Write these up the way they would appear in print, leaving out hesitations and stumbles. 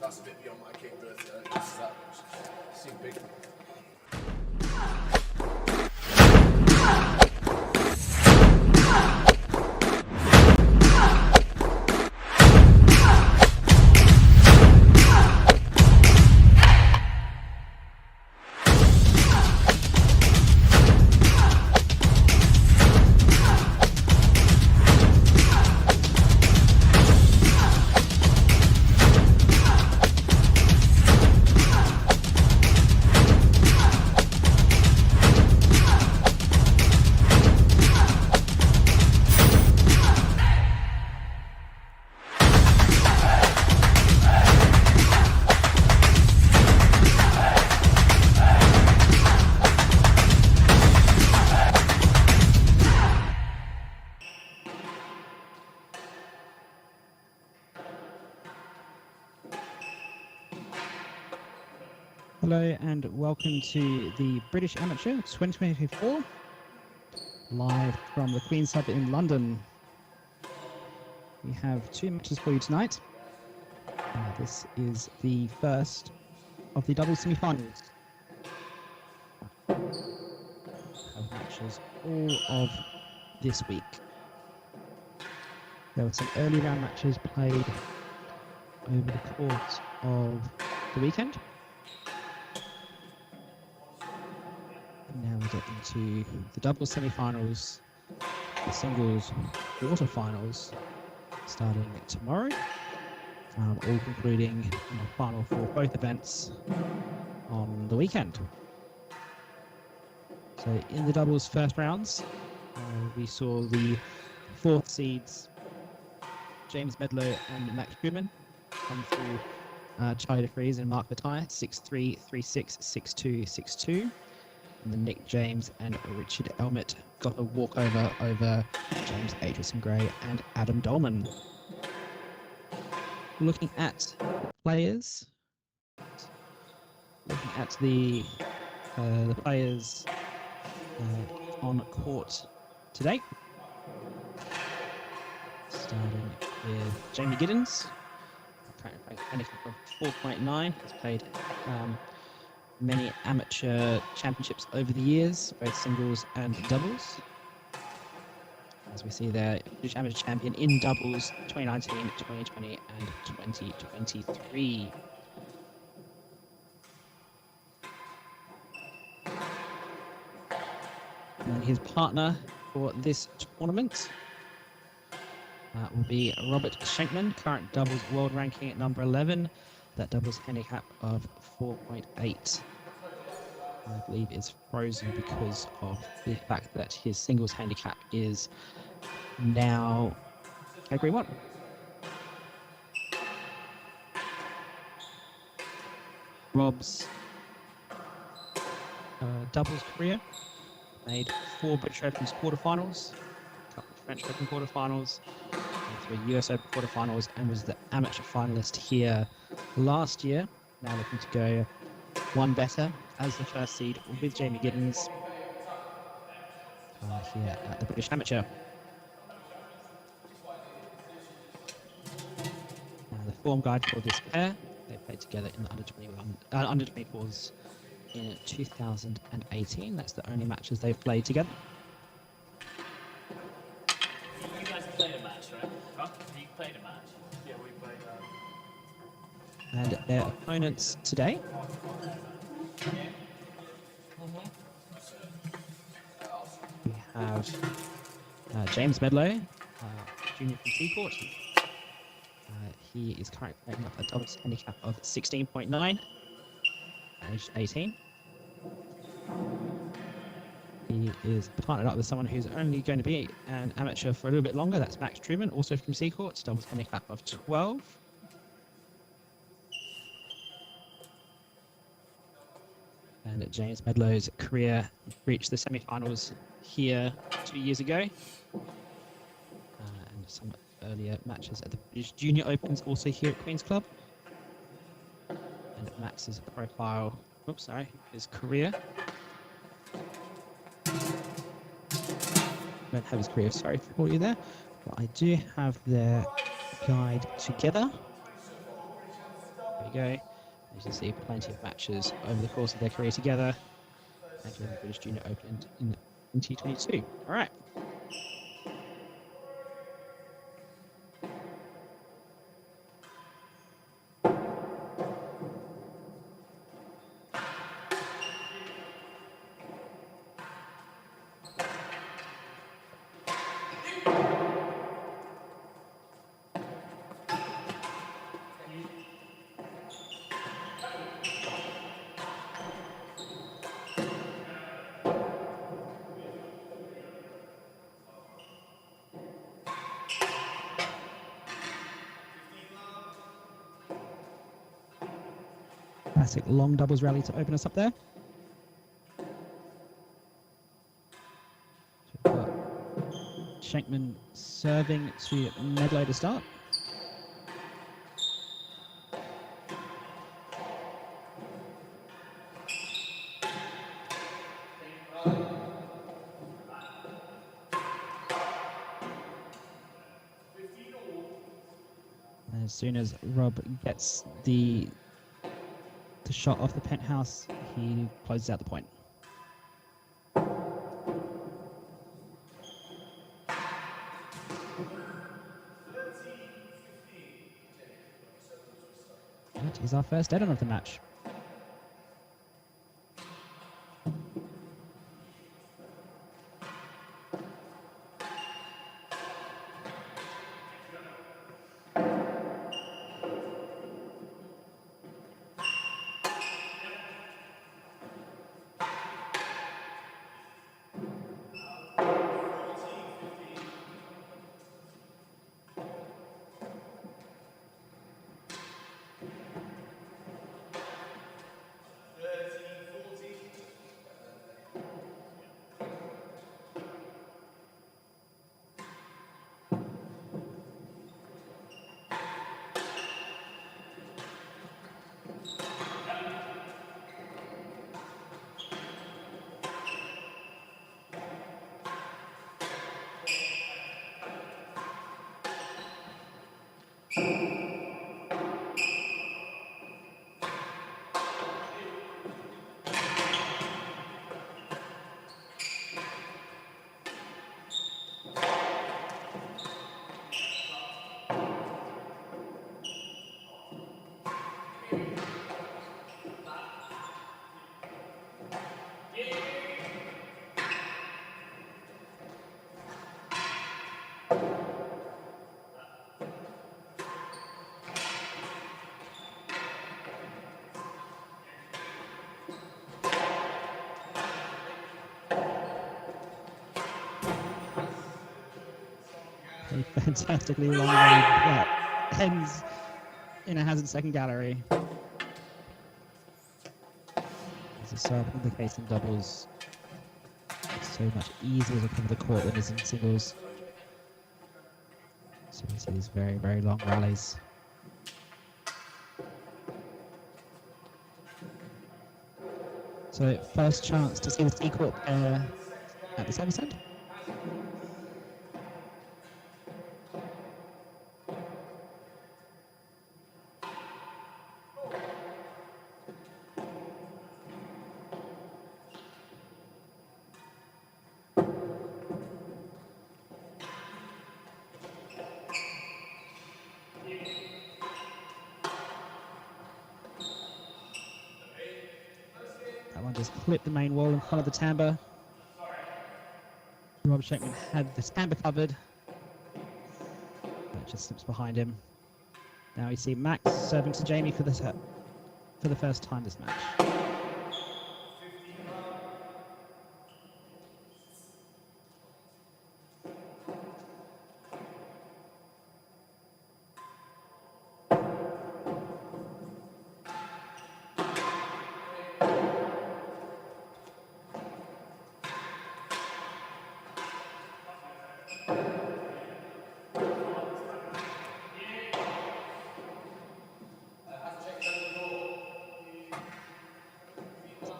That's a bit beyond my capability. It's too big. Hello and welcome to the British Amateur 2024, live from the Queen's Club in London. We have two matches for you tonight. This is the first of the double semi-finals. We have matches all of this week. There were some early round matches played over the course of the weekend. Now we get into the doubles semi-finals, the singles quarter-finals starting tomorrow, all concluding in the final for both events on the weekend. So in the doubles first rounds, we saw the fourth seeds James Medlow and Max Trueman come through Charlie de Vries and Mark Vitaille, 6-3, 3-6, 6-2, 6-2. And then Nick James and Richard Elmett got a walkover over James Adrison-Gray and Adam Dolman. Looking at players, the players on court today. Starting with Jamie Giddins, currently playing of 4.9, has played many amateur championships over the years, both singles and doubles. As we see there, British Amateur Champion in doubles 2019, 2020 and 2023. And his partner for this tournament will be Robert Shenkman, current doubles world ranking at number 11. That doubles handicap of 4.8. I believe is frozen because of the fact that his singles handicap is now category 1. Rob's doubles career made 4 British Open quarterfinals, a couple of French Open quarterfinals, 3 US Open quarterfinals, and was the amateur finalist here last year. Now looking to go one better as the first seed with Jamie Giddins here at the British Amateur. The form guide for this pair, they played together in the under 24s in 2018. That's the only matches they've played together. You guys played a match, right? Huh? You played a match? Yeah, we played And their opponents today we have James Medlow, junior from Seacourt. He is currently playing up a doubles handicap of 16.9, aged 18. He is partnered up with someone who's only going to be an amateur for a little bit longer. That's Max Trueman, also from Seacourt, doubles handicap of 12. And James Medlow's career reached the semi-finals here 2 years ago. And some earlier matches at the British Junior Opens also here at Queen's Club. And Max's profile, his career. don't have his career sorry for you there, but I do have their guide together. There we go. As you can see, plenty of matches over the course of their career together, including the British Junior Open in 2022. All right. Classic long doubles rally to open us up there. So we've got Shenkman serving to Medlow to start. And as soon as Rob gets the shot off the penthouse, he closes out the point. That is our first dead-on of the match. A fantastically long rally that ends in a hazard second gallery. This is so often the case in doubles. It's so much easier to cover the court than it is in singles. So we see these very, very long rallies. So first chance to see the C court at the service end. Just clipped the main wall in front of the tambour. Rob Shenkman had the tambour covered. That just slips behind him. Now we see Max serving to Jamie for the first time this match.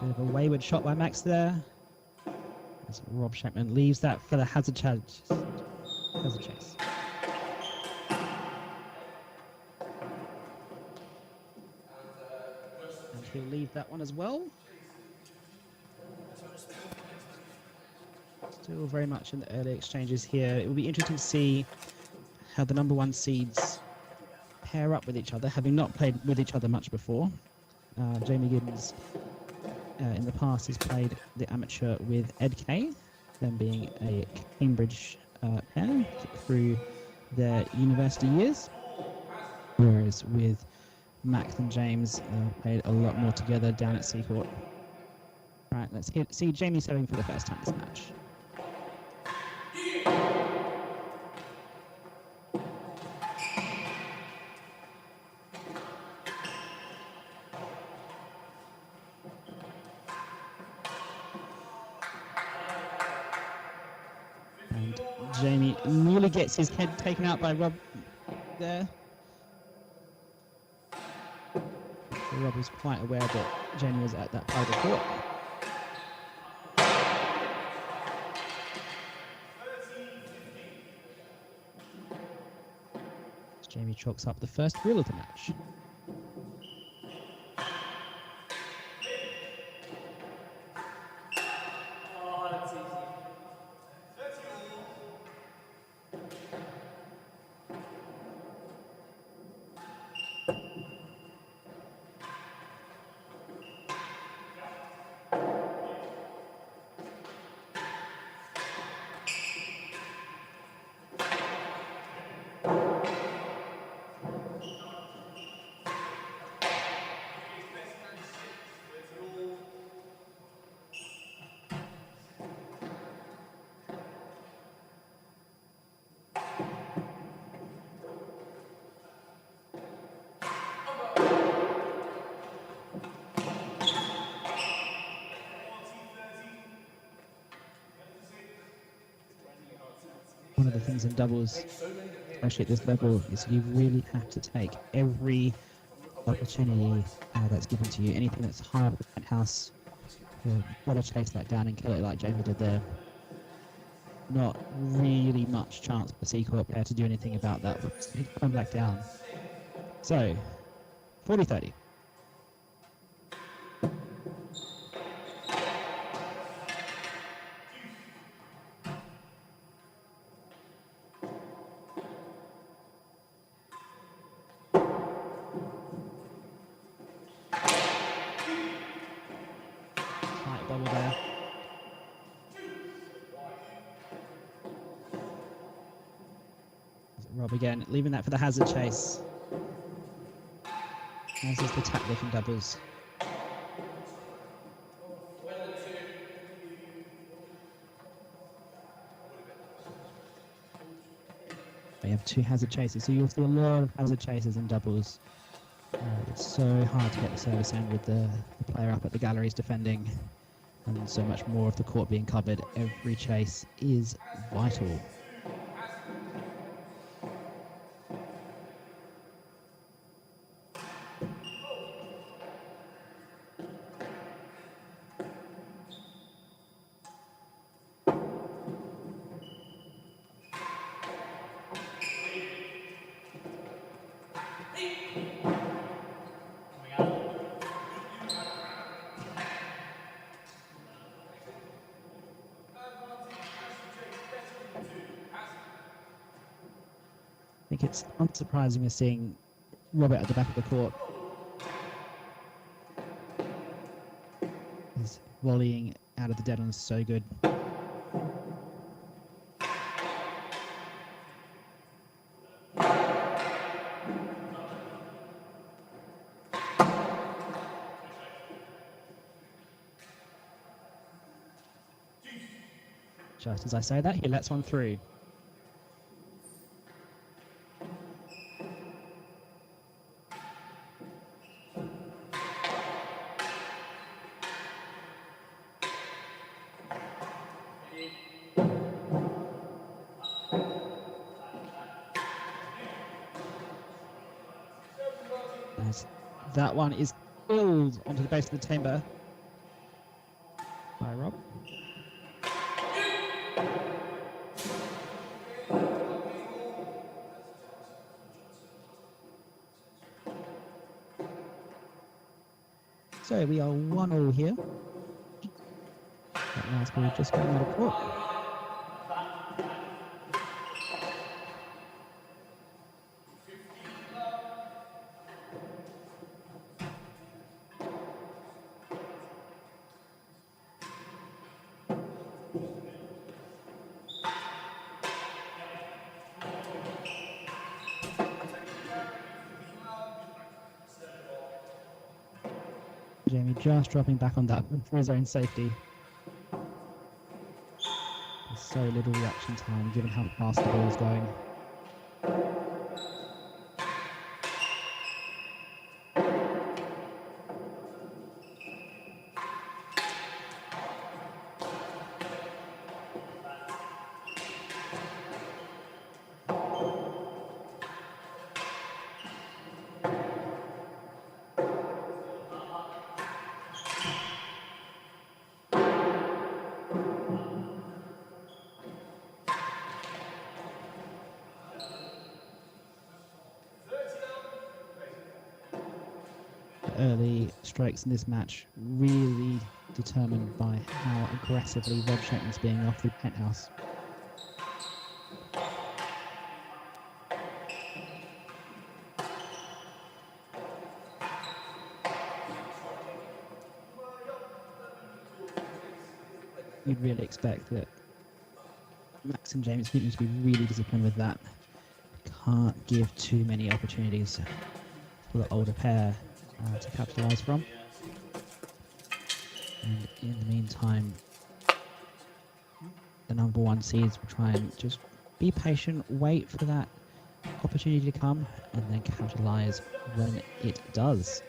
Bit of a wayward shot by Max there. As Rob Shenkman leaves that for the hazard chase. Hazard chase. And he'll leave that one as well. Still very much in the early exchanges here. It will be interesting to see how the number one seeds pair up with each other, having not played with each other much before. Jamie Giddins in the past has played the amateur with Ed Kay, them being a Cambridge pair through their university years, whereas with Max and James played a lot more together down at Seacourt. Right, let's see Jamie serving for the first time this match. And Jamie nearly gets his head taken out by Rob there. So Rob was quite aware that Jamie was at that part of the court. Jamie chalks up the first reel of the match. Oh, that's easy. One of the things in doubles, especially at this level, is you really have to take every opportunity that's given to you. Anything that's high up the penthouse, you've got to chase that down and kill it like Jamie did there. Not really much chance for the Seacourt player to do anything about that. He'd come back down. So, 40-30. Tight double there. Rob again, leaving that for the hazard chase. As is the tactic in doubles. We have two hazard chases, so you'll see a lot of hazard chases in doubles. It's so hard to get the service in with the player up at the galleries defending, and so much more of the court being covered. Every chase is vital. I think it's unsurprising we're seeing Robert at the back of the court. His volleying out of the dead on is so good. Just as I say that, he lets one through. As that one is killed onto the base of the timber by Rob. So we are 1-1 here. That last ball just going out of court. Jamie just dropping back on that for his own safety. There's so little reaction time given how fast the ball is going. Early strikes in this match really determined by how aggressively Rob Shenkman's being off the penthouse. You'd really expect that Max and James need to be really disciplined with that. Can't give too many opportunities for the older pair to capitalise from. And in the meantime, the number one seeds will try and just be patient, wait for that opportunity to come, and then capitalise when it does.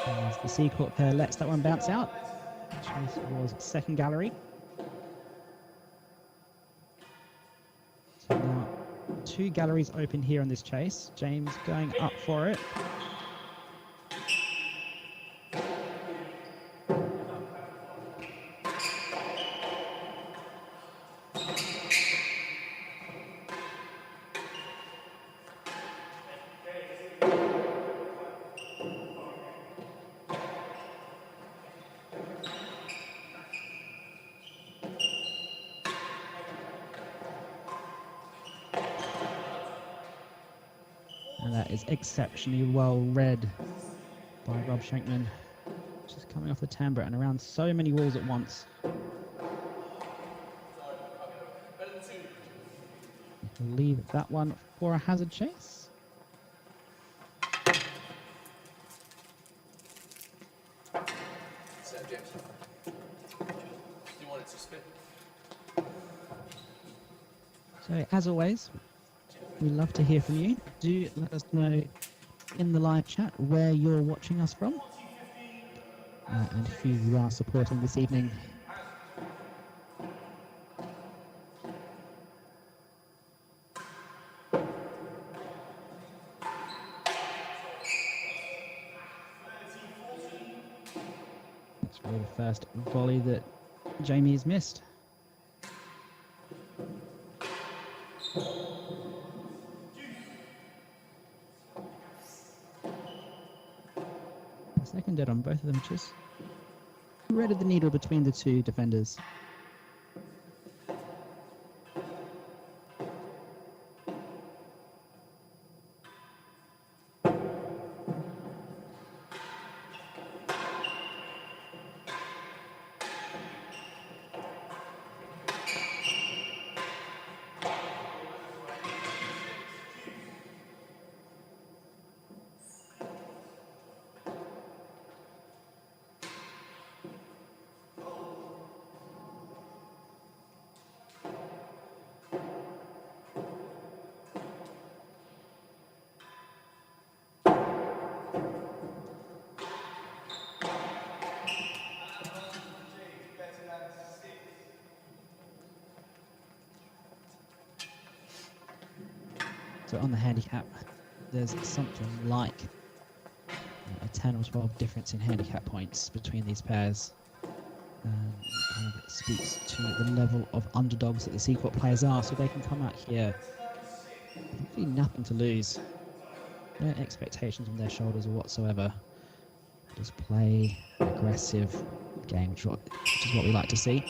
As the C-Court pair lets that one bounce out. Chase was second gallery. So now 2 galleries open here on this chase. James going up for it. And that is exceptionally well read by Rob Shenkman. Just coming off the timbre and around so many walls at once. We'll leave that one for a hazard chase. James. Do you want it to spin? So as always, we'd love to hear from you. Do let us know in the live chat where you're watching us from and who you are supporting this evening. That's really the first volley that Jamie has missed. Second dead on both of them, just threaded the needle between the two defenders. So on the handicap, there's something like a 10 or 12 difference in handicap points between these pairs. It kind of speaks to the level of underdogs that the Seacourt players are, so they can come out here with really nothing to lose. No expectations on their shoulders whatsoever. Just play an aggressive game, which is what we like to see.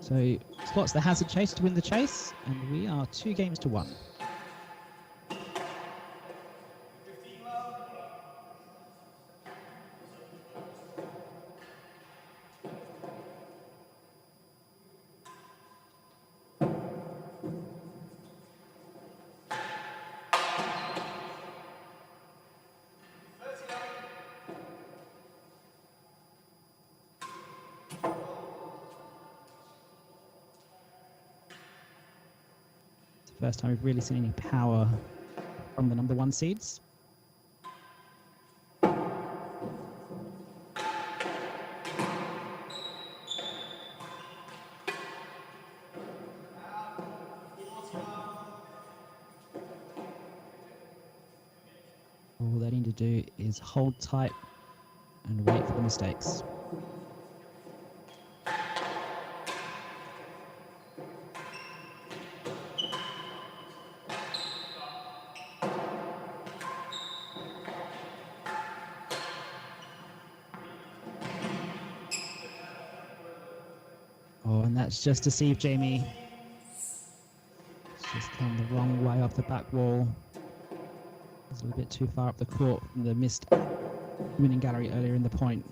So slots the hazard chase to win the chase, and we are 2 games to 1. First time we've really seen any power from the number 1 seeds. All they need to do is hold tight and wait for the mistakes. Oh, and that's just deceived Jamie. It's just come the wrong way off the back wall. It's a little bit too far up the court from the missed winning gallery earlier in the point.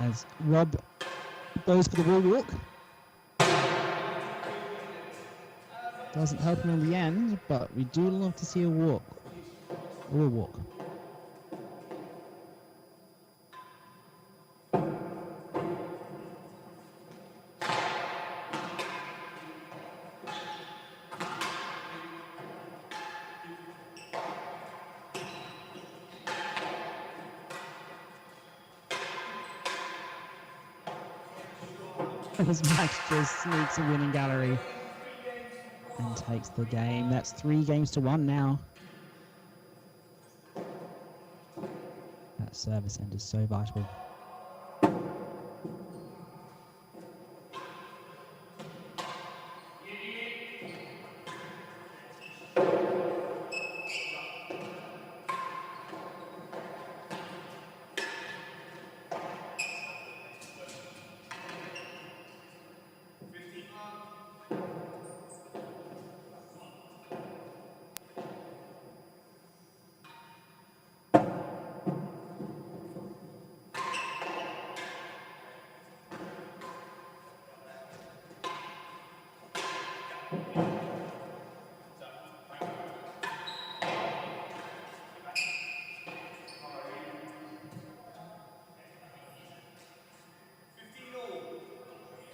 As Rob goes for the wall walk. Doesn't help him in the end, but we do love to see a walk. Wall walk. As Max just sneaks a winning gallery and takes the game. That's 3 games to 1 now. That service end is so vital.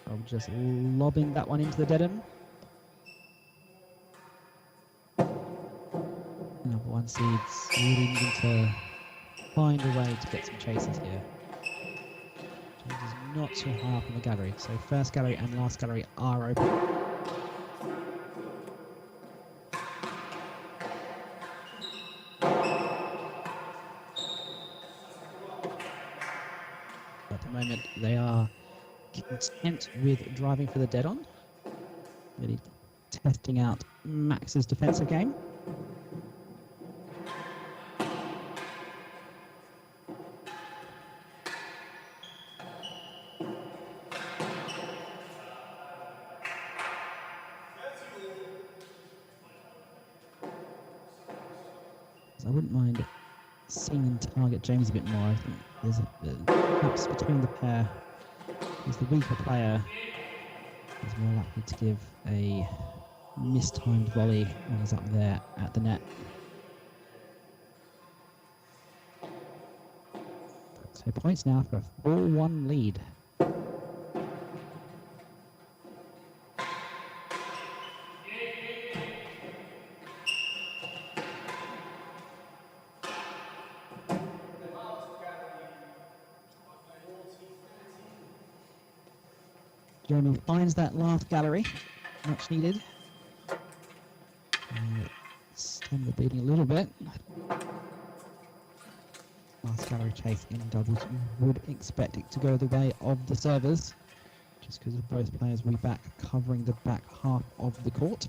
I'm just lobbing that one into the dead end. Number 1 seeds really needing to find a way to get some chases here. Chases not too high up in the gallery, so first gallery and last gallery are open. point with driving for the dead on. Really testing out Max's defensive game. I wouldn't mind seeing them target James a bit more. I think there's perhaps between the pair, he's the weaker player. He's more likely to give a mistimed volley when he's up there at the net. So points now for a 4-1 lead. Jeremy finds that last gallery, much needed. Stem the beating a little bit. Last gallery chase in doubles, you would expect it to go the way of the servers, just because of both players will be back covering the back half of the court.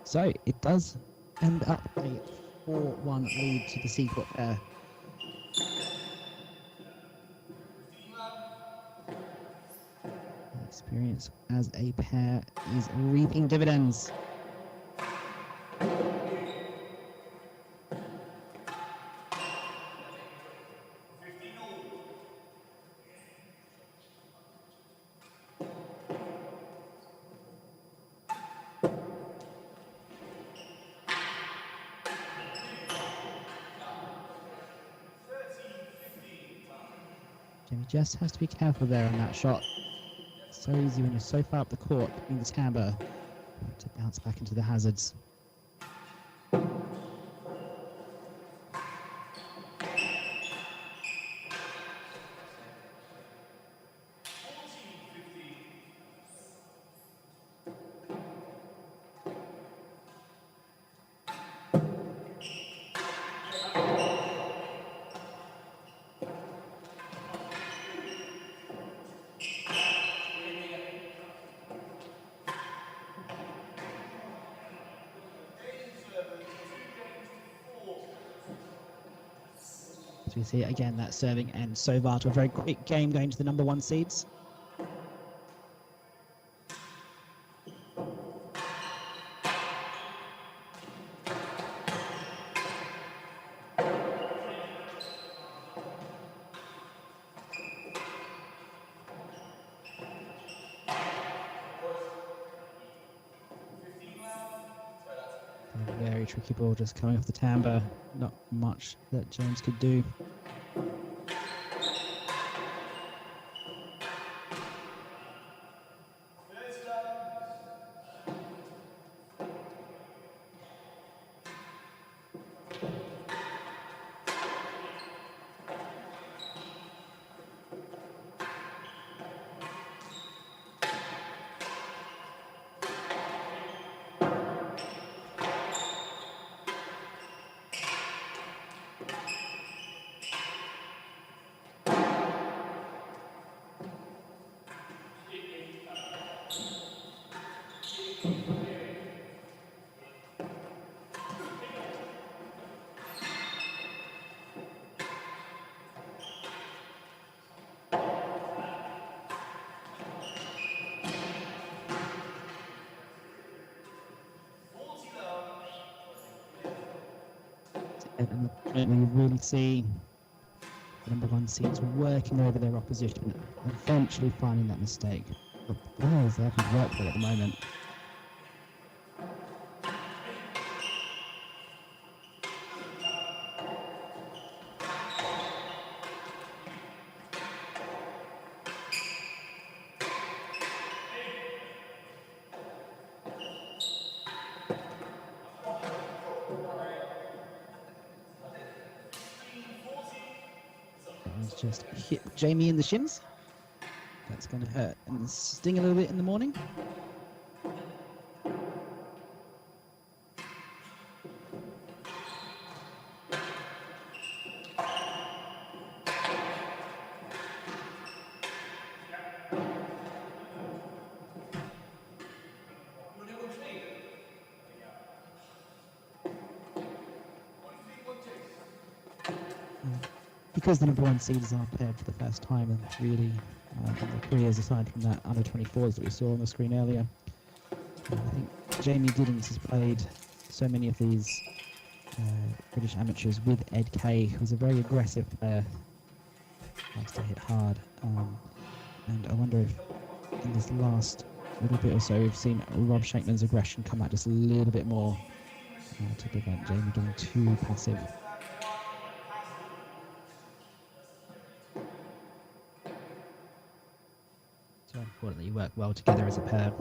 So it does end up a 4-1 lead to the C-court pair. Experience as a pair is reaping dividends. Jimmy just has to be careful there on that shot. So easy when you're so far up the court in the timbre to bounce back into the hazards. As we see again, that serving and so vital. A very quick game going to the number 1 seeds. A very tricky ball just coming off the timbre. Not much that James could do. And we really see the number 1 seeds working over their opposition, eventually finding that mistake. But the players they haven't worked with at the moment. He's just hit Jamie in the shins. That's going to hurt and sting a little bit in the morning. Because the number 1 seeds are paired for the first time and really from their careers, aside from that under 24s that we saw on the screen earlier. I think Jamie Giddins has played so many of these British amateurs with Ed Kay, who's a very aggressive player, likes to hit hard. And I wonder if in this last little bit or so we've seen Rob Shenkman's aggression come out just a little bit more to prevent Jamie getting too passive. So important that you work well together as a pair.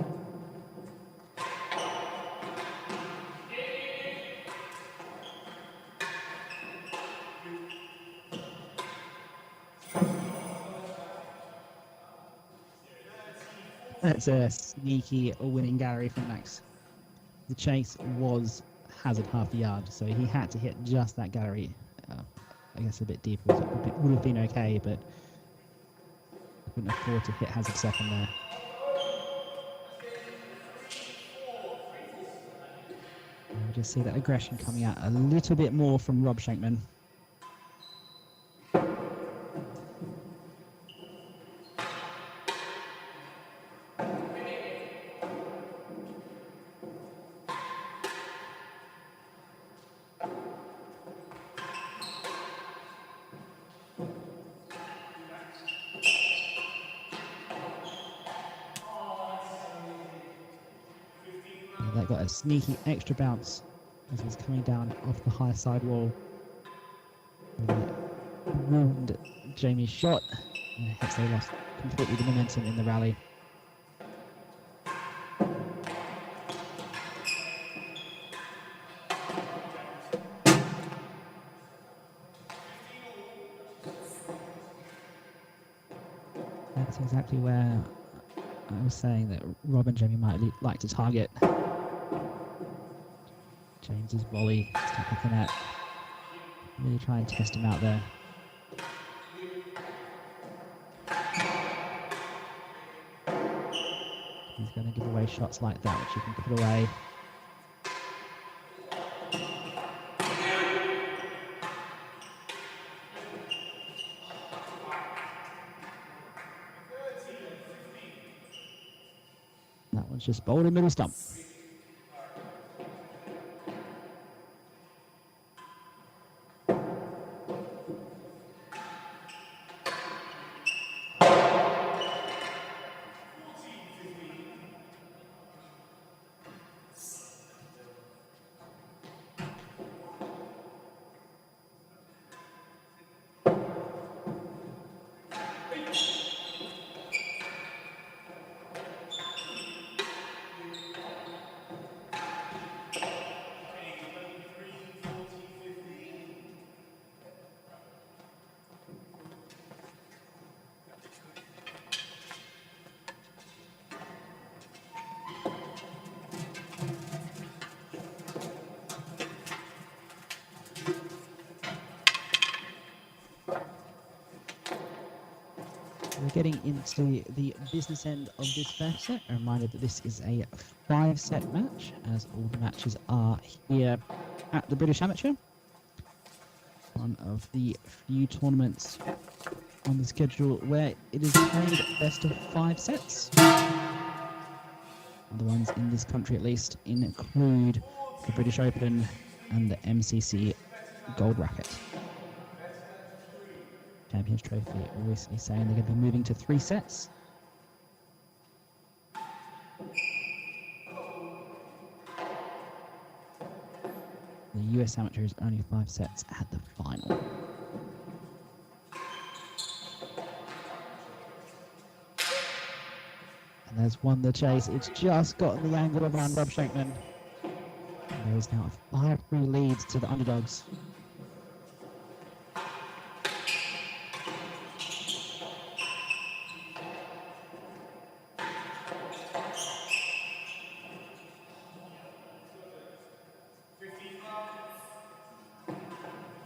That's a sneaky winning gallery from Max. The chase was hazard half a yard, so he had to hit just that gallery. I guess a bit deeper would have been okay, but couldn't afford to hit hazard second there. We just see that aggression coming out a little bit more from Rob Shenkman. That got a sneaky extra bounce as he's coming down off the high side wall. Ruined Jamie's shot, and hence they lost completely the momentum in the rally. That's exactly where I was saying that Rob and Jamie might like to target. James's volley stuck with the net. Really try and test him out there. He's going to give away shots like that, which you can put away. That one's just bowled in middle stump. We're getting into the business end of this first set. A reminder that this is a 5-set match, as all the matches are here at the British Amateur. One of the few tournaments on the schedule where it is played best of 5 sets. Other ones in this country at least include the British Open and the MCC Gold Racket. Champions Trophy recently saying they're going to be moving to 3 sets. The US Amateur is only 5 sets at the final. And there's won the chase. It's just gotten the angle around Rob Shenkman. And there is now a 5-3 lead to the underdogs.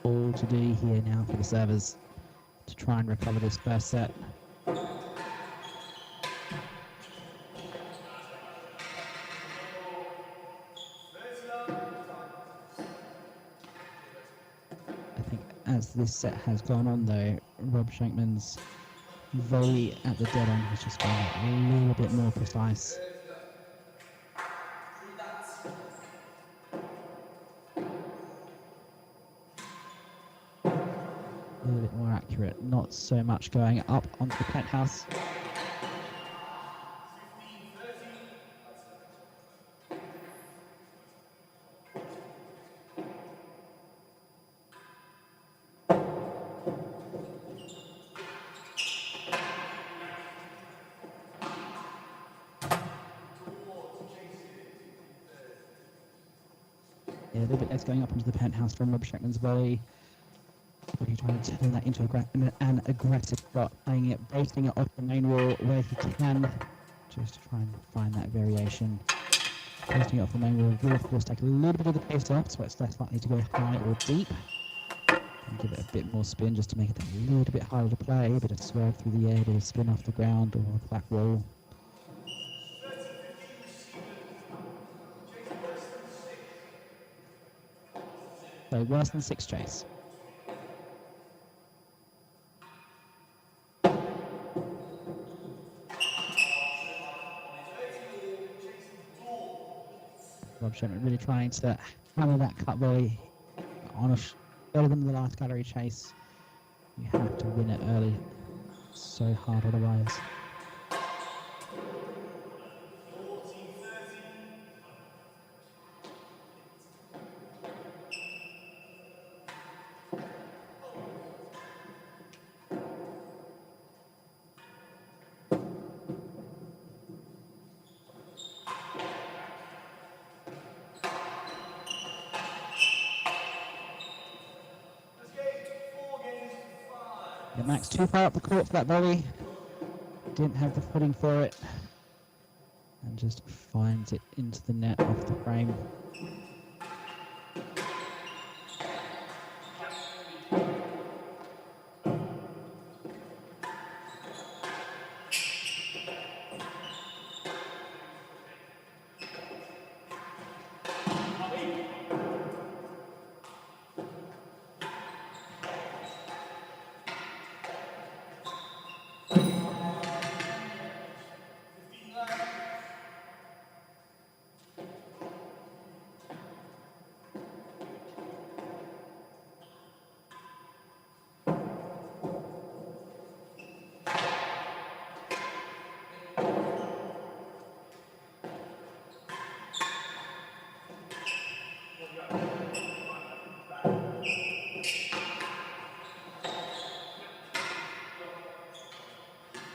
all to do here now for the servers to try and recover this first set. I think as this set has gone on though, Rob Shenkman's volley at the dead on has just been a little bit more precise. A little bit more accurate, not so much going up onto the penthouse. Yeah, a little bit less going up into the penthouse from Rob Shenkman's volley. Really trying to turn that into an aggressive shot, playing it, breaking it off the main wall where he can, just to try and find that variation. Breaking it off the main wall will of course take a little bit of the pace off, so it's less likely to go high or deep. And give it a bit more spin just to make it a little bit harder to play, a bit of swerve through the air, a bit of spin off the ground or the back wall. So worse than 6 chase. Rob Shenkman really trying to hammer that cut volley on better than the last gallery chase. You have to win it early. So hard otherwise. Yeah, Max too far up the court for that volley. Didn't have the footing for it. And just finds it into the net off the frame.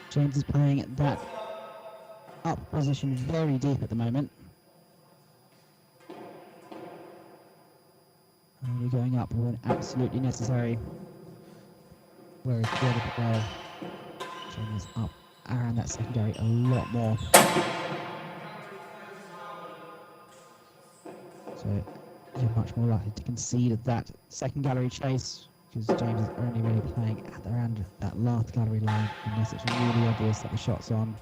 James is playing that up position very deep at the moment. Only going up when absolutely necessary. Whereas the other player, James is up around that secondary a lot more. So you're much more likely to concede that second gallery chase, because James is only really playing at around that last gallery line unless it's really obvious that the shot's on.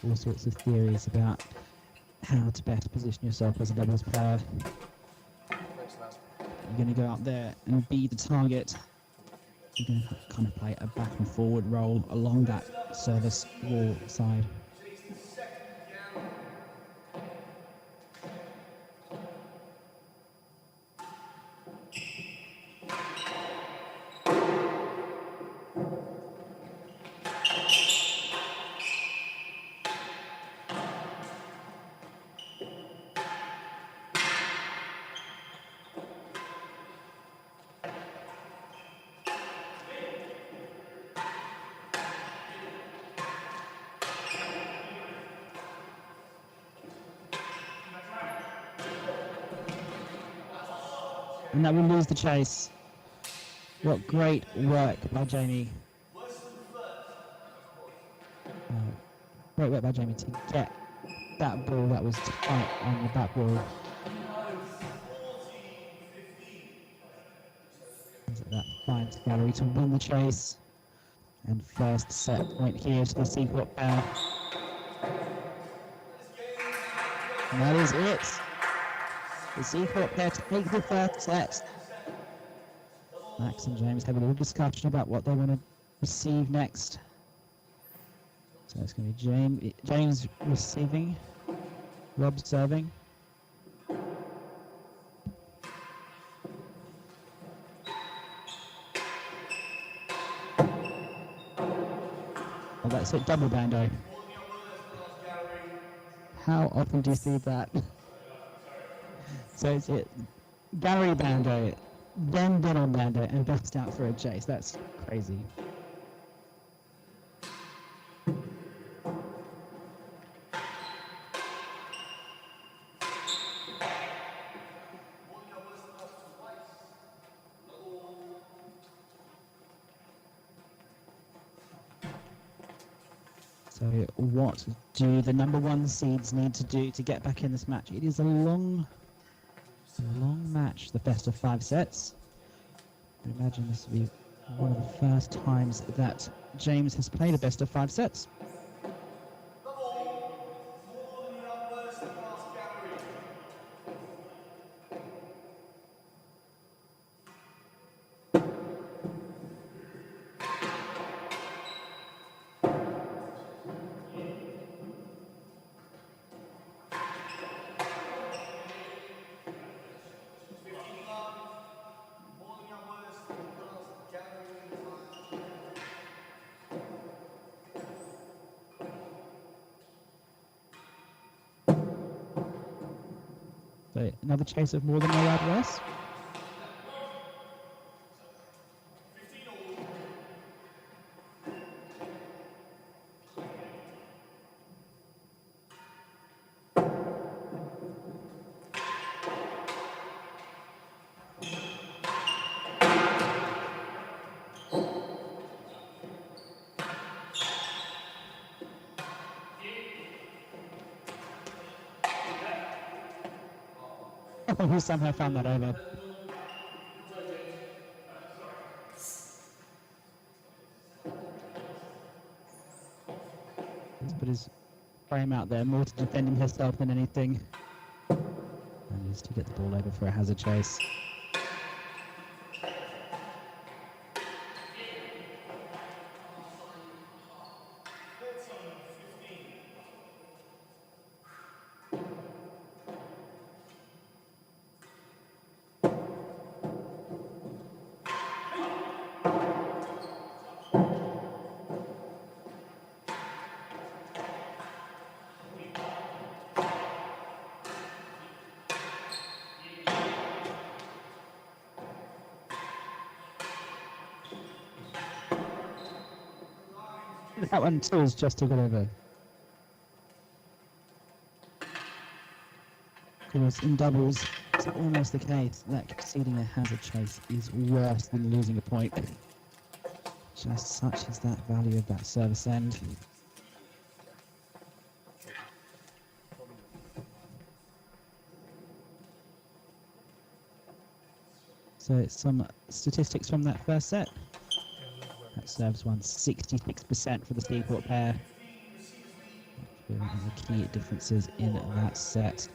All sorts of theories about how to best position yourself as a doubles player. You're going to go out there and be the target. You're going to kind of play a back and forward role along that service wall side. And that will lose the chase. What great work by Jamie. Great work by Jamie to get that ball that was tight on the back wall. That finds Gallery to win the chase. And first set point here to the Seaport pair. And that is it. The Seaport pair take the first set. Max and James have a little discussion about what they want to receive next. So it's going to be James receiving, Rob serving. Oh, that's it, double bando. How often do you see that? So it's it, gallery bando, then on bando, and bust out for a chase. That's crazy. So what do the number one seeds need to do to get back in this match? It is a long match, the best of 5 sets. I imagine this will be one of the first times that James has played a best of 5 sets. So another chase of more than no out worse. Who somehow found that over. He's put his frame out there more to defending herself than anything. And is to get the ball over for a hazard chase. That one too is just to get over. Of course, in doubles, it's almost the case that conceding a hazard chase is worse than losing a point. Just such is that value of that service end. So some statistics from that first set. That serves won 66% for the Seaport pair. One of the key differences in that set.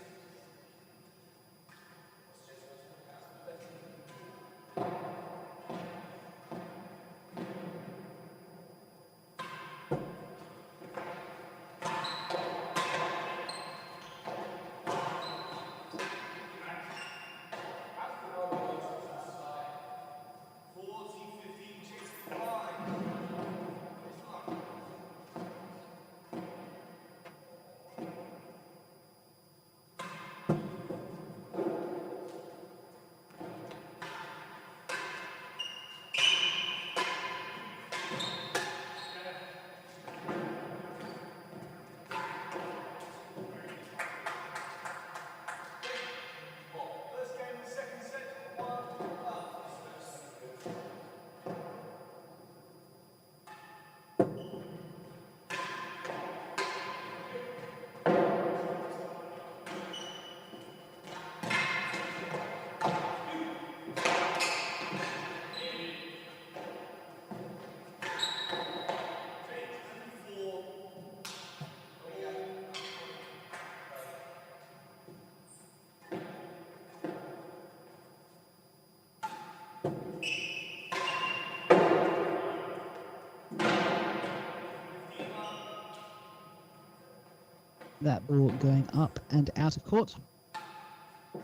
that ball going up and out of court.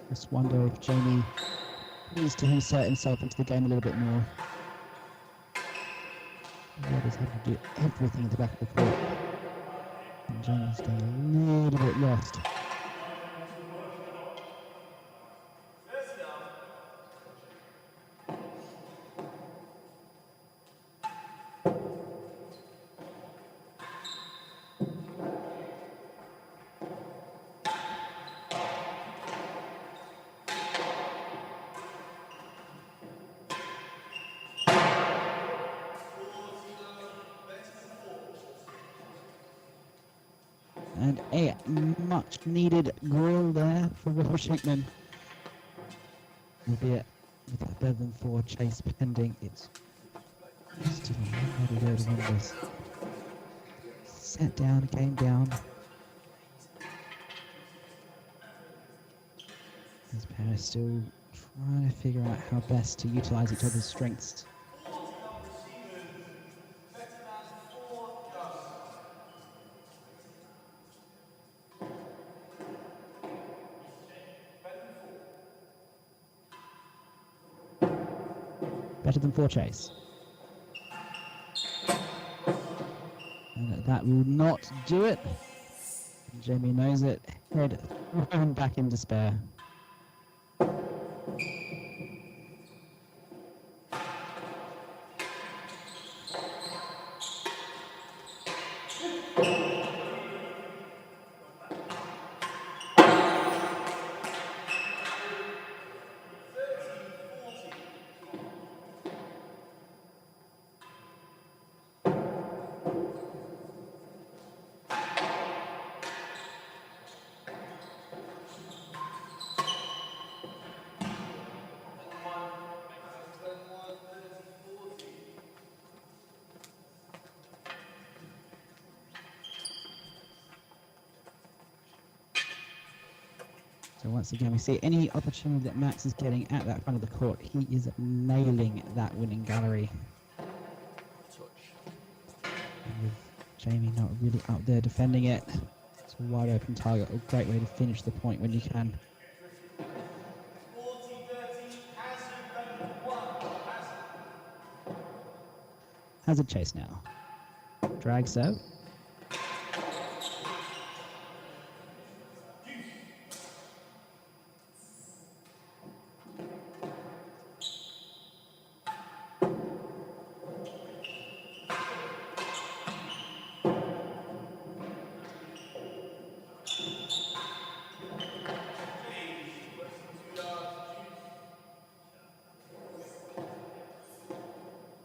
Just wonder if Jamie needs to insert himself into the game a little bit more. Robert's having to do everything at the back of the court. And Jamie's getting a little bit lost. And a much needed grill there for Will Shenkman. Albeit with that better than 4 chase pending, it's still a bloody way to win this. Set down, game down. These pairs still trying to figure out how best to utilize each other's strengths. Better than 4 chase. And that will not do it. Jamie knows it. Head thrown back in despair. So once again, we see any opportunity that Max is getting at that front of the court, he is nailing that winning gallery. And with Jamie not really out there defending it, it's a wide open target, a great way to finish the point when you can. Hazard chase now. Drag serve.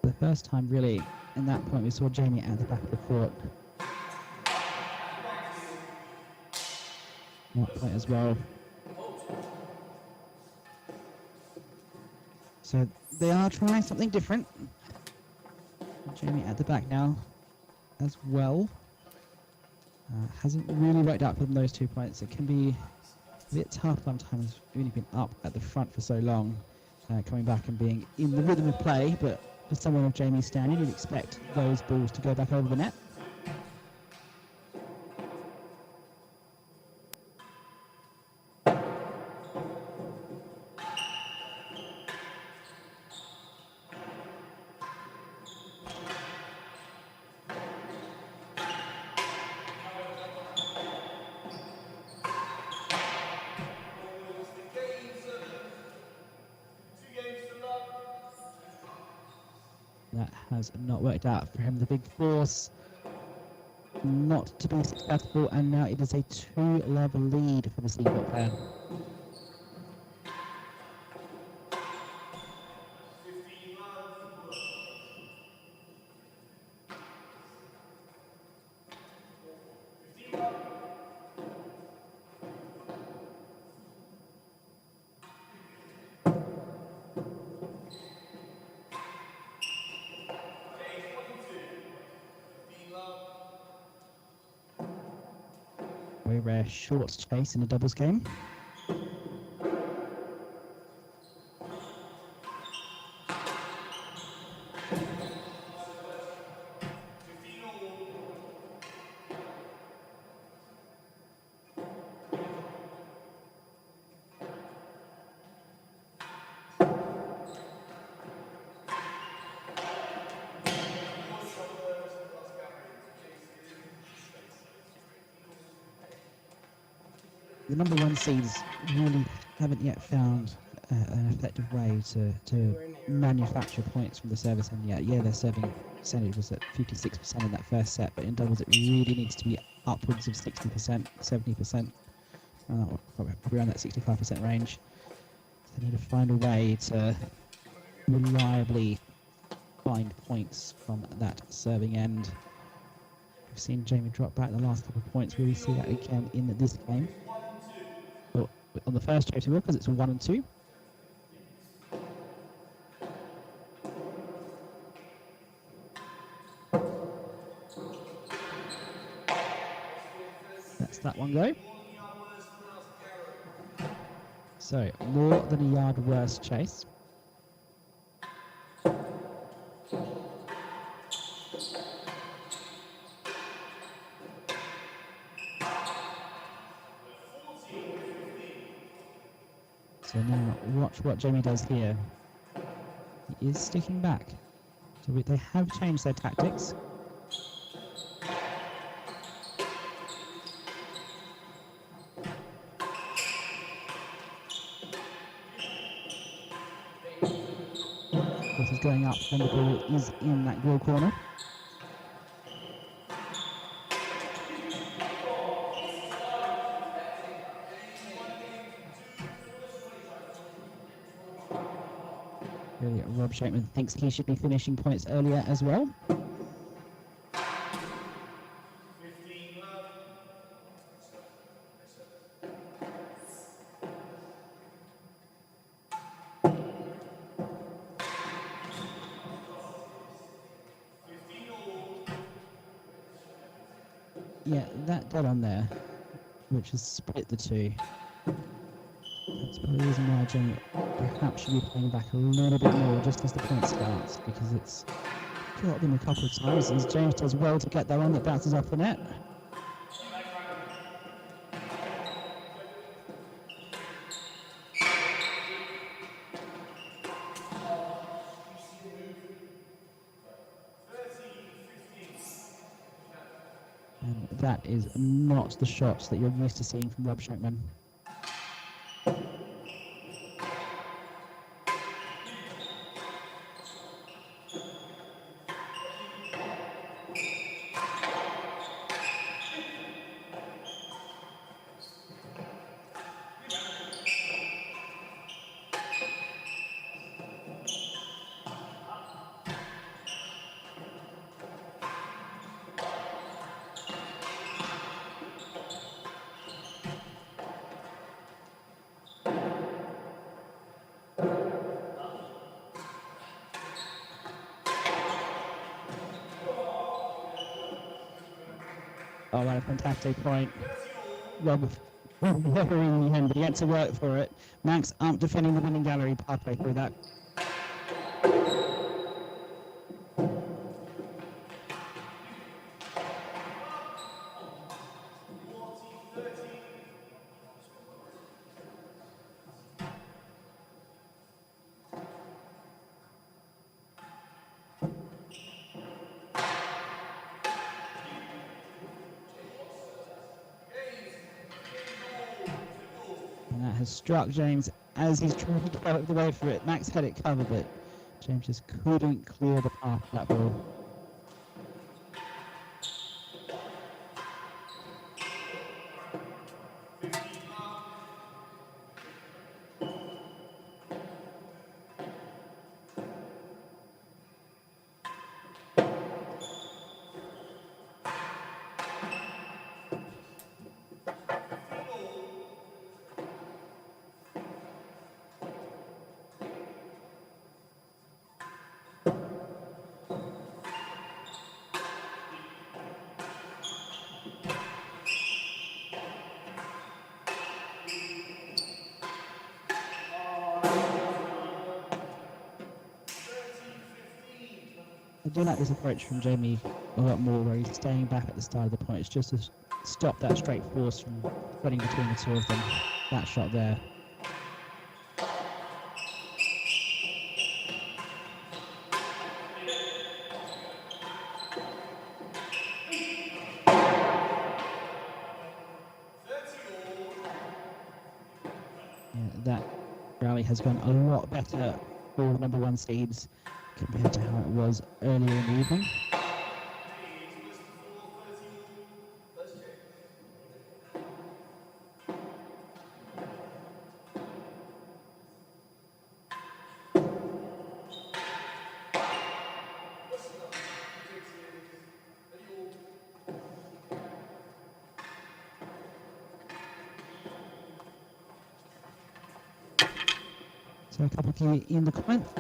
The first time really in that point we saw Jamie at the back of the court. That point as well. So they are trying something different. Jamie at the back now as well. Hasn't really worked out for them those 2 points. It can be a bit tough sometimes when you've been up at the front for so long, coming back and being in the rhythm of play, but for someone of Jamie's standard, you'd expect those balls to go back over the net. That has not worked out for him. The big force not to be successful, and now it is a 2-love lead for the Seaport player. Very rare short chase in a doubles game. the number one seeds really haven't yet found an effective way to manufacture points from the service end yet. Yeah, their serving percentage was at 56% in that first set, but in doubles it really needs to be upwards of 60%, 70%, probably around that 65% range. So they need to find a way to reliably find points from that serving end. We've seen Jamie drop back the last couple of points. Will we see that again in this game? Well, on the first chase we will, because it's a 1 and 2. That's that one go. So, more than a yard worse chase. So now, watch what Jamie does here. He is sticking back. So they have changed their tactics. Of course, he's going up when the ball is in that goal corner. Really, Rob Shenkman thinks he should be finishing points earlier as well. Yeah, that dead on there, which has split the two. That's probably the reason why Jamie perhaps should be playing back a little bit more just as the point starts, because it's got them a couple of times, as James does well to get that one that bounces off the net. And that is not the shots that you're used to seeing from Rob Shenkman. Oh, what a fantastic point. Rob very in the end, but he had to work for it. Max Ump defending the winning gallery pathway through that. And that has struck James as he's trying to go the way for it. Max had it covered, but James just couldn't clear the path of that ball. I do like this approach from Jamie a lot more, where he's staying back at the start of the points just to stop that straight force from running between the two of them. That shot there. that rally has gone a lot better for the number 1 seeds compared to how it was earlier in the evening. So a couple of you in the comments,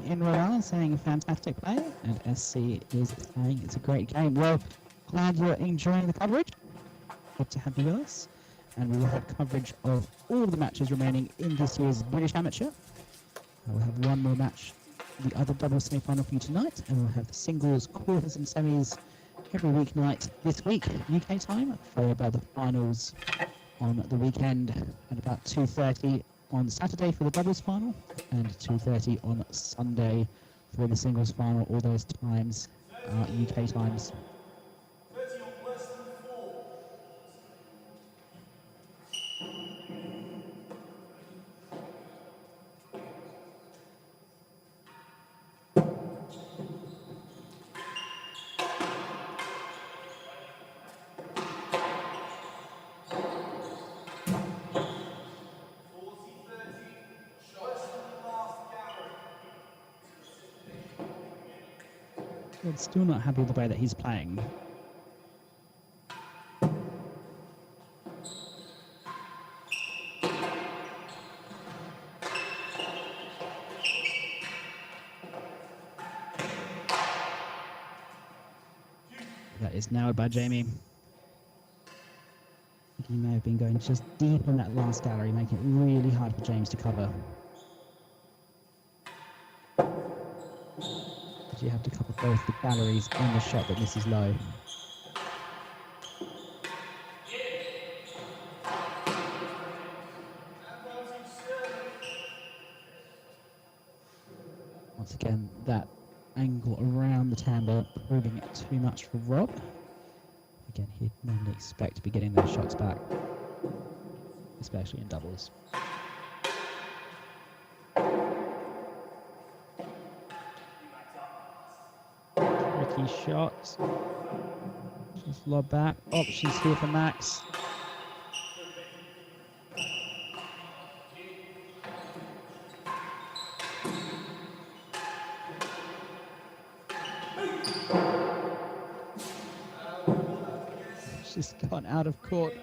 NRL saying fantastic play, and SC is saying it's a great game. Well, glad you're enjoying the coverage. Good to have you with us. And we will have coverage of all of the matches remaining in this year's British Amateur. We'll have one more match, the other double semi-final for you tonight, and we'll have the singles, quarters and semis every weeknight this week, UK time, followed by the finals on the weekend at about 2:30 on Saturday for the doubles final, and 2:30 on Sunday for the singles final. All those times are UK times. I'm still not happy with the way that he's playing. That is narrowed by Jamie. He may have been going just deep in that last gallery, making it really hard for James to cover. But you have to cover both the galleries and the shot that misses low. Once again, that angle around the tambour proving it too much for Rob. Again, he'd normally expect to be getting those shots back, especially in doubles. Tricky shots. Just lob back. Oh, she's here for Max. She's gone out of court.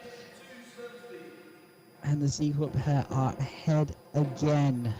And the Sequel pair are ahead again.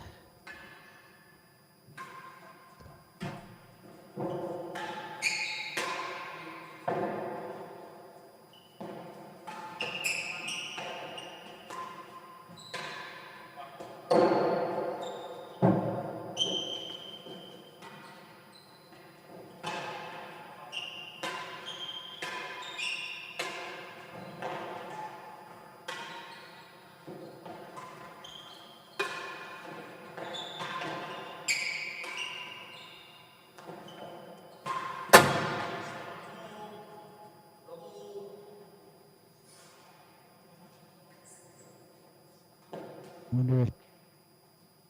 I wonder if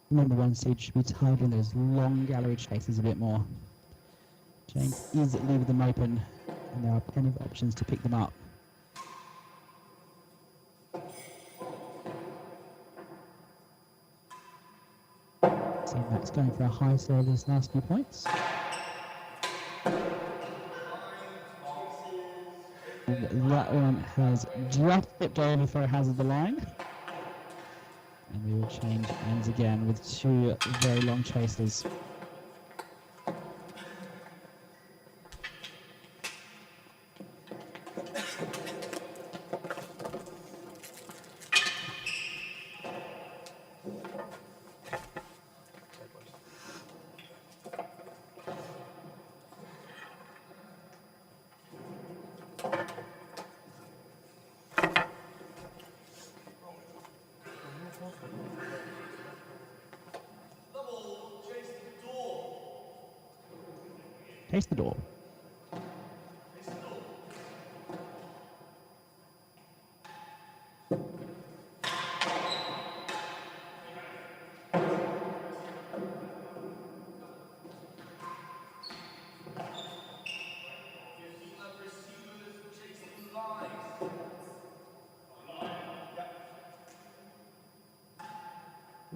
number 1 seed should be targeting those long gallery chases a bit more. James is leaving them open, and there are plenty of options to pick them up. See Max going for a high serve this last few points. And that one has just tipped over before it has the line. And we will change ends again with 2 very long chasers. Taste the door.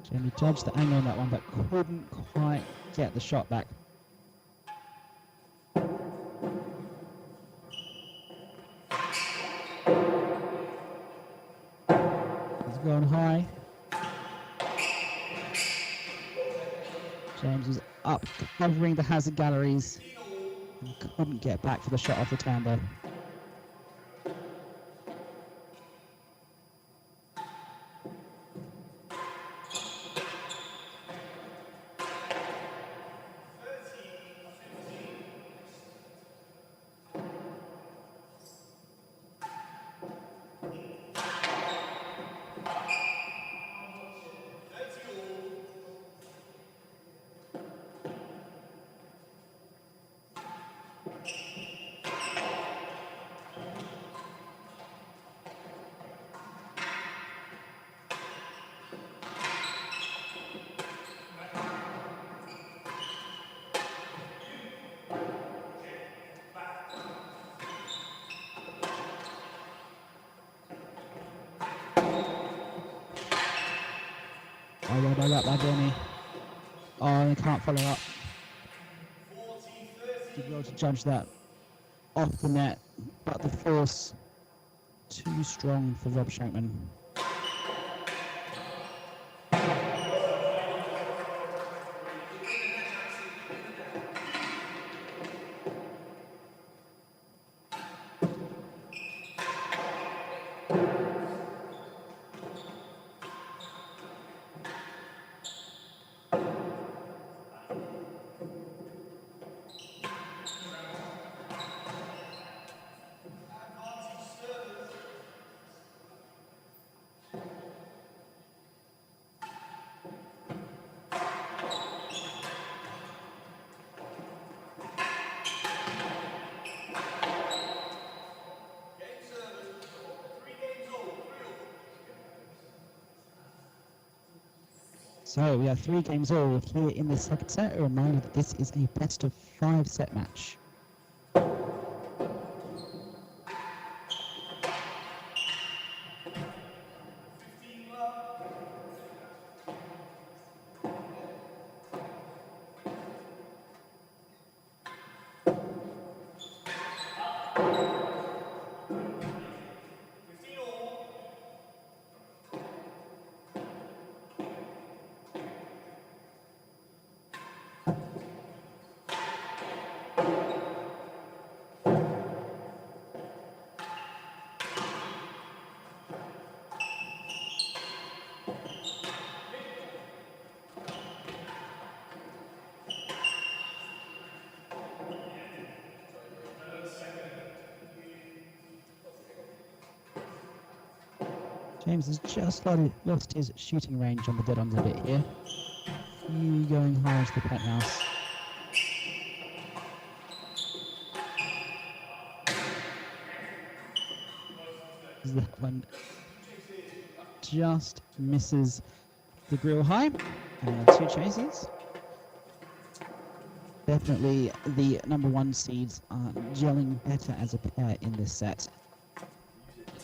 Jamie judged the angle on that one, but couldn't quite get the shot back. He's gone high. James was up, covering the hazard galleries, and couldn't get back for the shot off the tambo. Oh, well done by Jamie. Oh, he can't follow up. Did well to judge that off the net, but the force too strong for Rob Shenkman. So we have 3 games all here in the second set. A reminder that this is a best of 5 set match. James has just lost his shooting range on the dead-ons a bit here. You going high into the penthouse. That one just misses the grill high. And 2 chases. Definitely the number 1 seeds are gelling better as a pair in this set.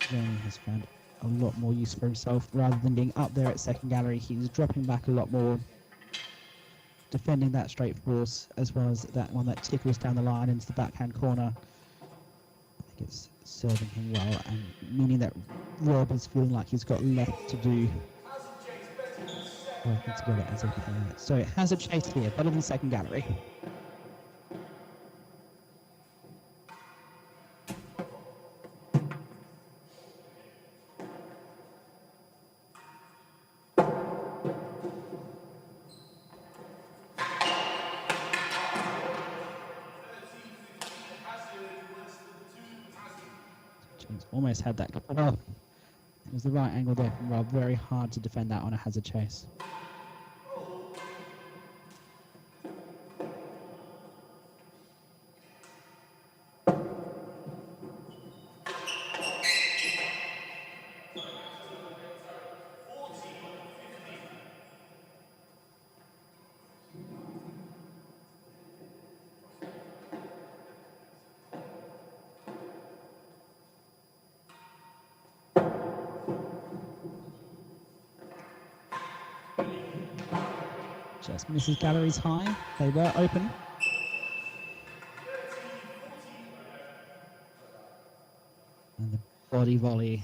Jamie has found a lot more use for himself. Rather than being up there at second gallery, he's dropping back a lot more, defending that straight force, as well as that one that tickles down the line into the backhand corner. I think it's serving him well, and meaning that Rob is feeling like he's got left to do, working together as a pair. So it has a chase here, better than second gallery. Almost had that cut off. It was the right angle there from Rob. Very hard to defend that on a hazard chase. Just misses galleries high. They were open. And the body volley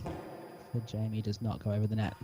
for Jamie does not go over the net.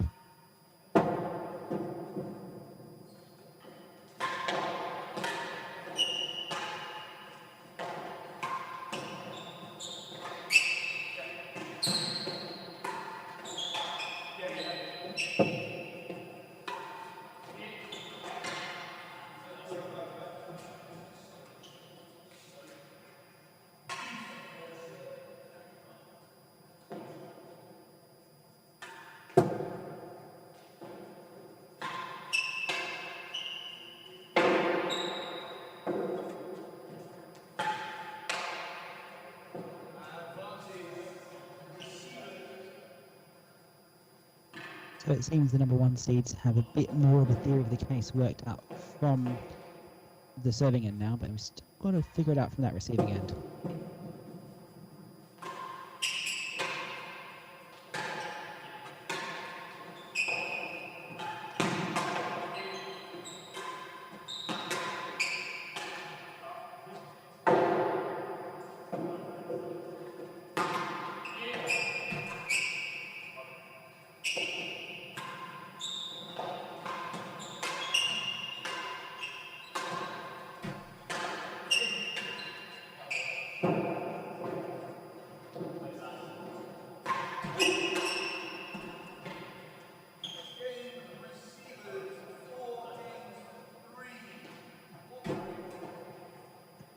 So it seems the number one seeds have a bit more of a theory of the case worked out from the serving end now, but we've still got to figure it out from that receiving end.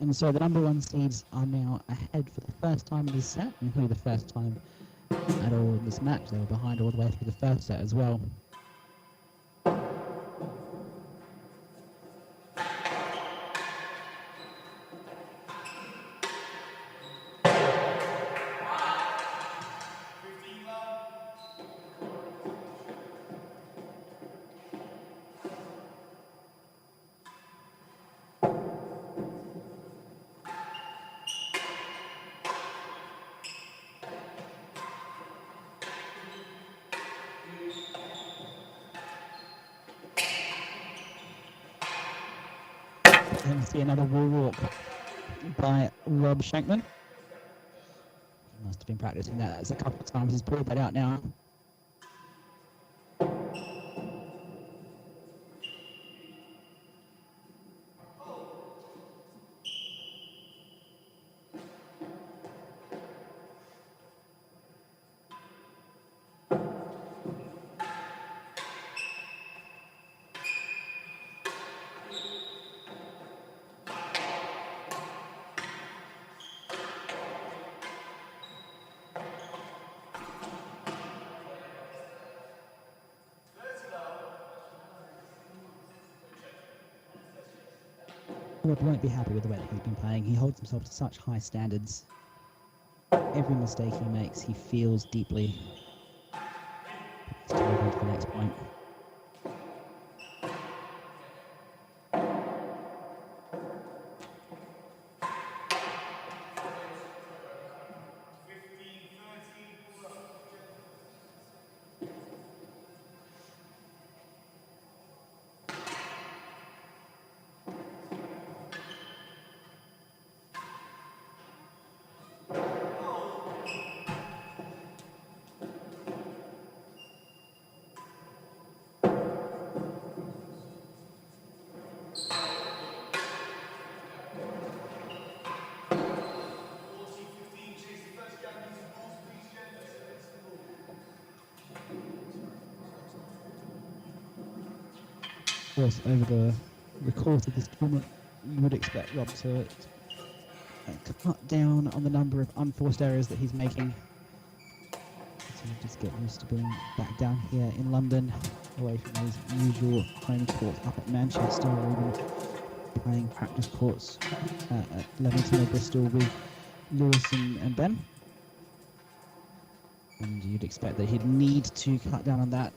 And so the number one seeds are now ahead for the first time in this set, and for the first time at all in this match. They were behind all the way through the first set as well. And we see another wall walk by Rob Shenkman. He must have been practicing that a couple of times. He's pulled that out now. Rob won't be happy with the way that he's been playing. He holds himself to such high standards. Every mistake he makes, he feels deeply. Let's move on to the next point. Of course, over the course of this tournament, you would expect Rob to cut down on the number of unforced errors that he's making. So just get used to being back down here in London, away from his usual home court up at Manchester, or even playing practice courts at Leamington or Bristol with Lewis and Ben. And you'd expect that he'd need to cut down on that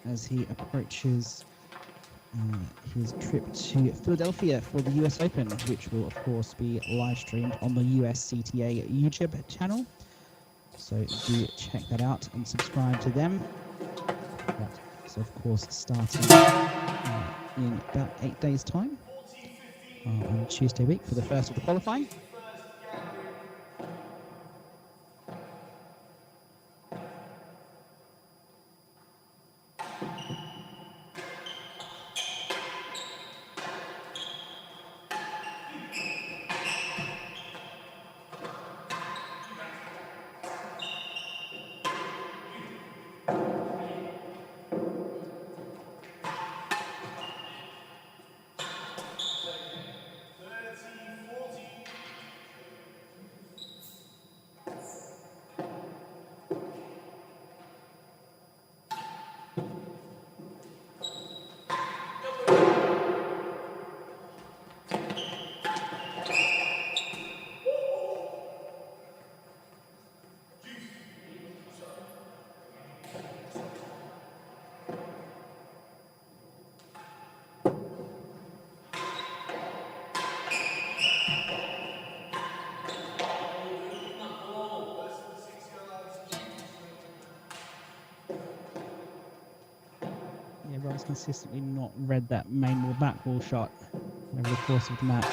as he approaches his trip to Philadelphia for the US Open, which will of course be live streamed on the USCTA YouTube channel. So do check that out and subscribe to them. That's of course starting in about 8 days' time on Tuesday week for the first of the qualifying. Yeah, Rob's consistently not read that main wall back wall shot over the course of the match.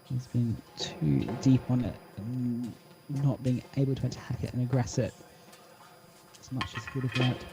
He's been too deep on it and not being able to attack it and aggress it as much as he would have liked.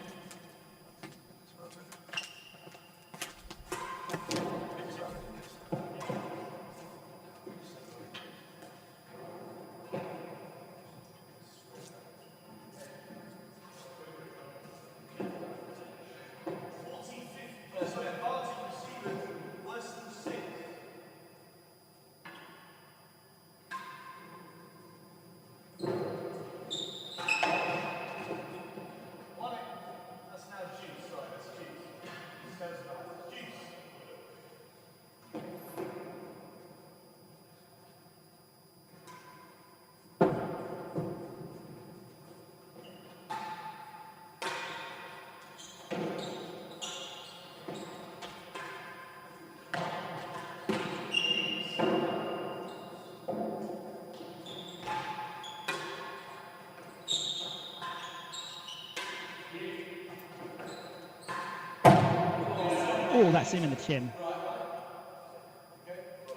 Oh, that's him in the chin.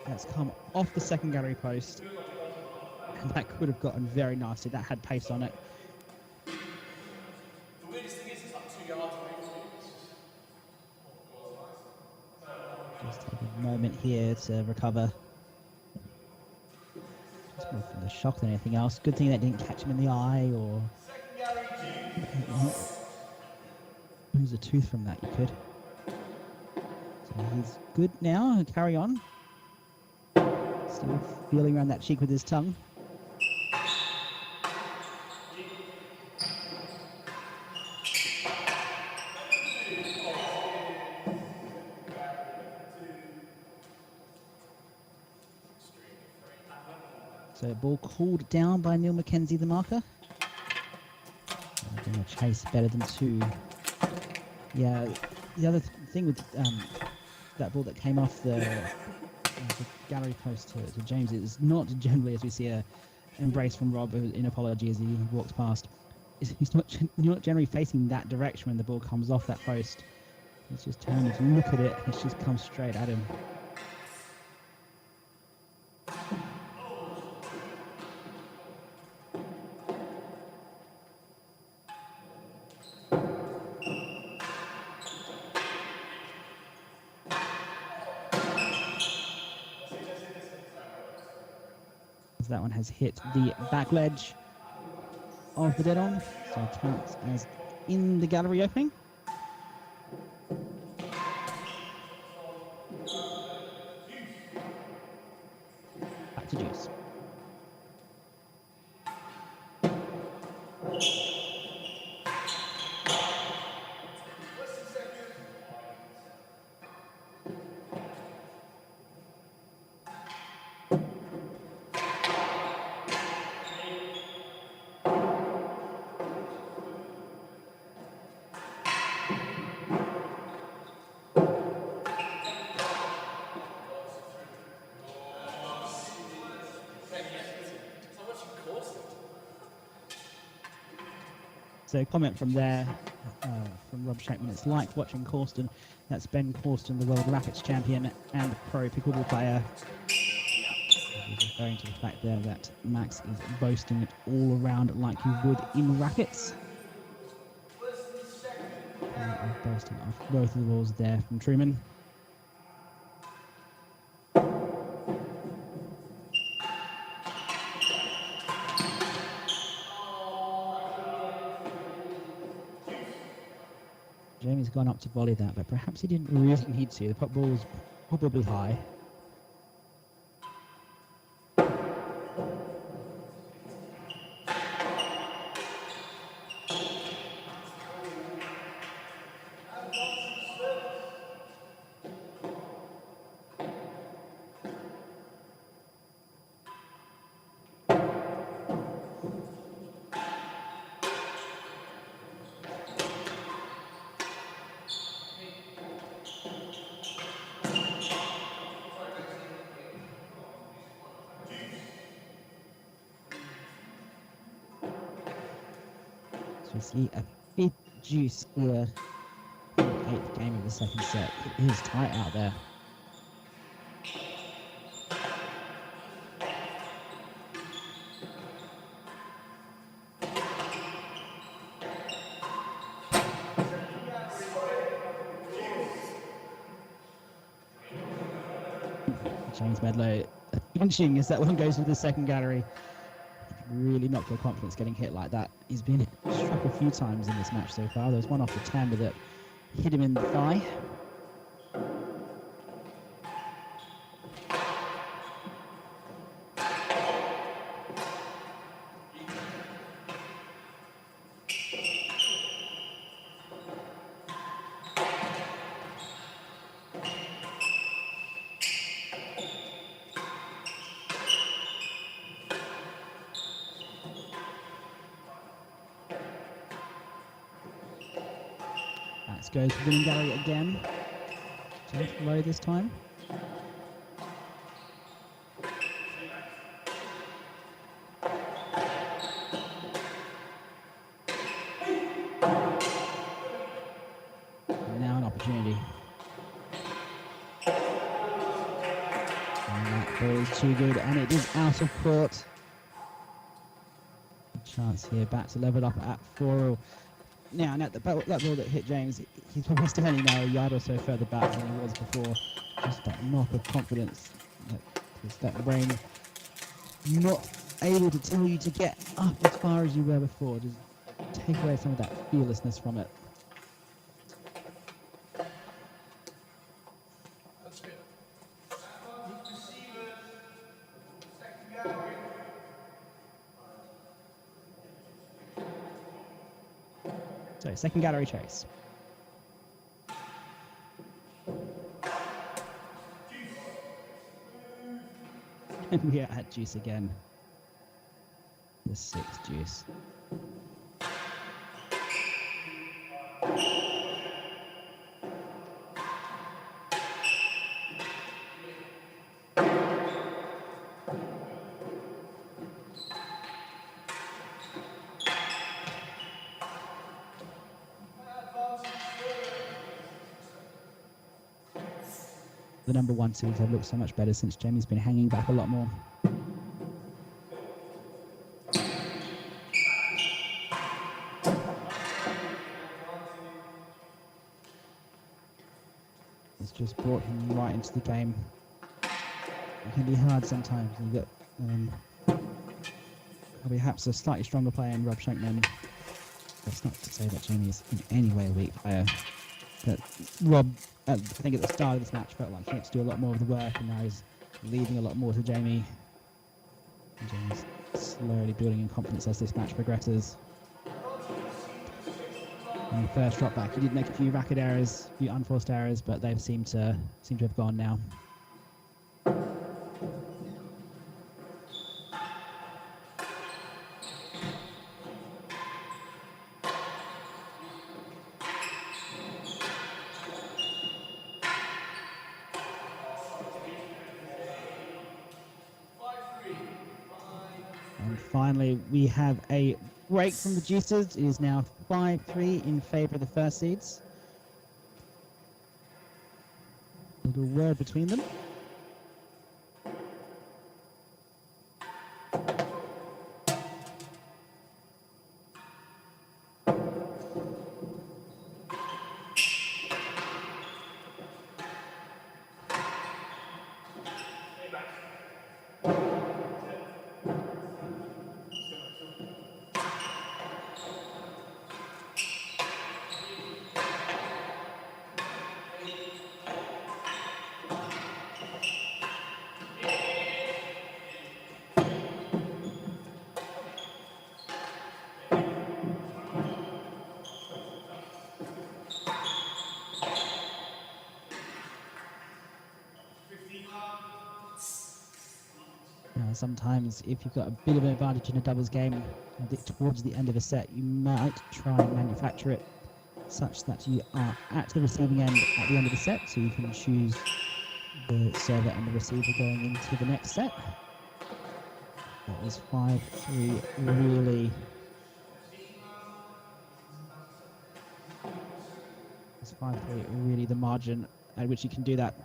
That's come off the second gallery post. And that could have gotten very nasty. That had pace on it. The weirdest thing is it's like 2 yards away from you. Just take a moment here to recover. Just more from the shock than anything else. Good thing that didn't catch him in the eye or lose a tooth from that. You could. So he's good now. Carry on. Still feeling around that cheek with his tongue. So ball called down by Neil McKenzie, the marker. Doing a chase better than two. Yeah, the other thing with that ball that came off the gallery post to James is not generally, as we see, a embrace from Rob in apology as he walks past. He's not generally facing that direction when the ball comes off that post. He's just turning to look at it. It's just come straight at him. That one has hit the back ledge of the dead on, so it counts as in the gallery opening. Back to Juice. So comment from there, from Rob Shenkman, it's like watching Corsten. That's Ben Corsten, the World Rackets champion and pro pickleball player. He's referring to the fact there that Max is boasting it all around like you would in rackets. And boasting off both of the balls there from Trueman. Jamie's gone up to volley that, but perhaps he didn't really need to. The pop ball was probably high. So we see a big juice here in the 8th game of the second set. It is tight out there. James Medlow punching as that one goes to the second gallery. Really knocked your confidence getting hit like that. He's been struck a few times in this match so far. There was one off the timber that hit him in the thigh. Max goes for winning gallery again. Just low this time. And now an opportunity. And that ball is too good, and it is out of court. Chance here back to level up at 4-all. Now, that ball that hit James, he's probably standing now a yard or so further back than he was before. Just that knock of confidence, that brain not able to tell you to get up as far as you were before. Just take away some of that fearlessness from it. That's good. So, second gallery chase. And we are at juice again. The 6th juice. The number 1 seeds have looked so much better since Jamie's been hanging back a lot more. It's just brought him right into the game. It can be hard sometimes. You get perhaps a slightly stronger player in Rob Shenkman. That's not to say that Jamie is in any way a weak player. But Rob, I think at the start of this match, felt like he had to do a lot more of the work, and now he's leaving a lot more to Jamie. And Jamie's slowly building in confidence as this match progresses. And the first drop back, he did make a few racket errors, a few unforced errors, but they seem to have gone now. And finally, we have a break from the juices. It is now 5-3 in favor of the first seeds. A little word between them. Sometimes if you've got a bit of an advantage in a doubles game towards the end of a set, you might try and manufacture it such that you are at the receiving end at the end of the set, so you can choose the server and the receiver going into the next set. That was 5-3 really. It's 5-3 really the margin at which you can do that.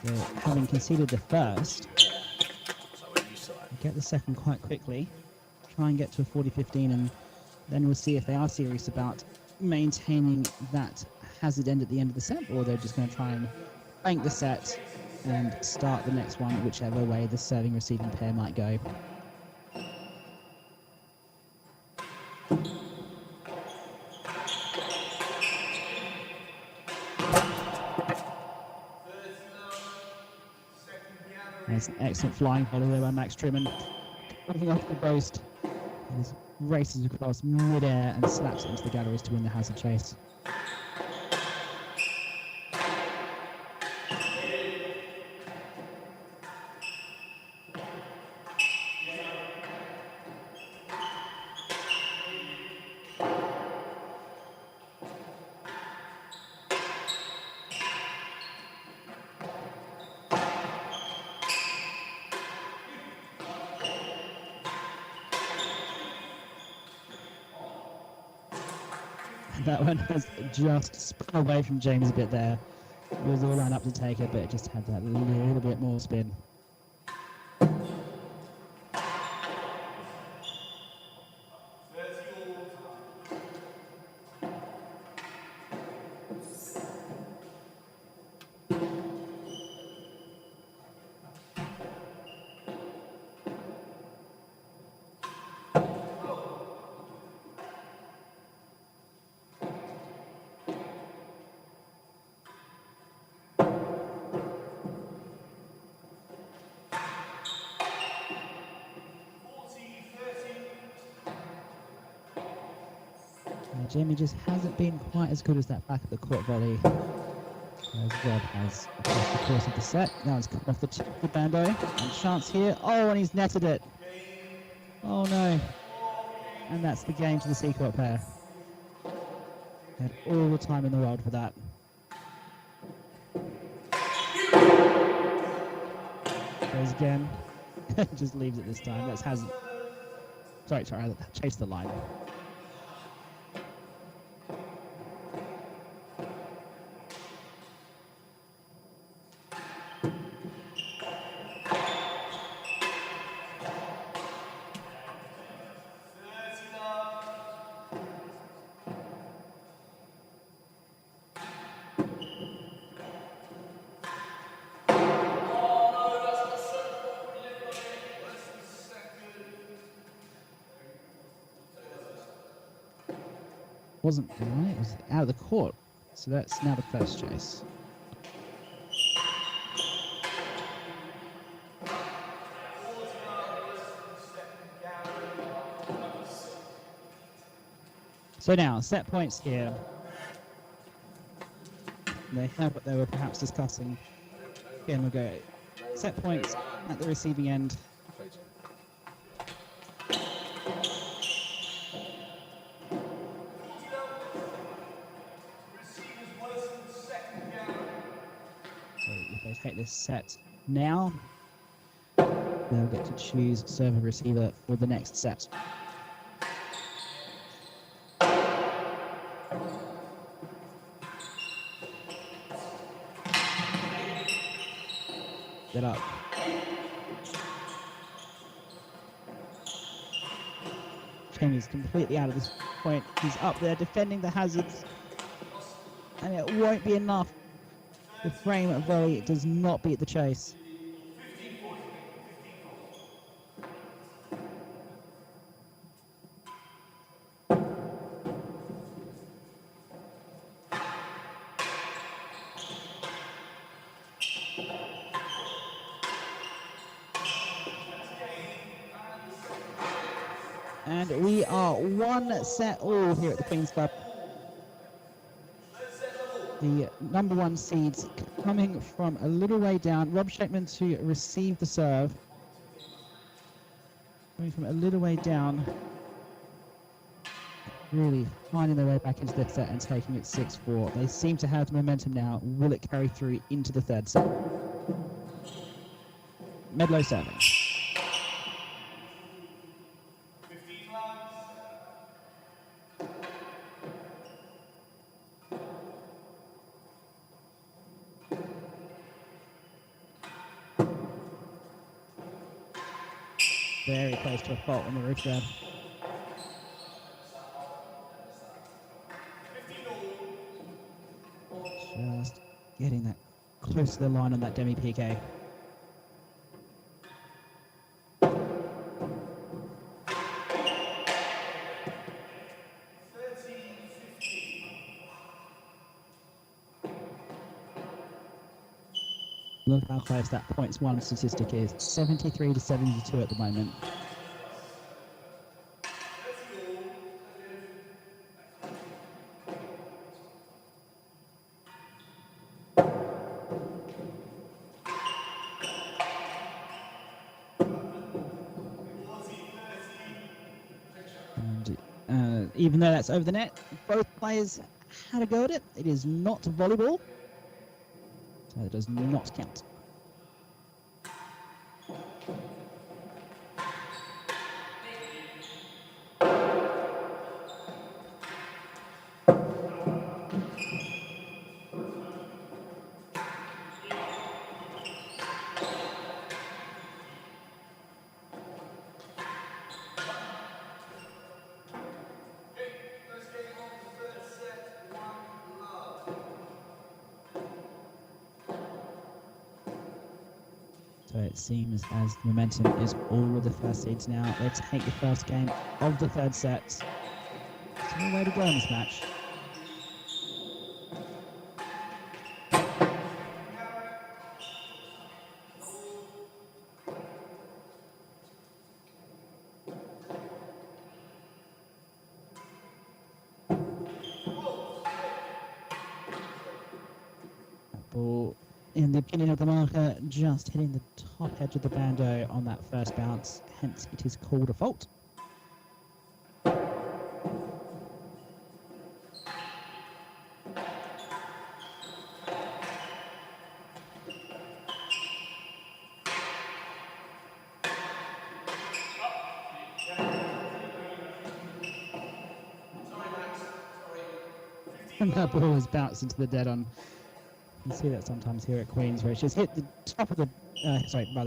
So having conceded the first, get the second quite quickly, try and get to a 40-15, and then we'll see if they are serious about maintaining that hazard end at the end of the set, or they're just going to try and bank the set and start the next one, whichever way the serving receiving pair might go. There's an excellent flying follow there by Max Trueman. Looking off the post, he races across mid-air and slaps it into the galleries to win the hazard chase. That one has just spun away from James a bit there. It was all lined up to take it, but it just had that little bit more spin. Jamie just hasn't been quite as good as that back of the court volley as Rob has across the course of the set. Now it's come off the tip of the bando, and chance here. Oh, and he's netted it. Oh no. And that's the game to the C-court pair. Had all the time in the world for that. Goes again. Just leaves it this time. That's hasn't. Sorry, chased the line. Wasn't right, it was out of the court. So that's now the first chase. So now, set points here. They have what they were perhaps discussing. Again, we'll go set points at the receiving end. So if they take this set now, they'll get to choose server receiver for the next set. Get up. Cheng is completely out of this point. He's up there defending the hazards, and it won't be enough. The frame volley does not beat the chase. And we are one set all here at the Queen's Club. The number one seeds coming from a little way down. Rob Shenkman to receive the serve. Coming from a little way down. Really finding their way back into the set and taking it 6-4. They seem to have the momentum now. Will it carry through into the third set? Medlow serving. Very close to a fault on the roof there. Just getting that close to the line on that demi PK. Look how close that points one statistic is. 73 to 72 at the moment. And even though that's over the net, both players had a go at it. It is not volleyball, so it does not count. So it seems as the momentum is all with the first seeds now. They take the first game of the third set. There's no way to go in this match. Ball, in the opinion of the marker, just hitting the top edge of the bando on that first bounce, hence it is called a fault. And that ball is bounced into the dead on. You can see that sometimes here at Queens, where it's just hit the top of the,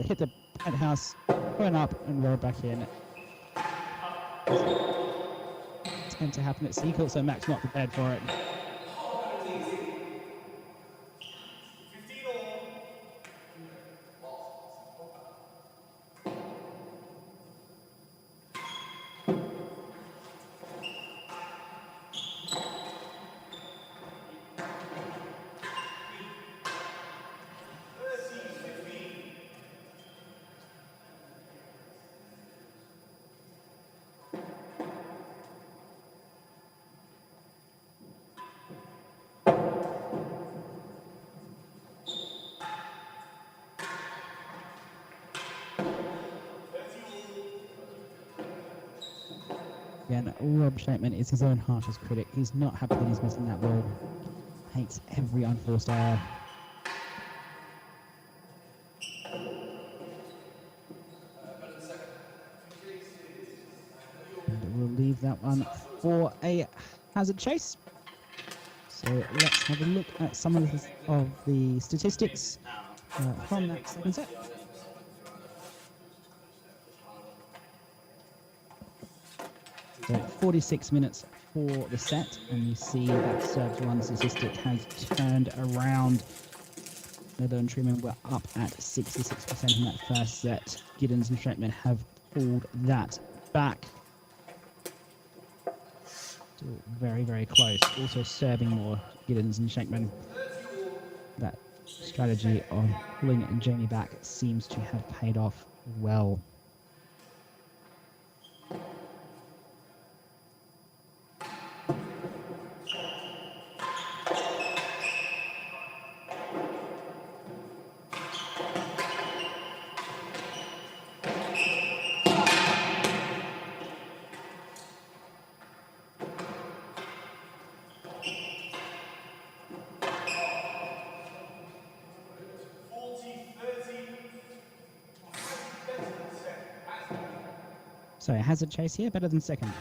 hit the penthouse, turn up and roll back in. It tends to happen at Seacourt, so Mac's not prepared for it. Again, Rob Shenkman is his own harshest critic. He's not happy that he's missing that ball. Hates every unforced error. And we'll leave that one for a hazard chase. So let's have a look at some of the statistics from that second set. So 46 minutes for the set, and you see that serves one statistic has turned around. Medlow and Trueman were up at 66% in that first set. Giddins and Shenkman have pulled that back. Still very, very close. Also serving more, Giddins and Shenkman. That strategy of pulling Jamie back seems to have paid off well. So hazard chase here, better than second.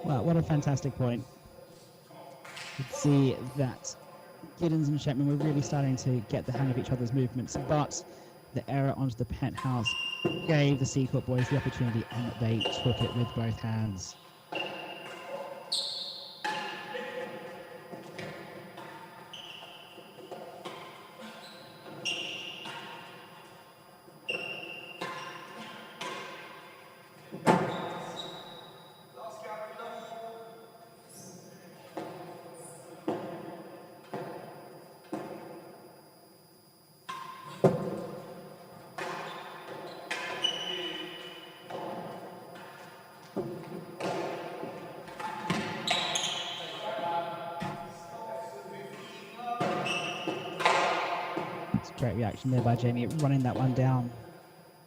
Wow, what a fantastic point. You can see that Giddins and Shenkman were really starting to get the hang of each other's movements, but the error onto the penthouse gave the Seacourt boys the opportunity, and they took it with both hands. Great reaction there by Jamie, running that one down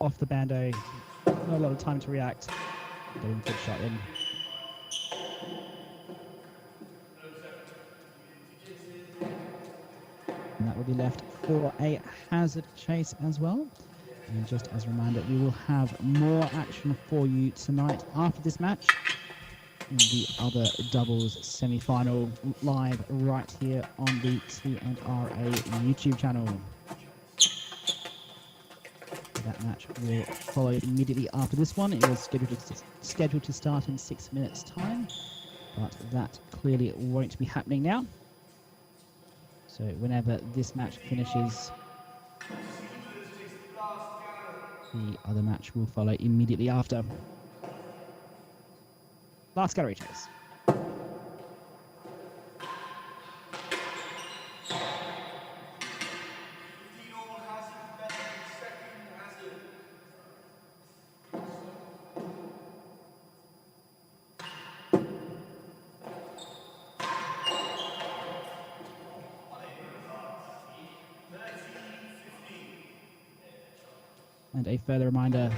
off the bando. Not a lot of time to react. Getting a good shot in. And that will be left for a hazard chase as well. And just as a reminder, we will have more action for you tonight after this match. In the other doubles semi-final live right here on the T&RA YouTube channel. That match will follow immediately after this one. It was scheduled to start in 6 minutes' time, but that clearly won't be happening now. So whenever this match finishes, the other match will follow immediately after. Last gallery chase. And a further reminder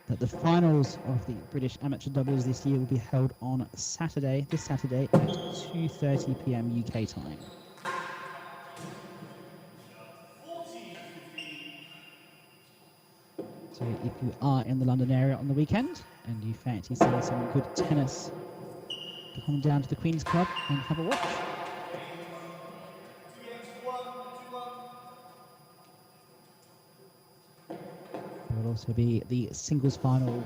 that the finals of the British Amateur Doubles this year will be held on Saturday, this Saturday at 2:30 p.m. UK time. So if you are in the London area on the weekend and you fancy seeing some good tennis, come down to the Queen's Club and have a watch. There will also be the singles final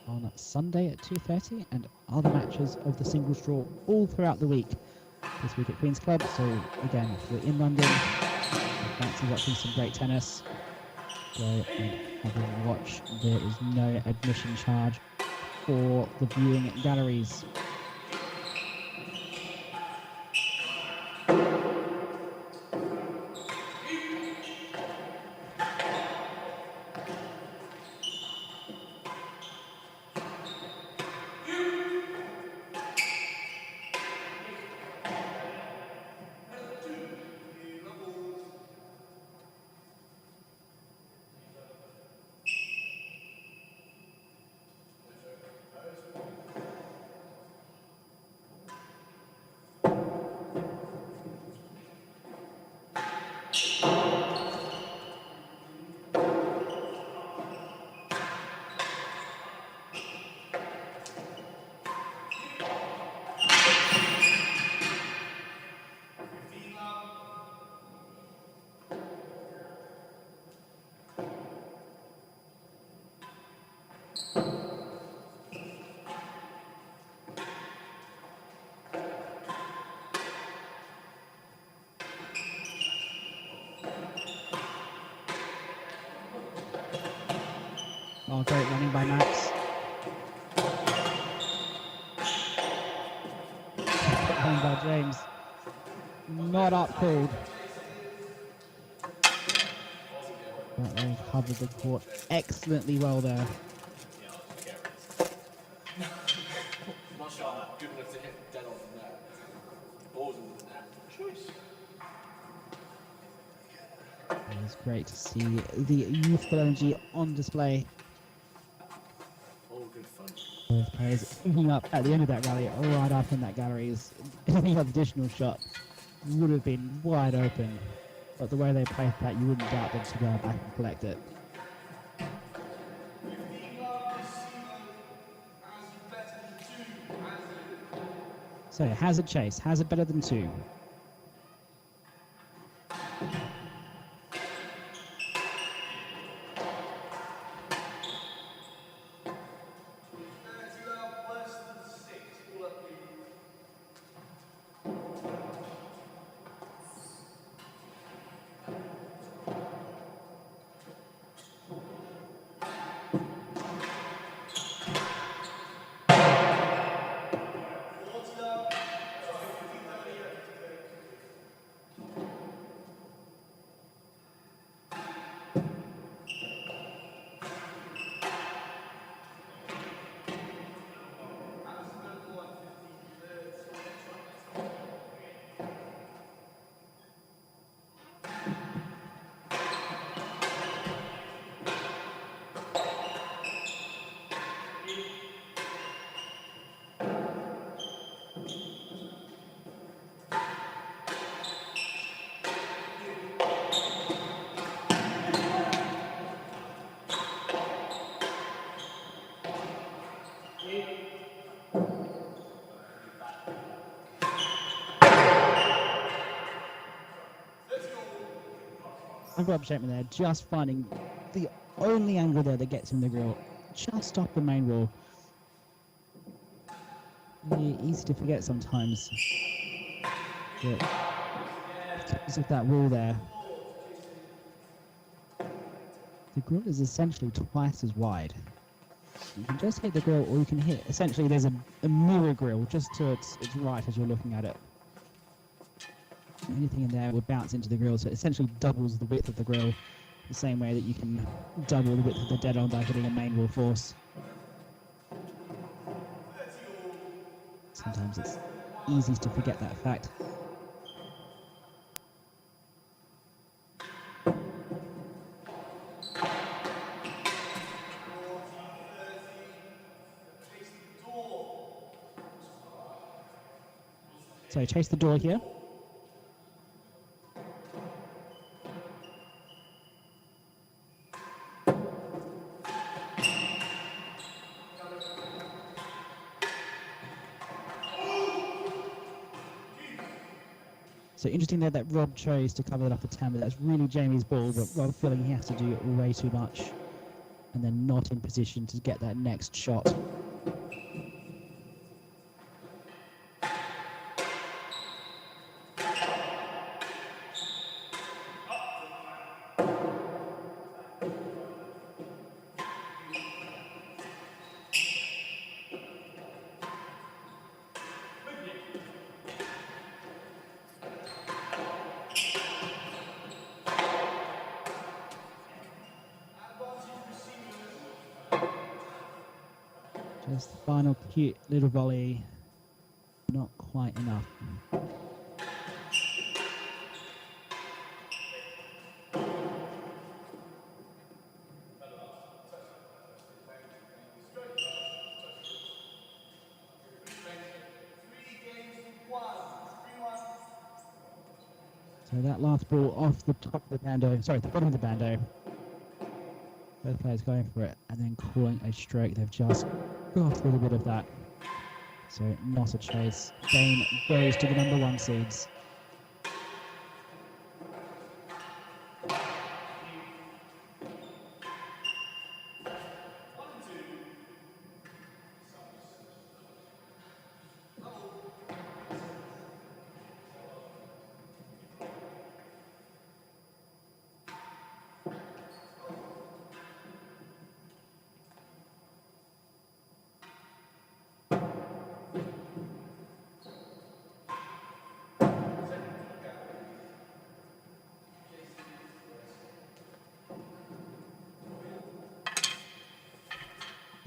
on Sunday at 2:30 and other matches of the singles draw all throughout the week this week at Queen's Club. So again, if you're in London, Fancy watching some great tennis? Go and have a watch. There is no admission charge for the viewing galleries. Oh, great running by Max. Running by James. Not up called. But they've covered the court excellently well there. Yeah, Giddins. I'm not sure I'm good enough to hit dead on from there. The ball's in the net. Choice. It was great to see the youthful energy on display. All good fun. Both players picking up at the end of that rally, right up in that galleries. Any additional shot would have been wide open. But the way they played that, you wouldn't doubt them to go back and collect it. So, hazard chase. Hazard better than 2. And Rob Shenkman there, just finding the only angle there that gets him the grill, just off the main wall. Really easy to forget sometimes that because of that wall there, the grill is essentially twice as wide. You can just hit the grill, or you can hit, essentially there's a mirror grill just to its right as you're looking at it. Anything in there would bounce into the grill, so it essentially doubles the width of the grill, the same way that you can double the width of the dead on by hitting a main wall force. Sometimes it's easy to forget that fact. So chase the door here. So interesting there that Rob chose to cover that up for 10, but that's really Jamie's ball, but Rob feeling he has to do way too much and then not in position to get that next shot. Just the final cute little volley. Not quite enough. So that last ball off the top of the bando, sorry, the bottom of the bando. Both players going for it and then calling a stroke. They've just got a little bit of that. So not a chase. Game goes to the number 1 seeds.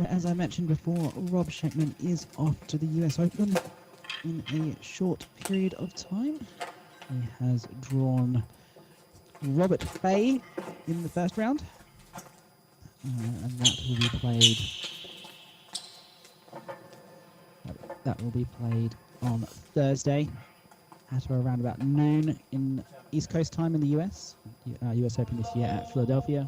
As I mentioned before, Rob Shenkman is off to the US Open in a short period of time. He has drawn Robert Fay in the first round, and that will be played. That will be played on Thursday at around about noon in East Coast time in the US. US Open this year at Philadelphia.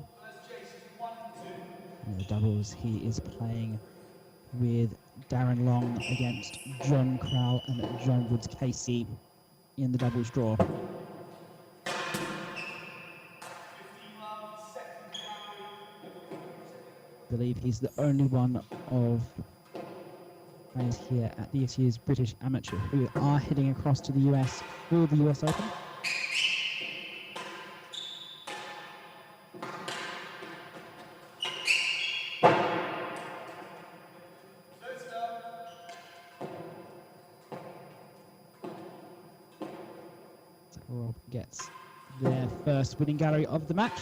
In the doubles, he is playing with Darren Long against John Crowell and John Woods Casey in the doubles draw. I believe he's the only one of players here at this year's British Amateur who are heading across to the US for the US Open. Rob gets their first winning gallery of the match.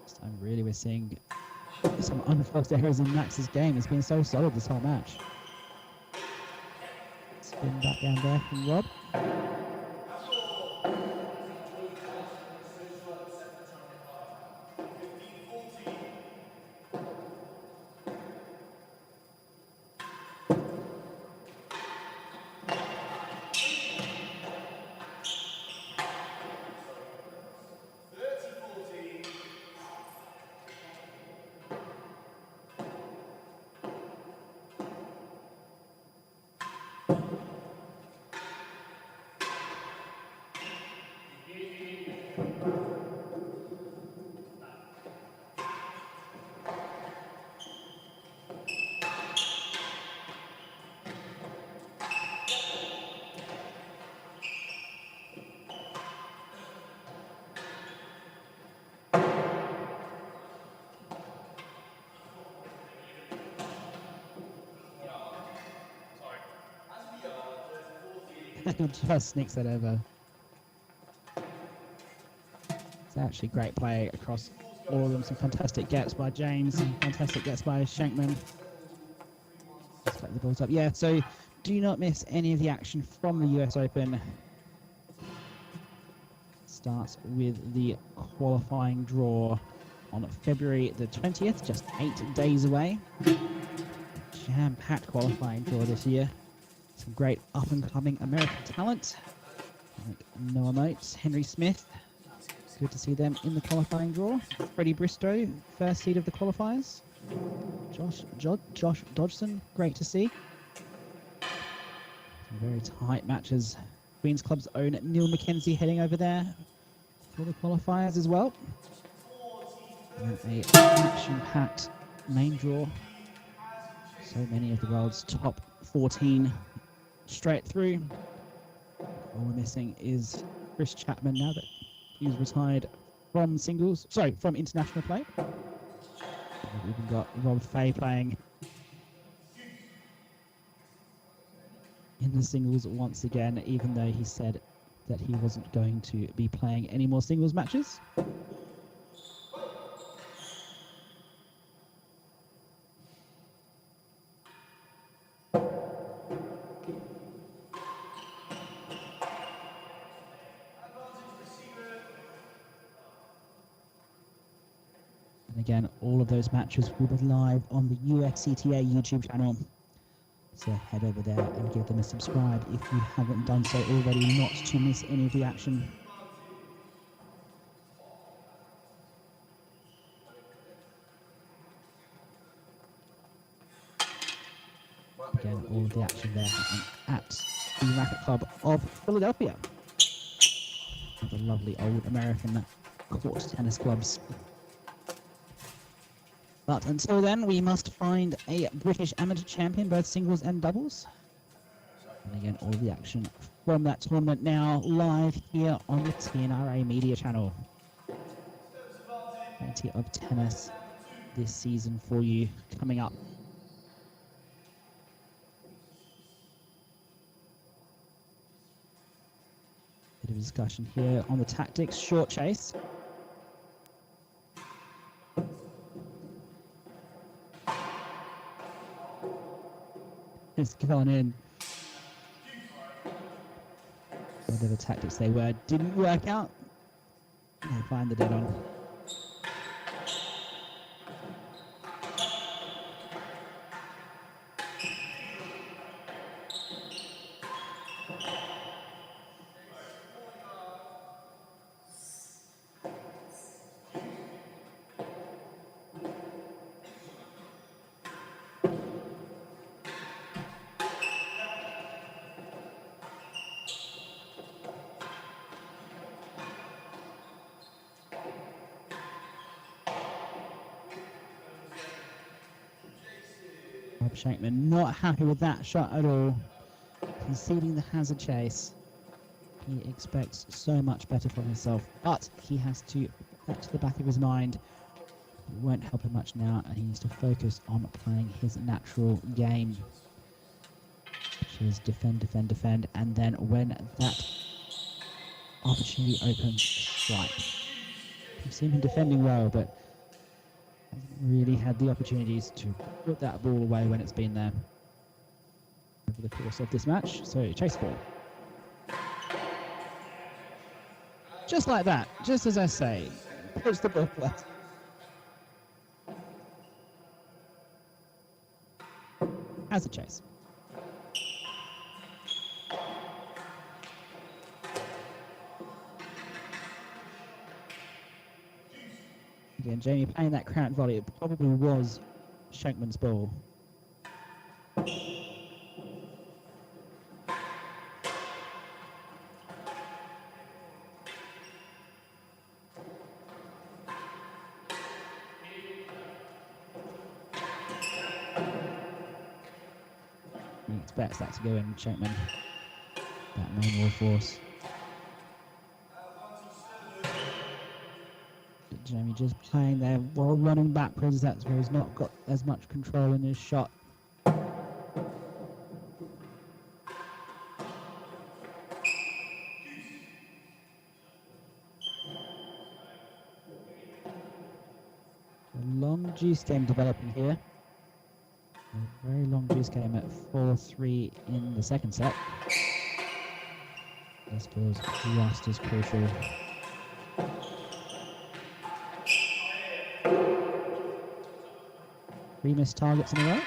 This time really we're seeing some unforced errors in Max's game. He's been so solid this whole match. Spin back down there from Rob. Just sneaks that over. It's actually great play across all of them. Some fantastic gets by James, some fantastic gets by Shenkman. Let's collect the balls up. Yeah, so do not miss any of the action from the US Open. Starts with the qualifying draw on February the 20th, just 8 days away. Jam-packed qualifying draw this year. Some great up-and-coming American talent, like Noah Moats, Henry Smith. Good to see them in the qualifying draw. Freddie Bristow, first seed of the qualifiers. Josh Dodgson, great to see. Some very tight matches. Queen's Club's own Neil McKenzie heading over there for the qualifiers as well. And a action-packed main draw. So many of the world's top 14 straight through. All we're missing is Chris Chapman now that is retired from singles, sorry, from international play. We've even got Rob Fay playing in the singles once again, even though he said that he wasn't going to be playing any more singles matches. And again, all of those matches will be live on the UXCTA YouTube channel. So head over there and give them a subscribe if you haven't done so already, not to miss any of the action. Again, all of the action there at the Racket Club of Philadelphia. The lovely old American court tennis clubs. But until then, we must find a British amateur champion, both singles and doubles. And again, all the action from that tournament now live here on the T&RA media channel. Plenty of tennis this season for you coming up. Bit of discussion here on the tactics. Short chase. Just going in. Whatever tactics they were didn't work out. They find the dead on. Shenkman not happy with that shot at all, conceding the hazard chase. He expects so much better from himself, but he has to put that to the back of his mind. It won't help him much now, and he needs to focus on playing his natural game, which is defend, defend, defend, and then when that opportunity opens, strike. You've seen him defending well, but hasn't really had the opportunities to put that ball away when it's been there over the course of this match. So chase ball. Just like that, just as I say, puts the ball flat. As a chase. Again, Jamie playing that crouch volley, it probably was Shenkman's ball. He expects that to go in, Shenkman. That main wall force. Jamie just playing there while running backwards. That's where he's not got as much control in his shot. A long juice game developing here. A very long juice game at 4-3 in the second set. This feels just as crucial. 3 missed targets in a row.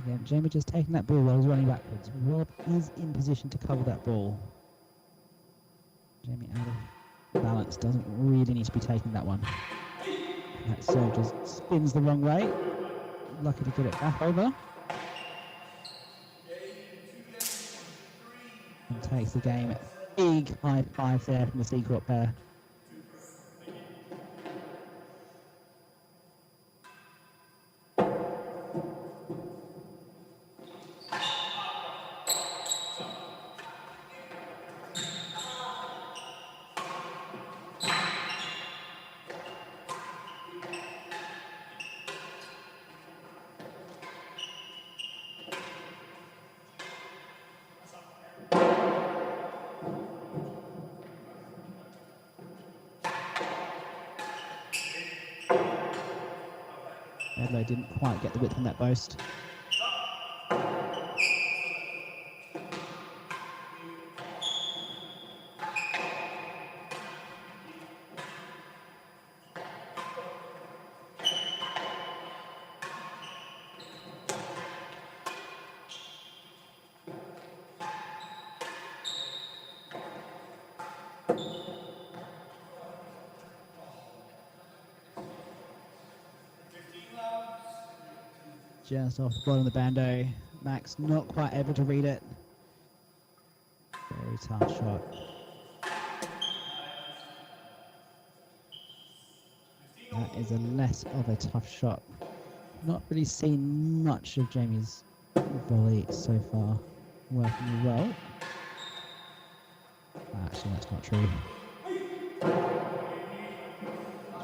Again, Jamie just taking that ball while he's running backwards. Rob is in position to cover that ball. Jamie out of balance, doesn't really need to be taking that one. That serve just spins the wrong way. Lucky to get it back over. And takes the game big high five there from the C-Corp pair. Medlow didn't quite get the width on that boast. Just off the bottom of the bando. Max not quite able to read it. Very tough shot. That is a less of a tough shot. Not really seen much of Jamie's volley so far. Working well. Actually, that's not true.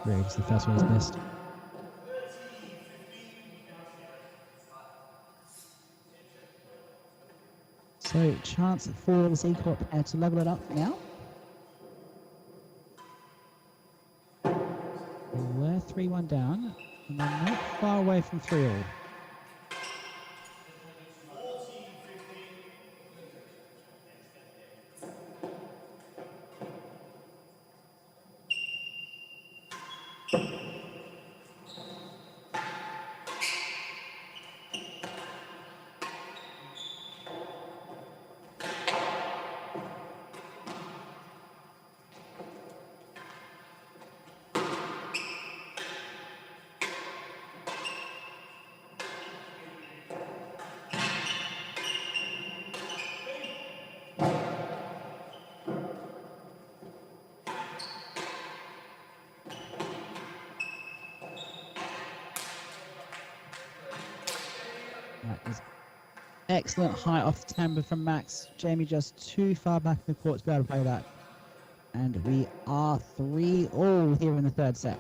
It's the first one he's missed. So, chance for the C-Corp pair to level it up now. They were 3-1 down, and they're not far away from 3-all. That is excellent height off the timber from Max. Jamie just too far back in the court to be able to play that. And we are 3-all here in the third set.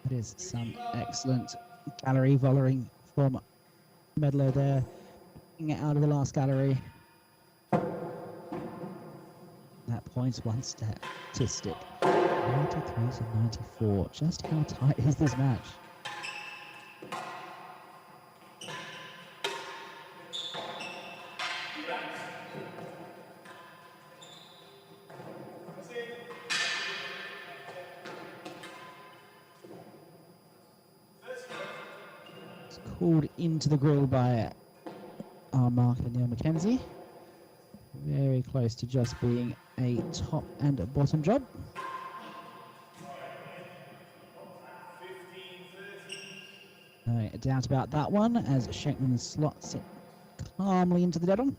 It is some excellent gallery volleying from Medlow there. Getting it out of the last gallery. That points one statistic. 93 to 94. Just how tight is this match? Called into the grill by our marker Neil McKenzie. Very close to just being a top and a bottom job. No doubt about that one as Shenkman slots it calmly into the dead on.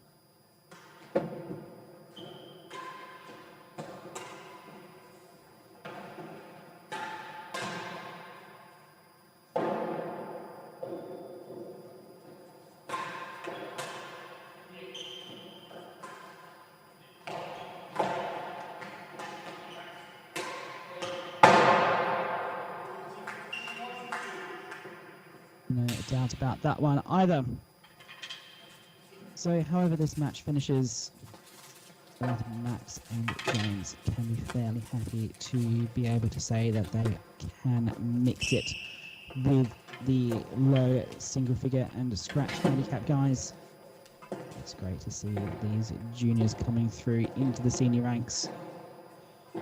No doubt about that one either. So, however this match finishes, both Max and James can be fairly happy to be able to say that they can mix it with the low single figure and scratch handicap guys. It's great to see these juniors coming through into the senior ranks. I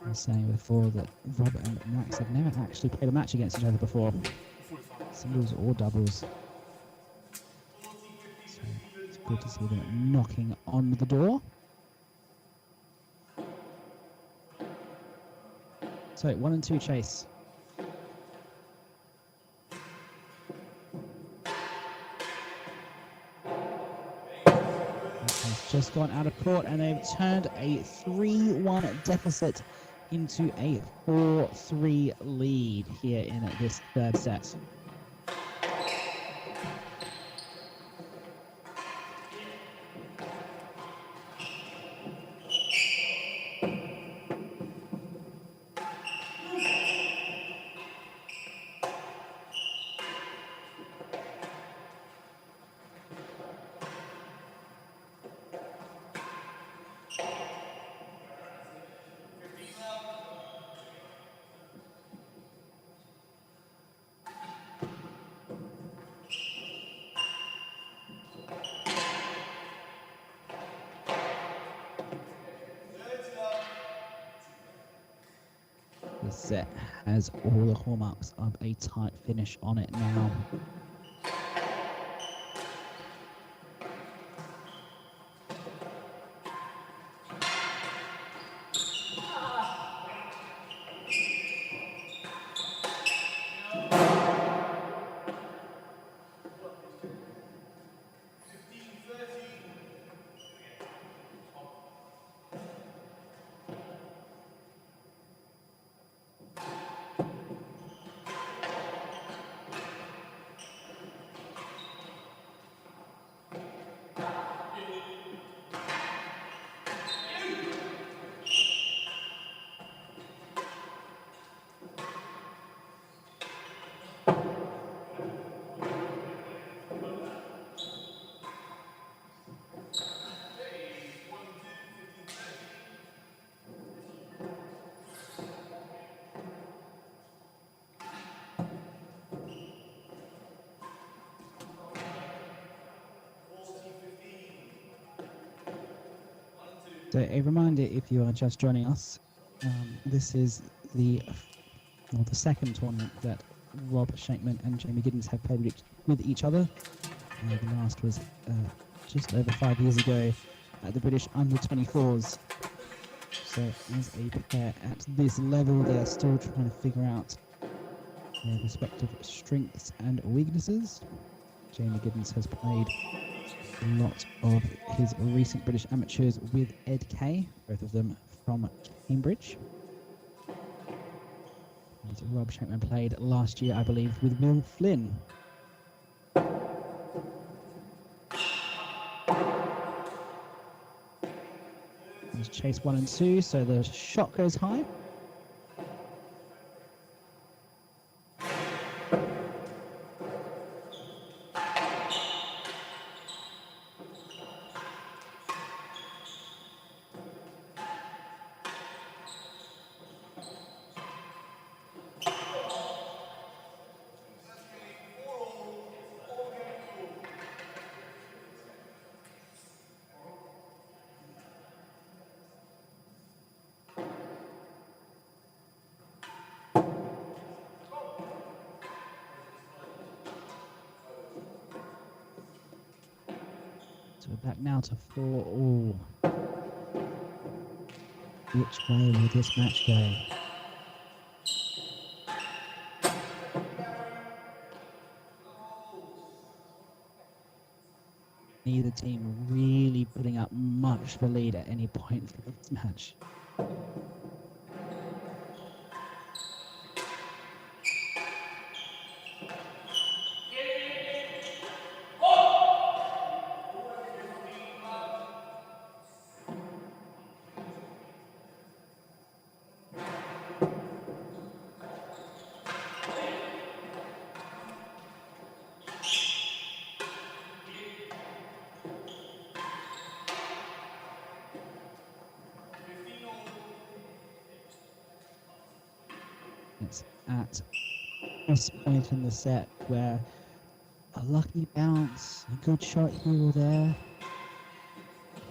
was saying before that Rob and Max have never actually played a match against each other before, singles or doubles. So it's good to see them knocking on the door. So 1 and 2 chase. Has just gone out of court, and they've turned a 3-1 deficit into a 4-3 lead here in this third set. The set has all the hallmarks of a tight finish on it now. So a reminder, if you are just joining us, this is the second tournament that Rob Shenkman and Jamie Giddins have played with each other. The last was just over 5 years ago at the British Under-24s. So as a pair at this level, they are still trying to figure out their respective strengths and weaknesses. Jamie Giddins has played a lot of his recent British amateurs with Ed Kay, both of them from Cambridge. And Rob Shenkman played last year, I believe, with Will Flynn. There's chase 1 and 2, so the shot goes high. So we're back now to 4-all. Which way will this match go? Neither team really putting up much of a lead at any point for this match. at this point in the set where a lucky bounce, a good shot here or there,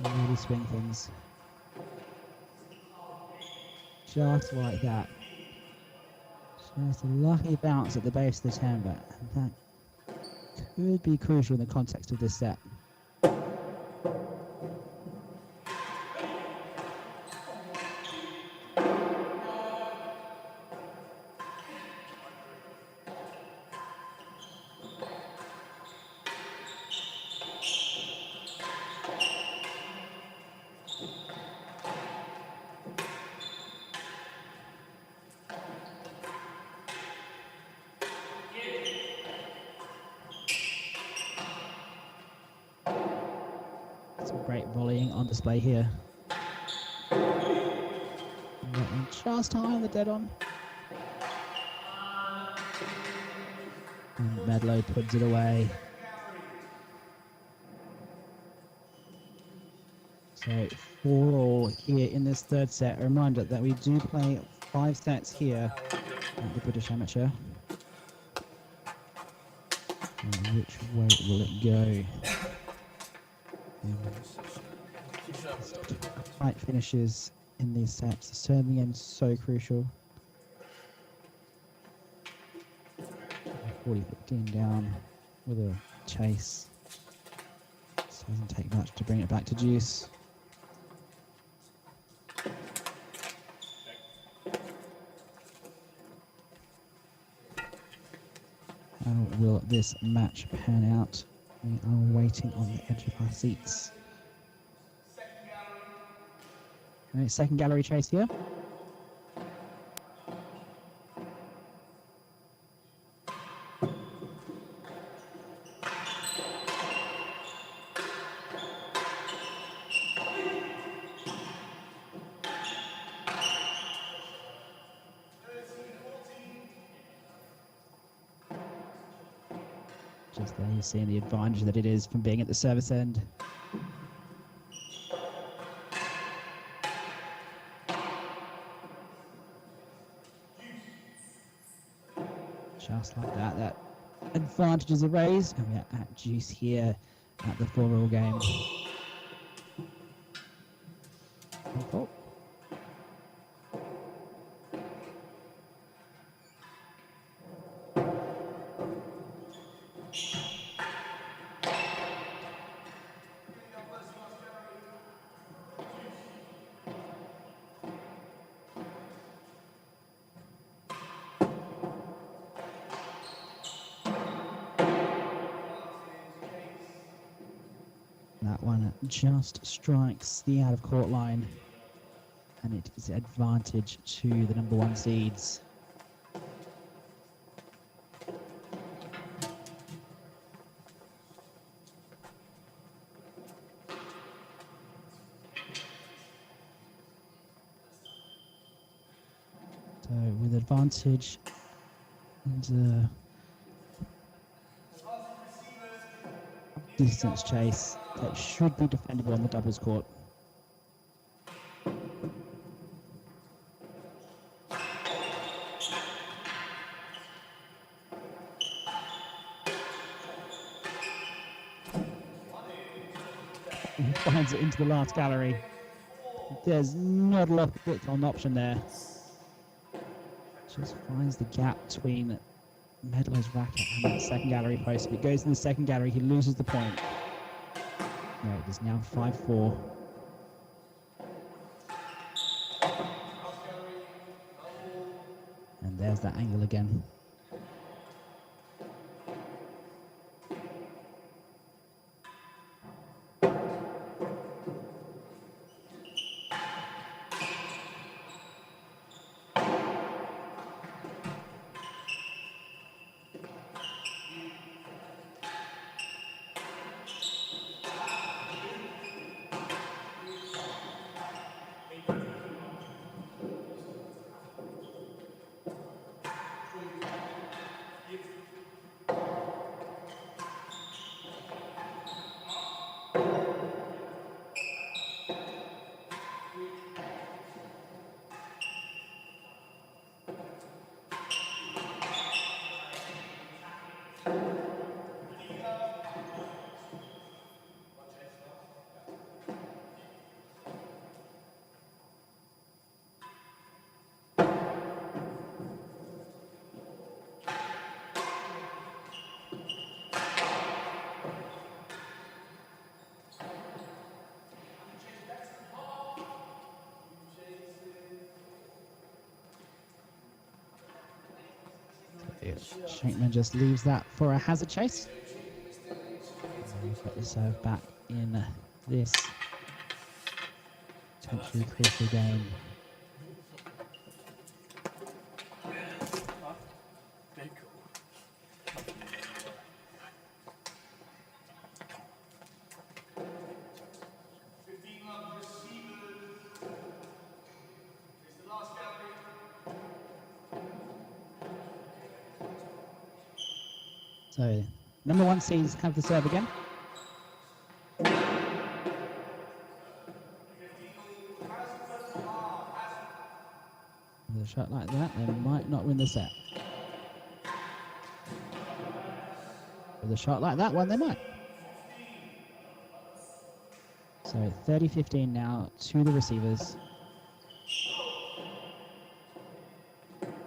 can really swing things. Just like that. Just a lucky bounce at the base of the timber. And that could be crucial in the context of this set. Some great volleying on display here. And just high on the dead on. And Medlow puts it away. So 4-all here in this third set. A reminder that we do play 5 sets here at the British Amateur. And which way will it go? Tight finishes in these sets. The serving end is so crucial. 40-15 down with a chase. This doesn't take much to bring it back to deuce. How will this match pan out? We are waiting on the edge of our seats. Right, second gallery chase here. Just there you're seeing the advantage that it is from being at the service end. Just like that, that advantage is erased, and we're at deuce here at the 4-all game. Oh. That one just strikes the out-of-court line, and it is advantage to the number 1 seeds. So with advantage and distance chase that should be defendable on the doubles court. He finds it into the last gallery. There's not a lot of width on option there. Just finds the gap between Medlow's racket and that second gallery post. If it goes in the second gallery, he loses the point. No, it is now 5-4. And there's that angle again. Shenkman just leaves that for a hazard chase. Got the serve back in this potentially crucial game. Very cool. So, number 1 seeds have the serve again. With a shot like that, they might not win the set. With a shot like that one, they might. So 30-15 now to the receivers.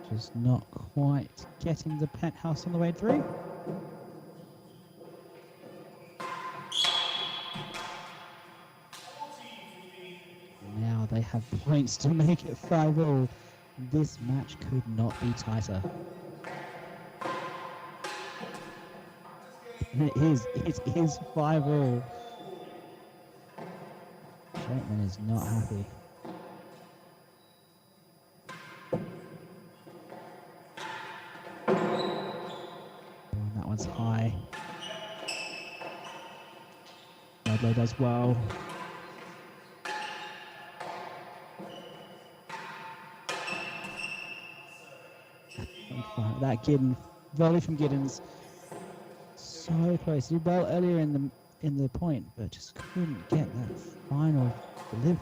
Just not quite getting the penthouse on the way through. Now they have points to make it 5-all. This match could not be tighter. It is 5-all. Shenkman is not happy. That one's high. Medlow does well. That Giddins, volley from Giddins, so close. He did well earlier in the point, but just couldn't get that final delivery.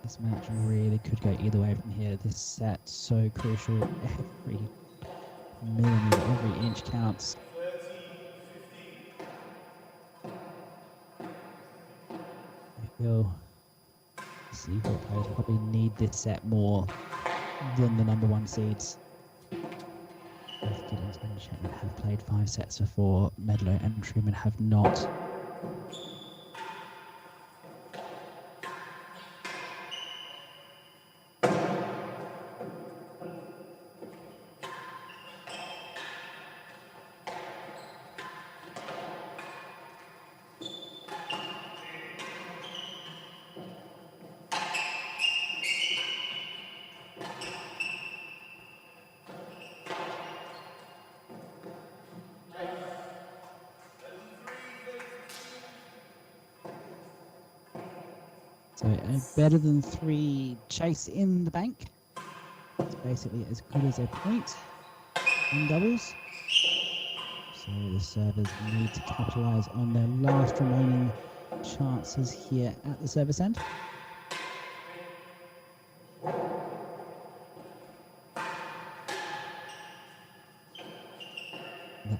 This match really could go either way from here. This set so crucial. Every millimeter, every inch counts. I feel Seagull players probably need this set more than the number 1 seeds. Both Giddins and Shenkman have played 5 sets before. Medlow and Trueman have not. So a better than 3 chase in the bank. It's basically as good as a point in doubles. So the servers need to capitalise on their last remaining chances here at the service end. That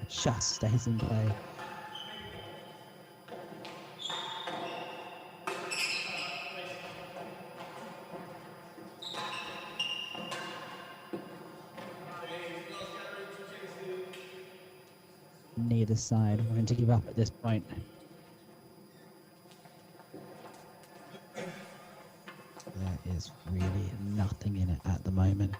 just stays in play. Neither side wanting to give up at this point. There is really nothing in it at the moment.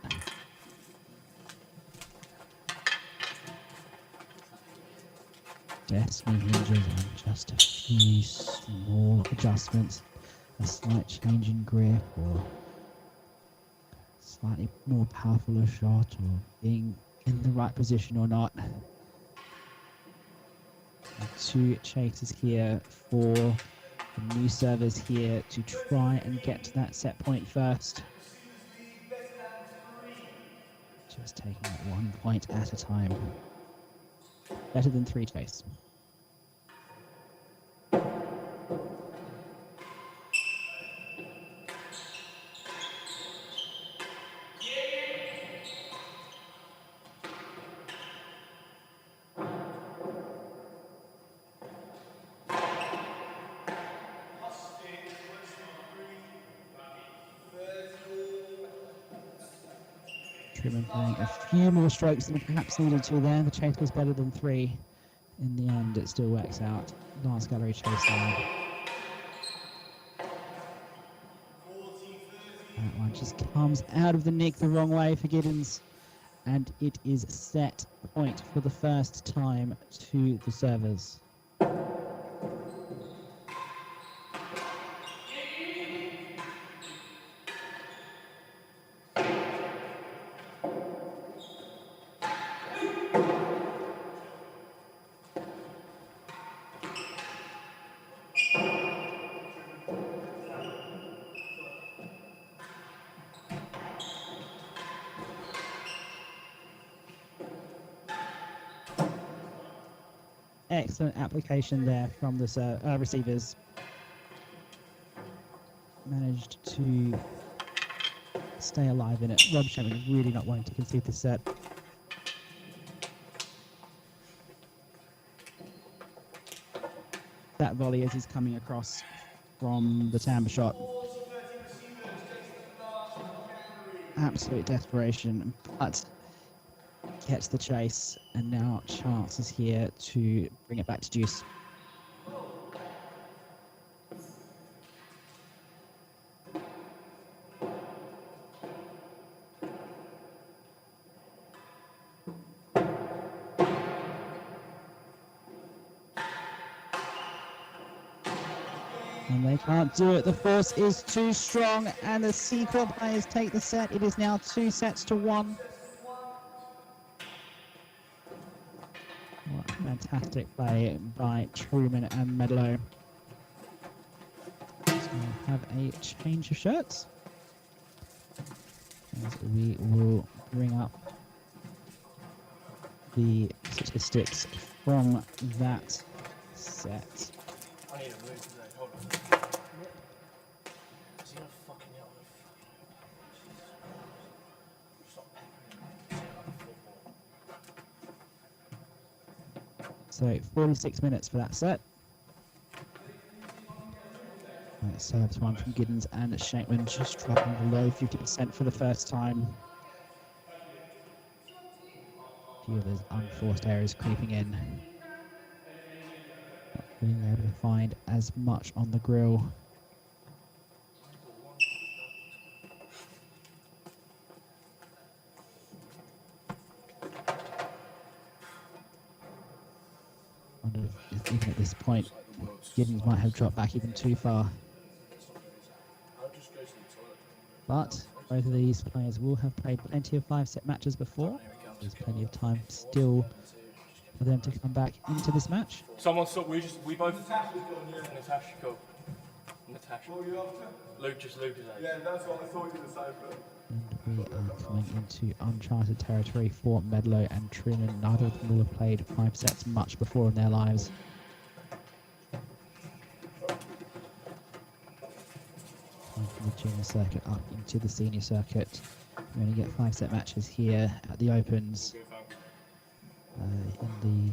Destiny hinges on just a few small adjustments, a slight change in grip, or slightly more powerful a shot, or being in the right position or not. 2 chases here for the new servers here to try and get to that set point first. Just taking it 1 point at a time. Better than 3 chase. Trueman playing a few more strokes than perhaps needed to there. The chase was better than 3. In the end, it still works out. Last gallery chase line. That one just comes out of the nick the wrong way for Giddins. And it is set point for the first time to the servers. Excellent application there from the receivers. Managed to stay alive in it. Rob Shenkman really not wanting to concede the set. That volley as he's coming across from the timbre shot. Absolute desperation, but gets the chase, and now chance is here to bring it back to deuce. And they can't do it. The force is too strong, and the C-Corp players take the set. It is now 2-1. What a fantastic play by Trueman and Medlow. So we'll have a change of shirts, as we will bring up the statistics from that set. I need a move today. Hold on. Is he gonna fucking yell? Stop peppering him. So 46 minutes for that set. That serves one from Giddins and Shenkman, just dropping below 50% for the first time. A few of those unforced errors creeping in. Not being able to find as much on the grill. Wonder if even at this point, Giddins might have dropped back even too far. But both of these players will have played plenty of 5-set matches before. There's plenty of time still for them to come back into this match. Someone stop. We both. Natasha, cool. Natasha. Luke is out. Yeah, that's what I thought you were saying. And we are coming into uncharted territory for Medlow and Trueman. Neither of them will have played 5 sets much before in their lives. From the junior circuit up into the senior circuit. We're going to get 5-set matches here at the Opens, in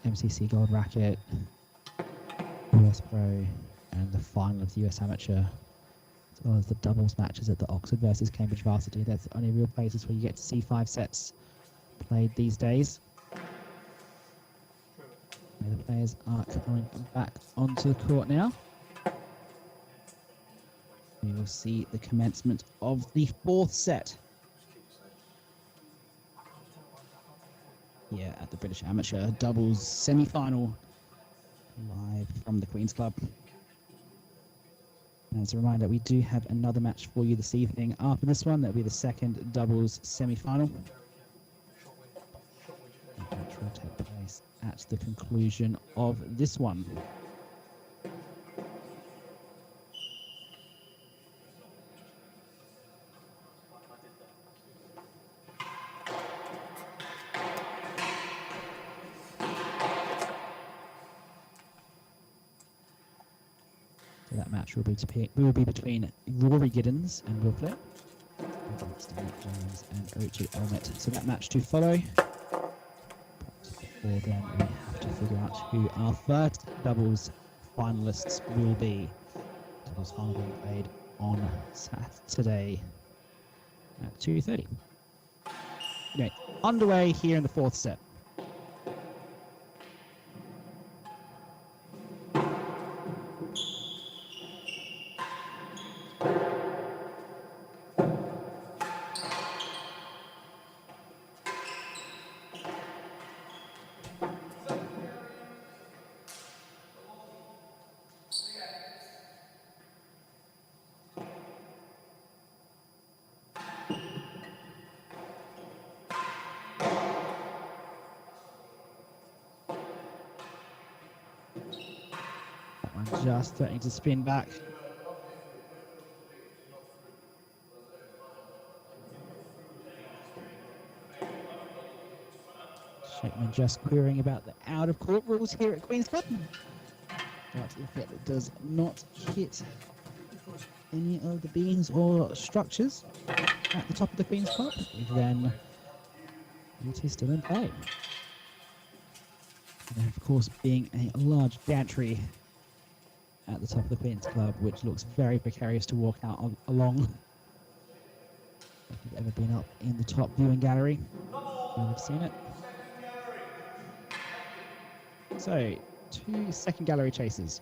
the MCC Gold Racket, US Pro, and the final of the US Amateur, as well as the doubles matches at the Oxford versus Cambridge Varsity. That's the only real places where you get to see 5 sets played these days. And the players are coming back onto the court now. We will see the commencement of the 4th set here at the British Amateur Doubles semi-final, live from the Queen's Club. And as a reminder, we do have another match for you this evening. After this one, that'll be the 2nd doubles semi-final. The match will take place at the conclusion of this one. So that match will be between Rory Giddins and Will Flip, against Nick Jones and Richie Elmet. So that match to follow. But before then, we have to figure out who our first doubles finalists will be. Doubles final being played on Saturday at 2:30. underway here in the fourth set. I'm just starting to spin back. Shenkman just querying about the out-of-court rules here at Queen's Club. But if it does not hit any of the beams or structures at the top of the Queen's Club, then it is still in play. And of course, being a large gantry at the top of the Queen's Club, which looks very precarious to walk out along. If you've ever been up in the top viewing gallery, you'll have seen it. So, 2 second gallery chases.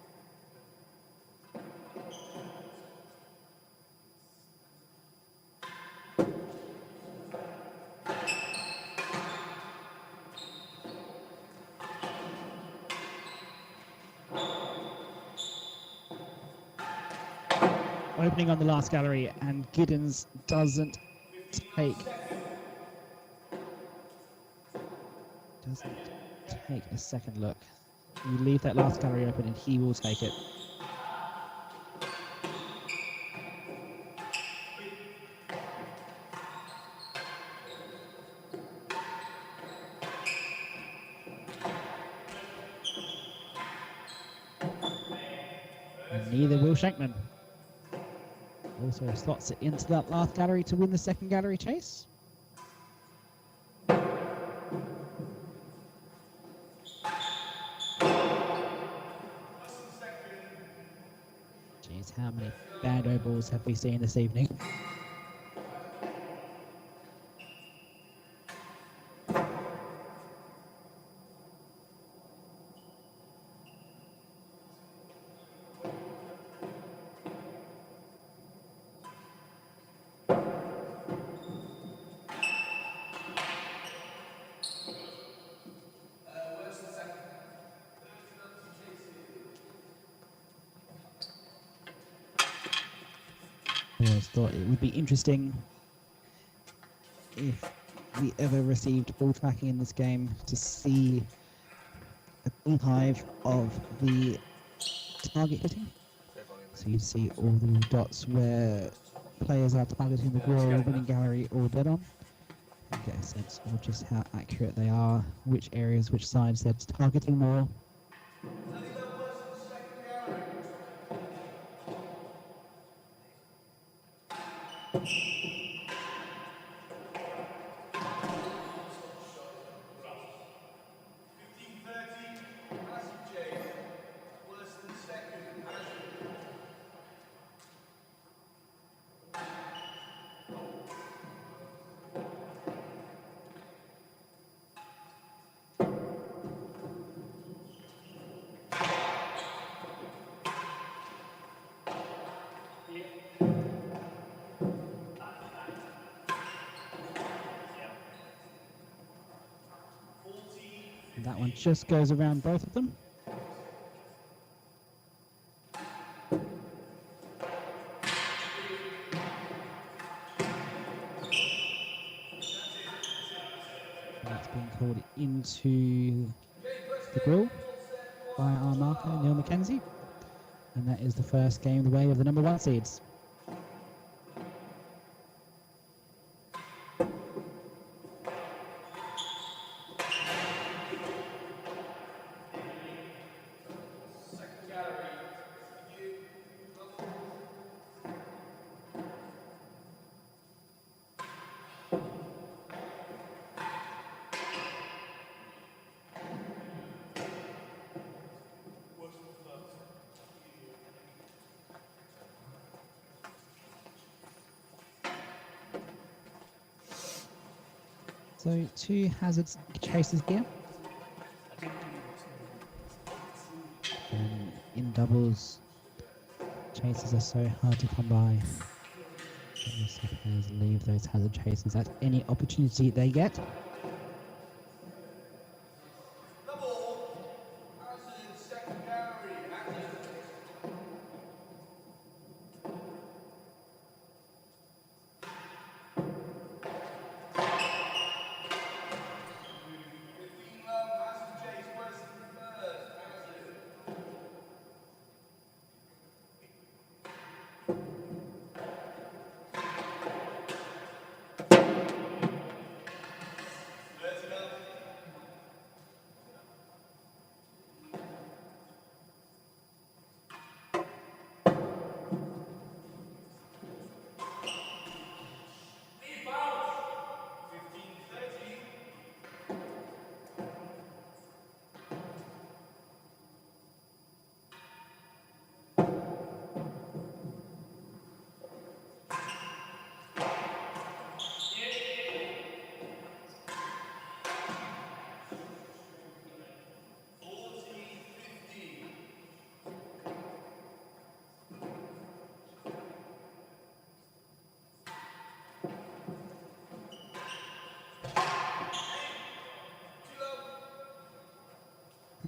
Opening on the last gallery, and Giddins doesn't take a second look. You leave that last gallery open and he will take it. And neither will Shenkman. Also slots it into that last gallery to win the second gallery chase. Jeez, how many bando balls have we seen this evening? I always thought it would be interesting if we ever received ball tracking in this game to see a beehive of the target hitting. So you see all the dots where players are targeting the draw, winning gallery, or dead on. You get a sense of just how accurate they are, which areas, which sides they're targeting more. And that one just goes around both of them. That's being called into the grill by our marker, Neil McKenzie. And that is the first game the way of the number 1 seeds. So 2 hazards chasers here. And in doubles, chasers are so hard to come by. Obviously, players leave those hazard chasers at any opportunity they get.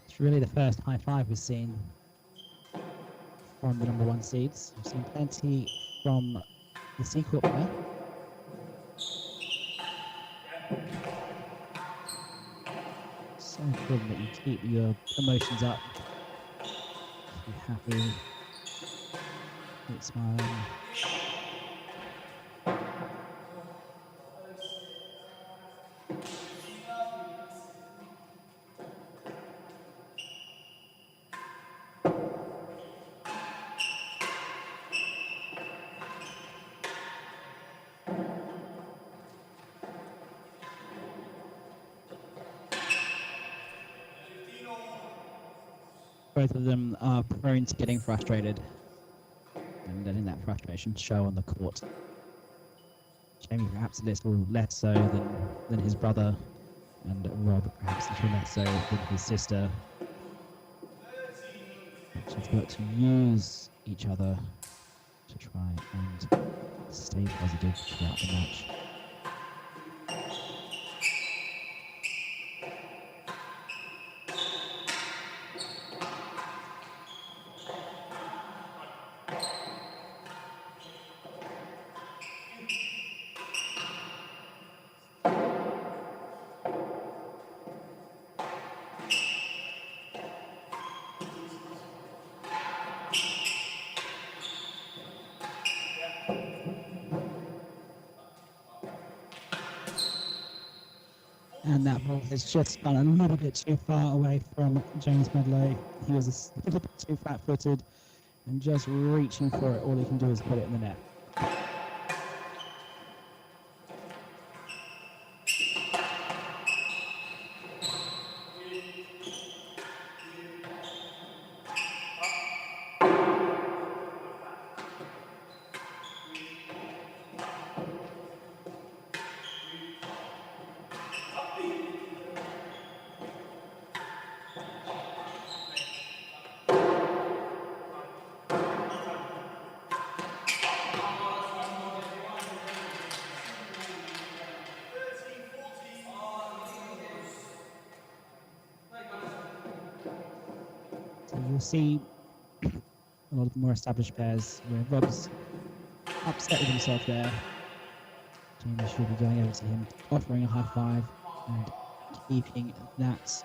It's really the first high five we've seen from the number 1 seeds. We've seen plenty from the C Corp there. So important that you keep your emotions up. Be happy. Keep smiling. Both of them are prone to getting frustrated and letting that frustration show on the court. Jamie perhaps a little less so than his brother, and Rob perhaps a little less so than his sister. But you've got to use each other to try and stay positive throughout the match. And that ball has just gone a little bit too far away from James Medlow. He was a little bit too flat-footed and just reaching for it. All he can do is put it in the net. So you'll see a lot of the more established pairs where Rob's upset with himself there. Jamie should be going over to him, offering a high five and keeping that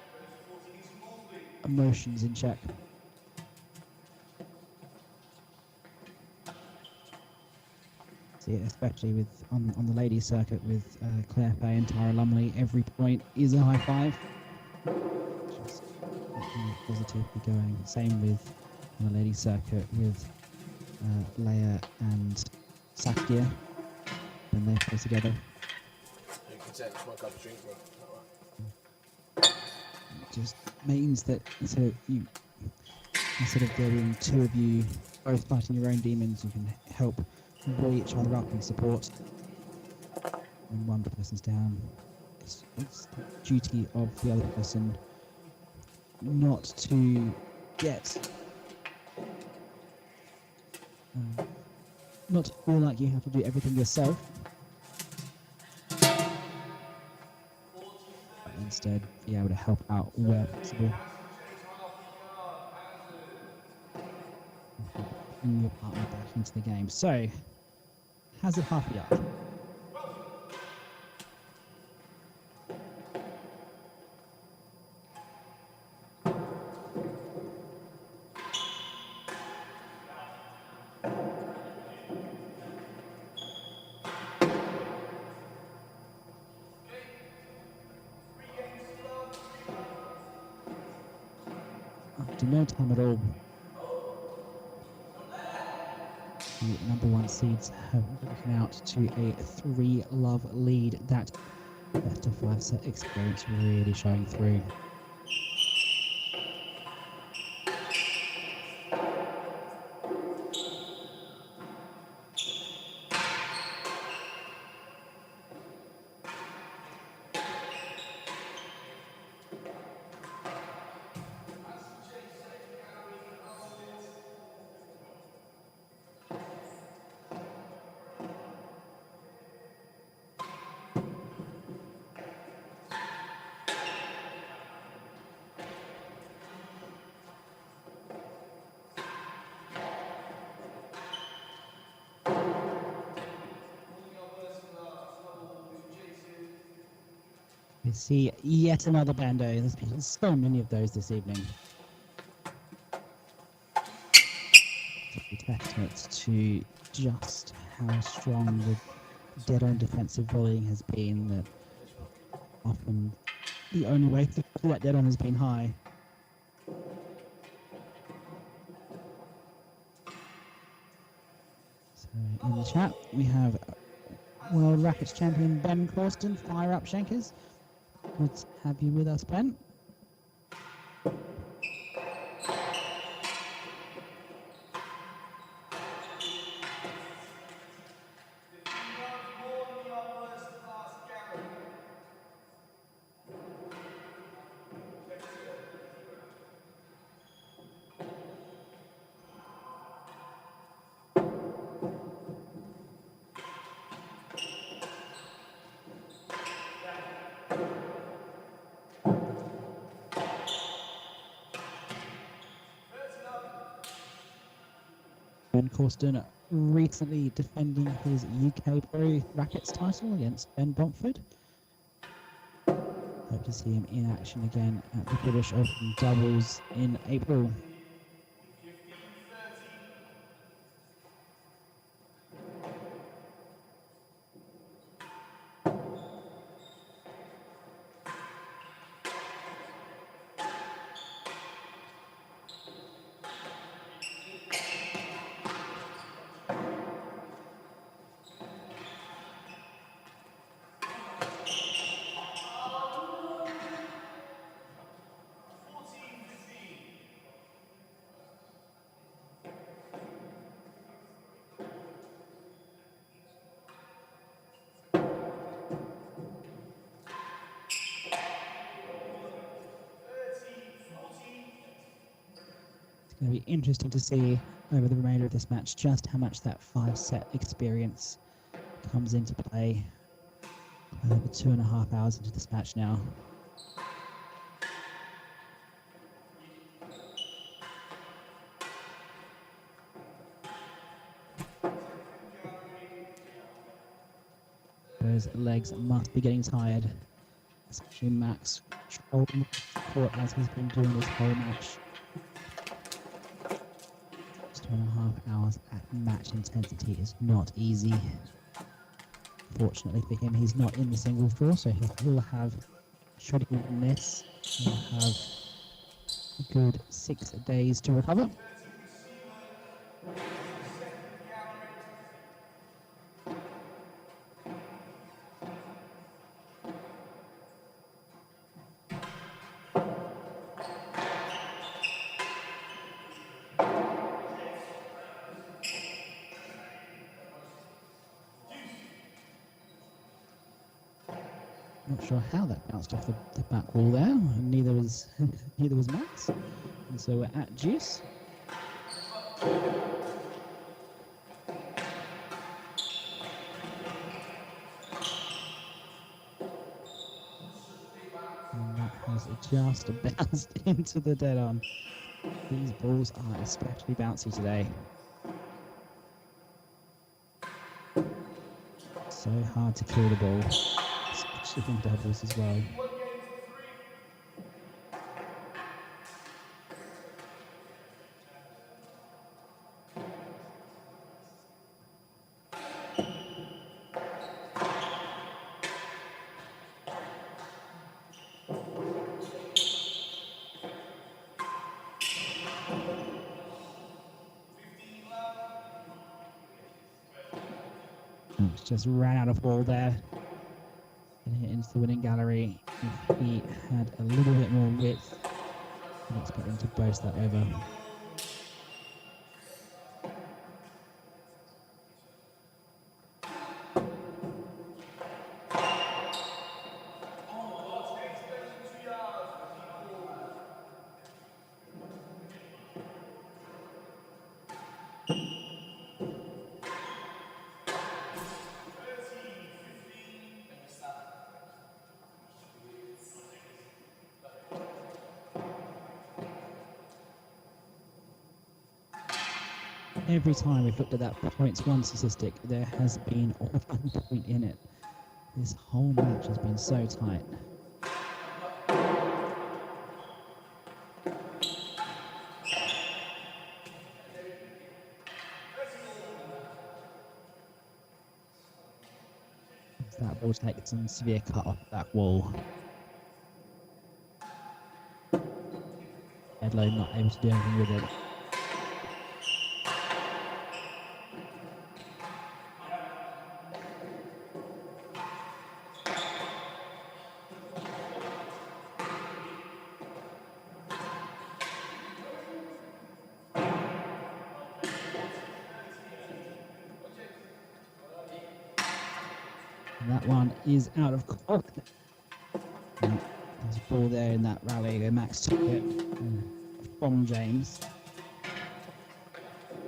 emotions in check. See, especially with on the ladies circuit with Claire Fay and Tara Lumley, every point is a high five. Just positively going. Same with on the ladies circuit with Leia and Sakia when they play together. You can take my cup of drink, bro. It just means that instead of there being 2 of you both fighting your own demons, you can help buoy each other up and support. When one person's down, it's the duty of the other person not to get, not to feel like you have to do everything yourself. Instead, be able to help out where possible. Bring your partner back into the game. So, hazard half a yard. After no time at all, the number one seeds have broken out to a 3-love lead. That best of 5 set experience really showing through. We see yet another bando. There's been so many of those this evening. It's a testament to just how strong the dead-on defensive volleying has been, that often the only way to pull that dead-on has been high. So in the chat, we have World Rackets Champion Ben Corsten. Fire up, Shankers. Good to have you with us, Ben. Ben Corsten recently defending his UK Pro Rackets title against Ben Bomford. Hope to see him in action again at the British Open doubles in April. It's going to be interesting to see over the remainder of this match just how much that 5-set experience comes into play. Over 2.5 hours into this match now. Those legs must be getting tired, especially Max controlling the court as he's been doing this whole match. 2.5 hours at match intensity is not easy. Fortunately for him, he's not in the single draw, so he'll have, should he win this, he'll have a good 6 days to recover. Not sure how that bounced off the back wall there. Neither was neither was Max. And so we're at juice. And that has just bounced into the dead on. These balls are especially bouncy today. So hard to kill the ball, especially in doubles as well. Just ran out of ball there. Getting it into the winning gallery. If he had a little bit more width, I'd expect him to burst that over. Every time we've looked at that points won statistic, there has been 1 point in it. This whole match has been so tight. That ball takes some severe cut off that wall. Medlow not able to do anything with it. That one is out of court. There's a ball there in that rally. Max took it from James.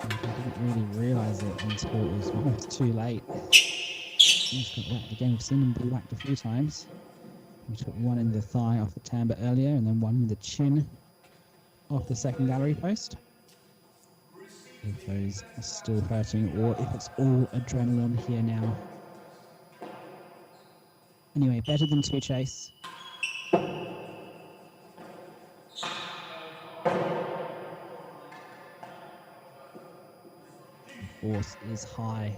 And he didn't really realise it until it was almost too late. He's got whacked again. We've seen him be whacked a few times. He took one in the thigh off the timbre earlier, and then one in the chin off the second gallery post. If those are still hurting, or if it's all adrenaline here now. Anyway, better than two chase. Force is high.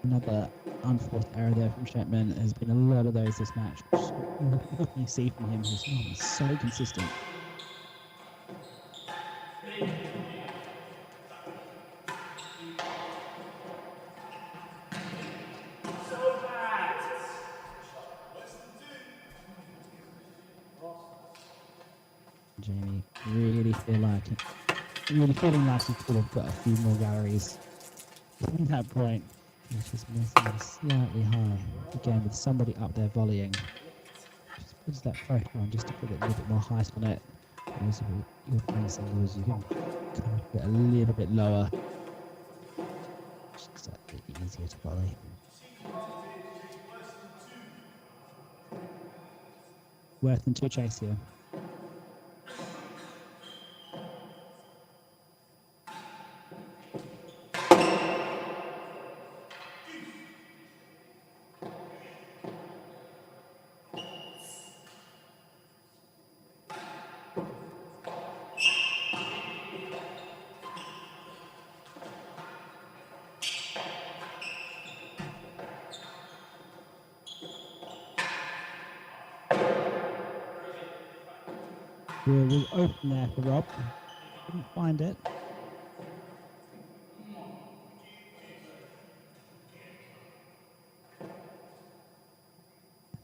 Another unforced error there from Shenkman. There's been a lot of those this match. You see from him, he's so consistent. Jamie really feeling like he could have got a few more galleries at that point. He's just missing it slightly high. Again, with somebody up there volleying. Just puts that pressure on just to put it a little bit more height on it. Whereas if you're playing singles, you can kind of get a little bit lower. Just a bit easier to volley. Worth than two chase here. was open there for Rob. Couldn't find it.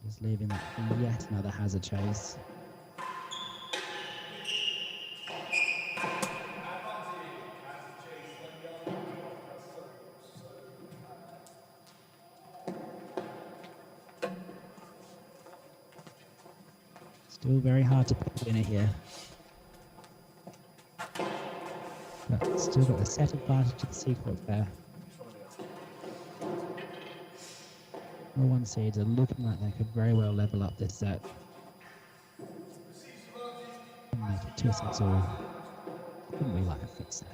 Just leaving that for yet another hazard chase. Still very hard to pick a winner here. But still got the set advantage of the sequence there. The one seeds are looking like they could very well level up this set. And make it 2 sets all. Wouldn't we like a fixed set?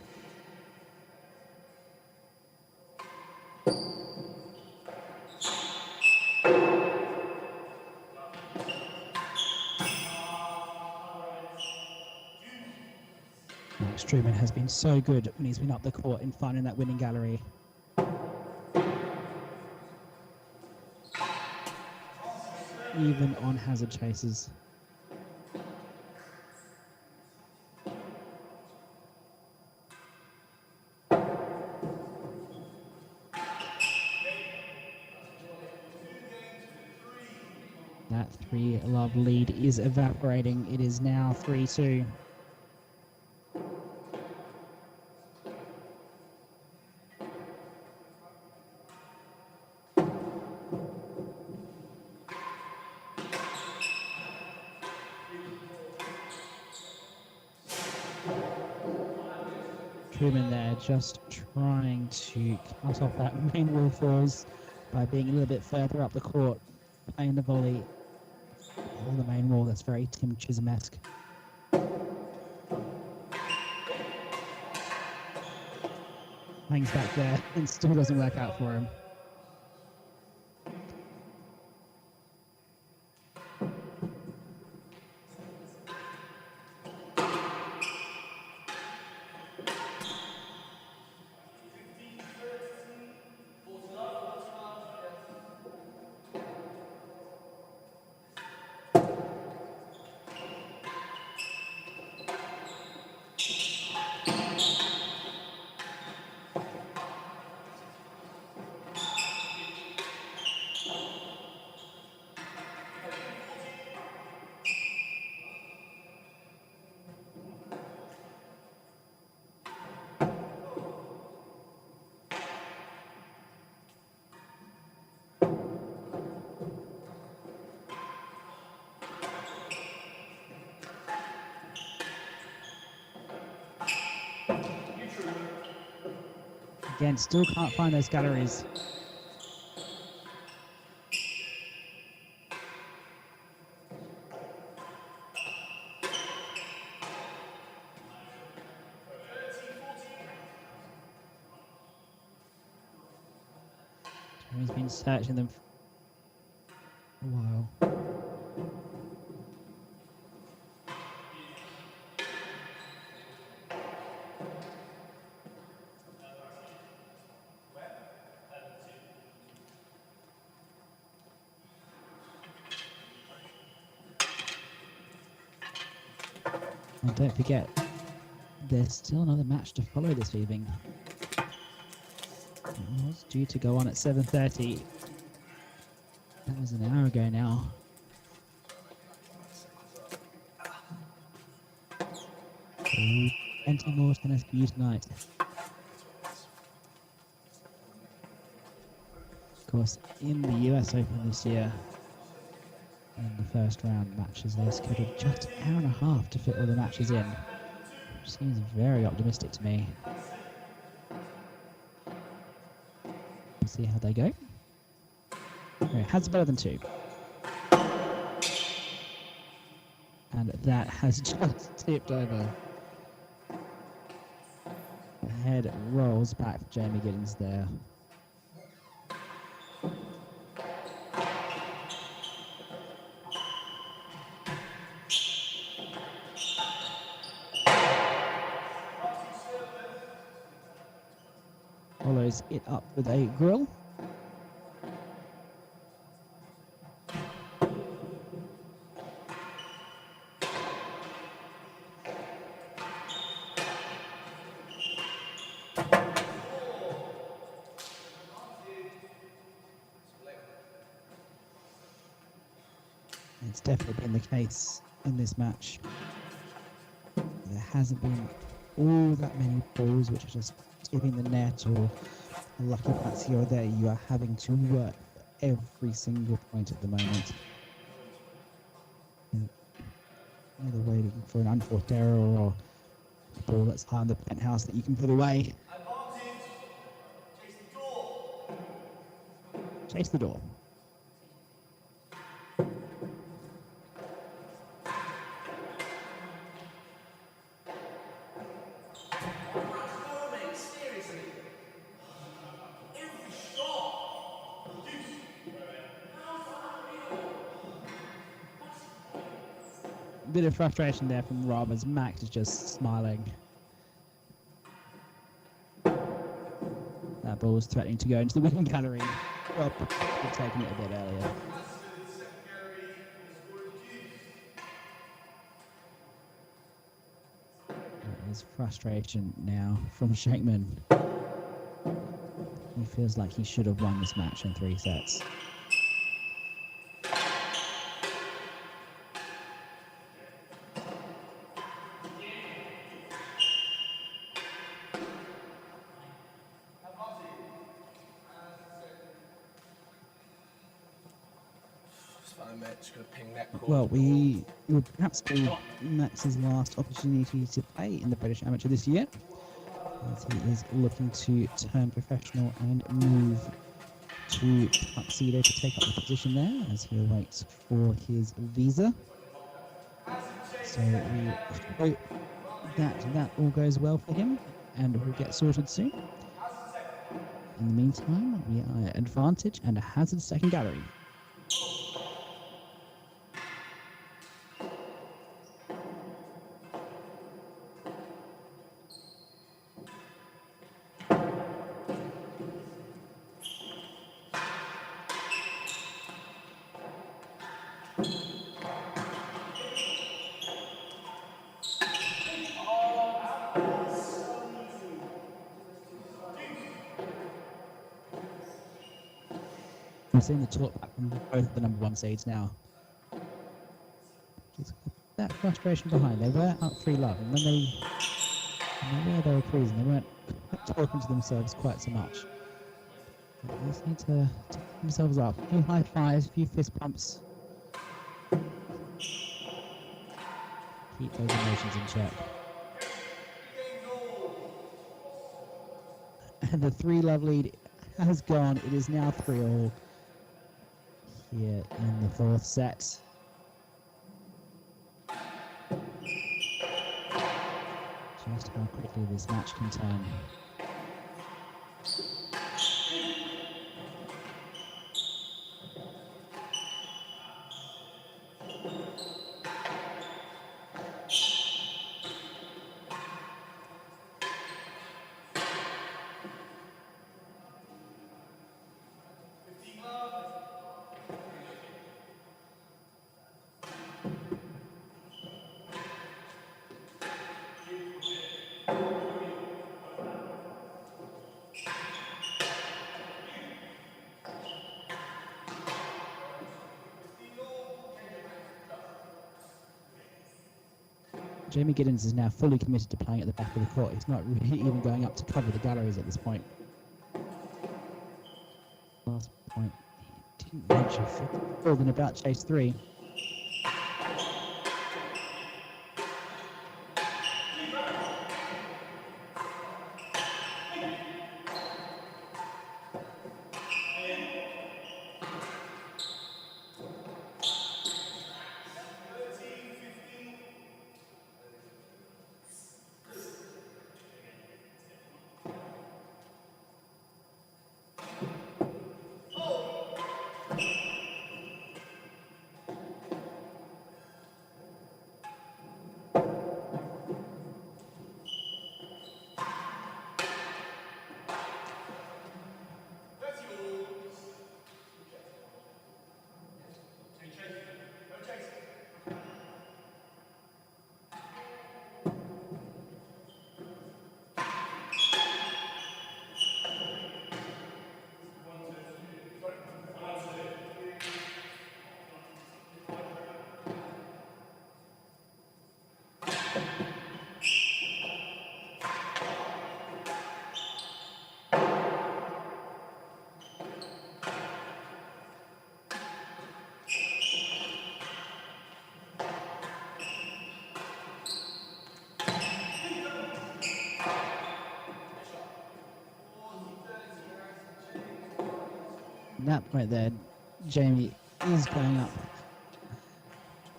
Trueman has been so good when he's been up the court in finding that winning gallery. Even on hazard chases. That 3-love lead is evaporating. It is now 3-2. Trueman there just trying to cut off that main wall falls by being a little bit further up the court, playing the volley on the main wall. That's very Tim Chisholm-esque. Hangs back there and still doesn't work out for him. Again, still can't find those galleries. He's been searching them for a while. And don't forget, there's still another match to follow this evening. It was due to go on at 7:30. That was an hour ago now. So, plenty more tennis for you tonight. Of course, in the US Open this year, in the first round matches, they're scheduled just an hour and a half to fit all the matches in, which seems very optimistic to me. We'll see how they go. Okay, has better than 2. And that has just tipped over. The head rolls back for Jamie Giddins there. Follows it up with a grill. That's definitely been the case in this match. There hasn't been all that many balls which are just tipping the net or a lucky pass here or there. You are having to work for every single point at the moment. Either waiting for an unforced error or a ball that's high on the penthouse that you can put away. Chase the door. Bit of frustration there from Rob as Max is just smiling. That ball was threatening to go into the winning gallery. Rob would have taken it a bit earlier. There's frustration now from Shenkman. He feels like he should have won this match in 3 sets. Well, we would perhaps be Max's last opportunity to play in the British Amateur this year, as he is looking to turn professional and move to Tuxedo to take up the position there as he awaits for his visa. So we hope that all goes well for him and will get sorted soon. In the meantime, we are at advantage and a hazard second gallery. We're seeing the talk back from both of the number 1 seeds now. Just that frustration behind. They were up 3-love, and when they were cruising, they weren't talking to themselves quite so much. They just need to take themselves up. A few high fives, a few fist pumps. Keep those emotions in check. And the 3-love lead has gone. It is now 3-all. Here in the 4th set. Just how quickly this match can turn. Jamie Giddins is now fully committed to playing at the back of the court. He's not really even going up to cover the galleries at this point. Last point, he didn't venture further than about chase 3. That point there, Jamie is going up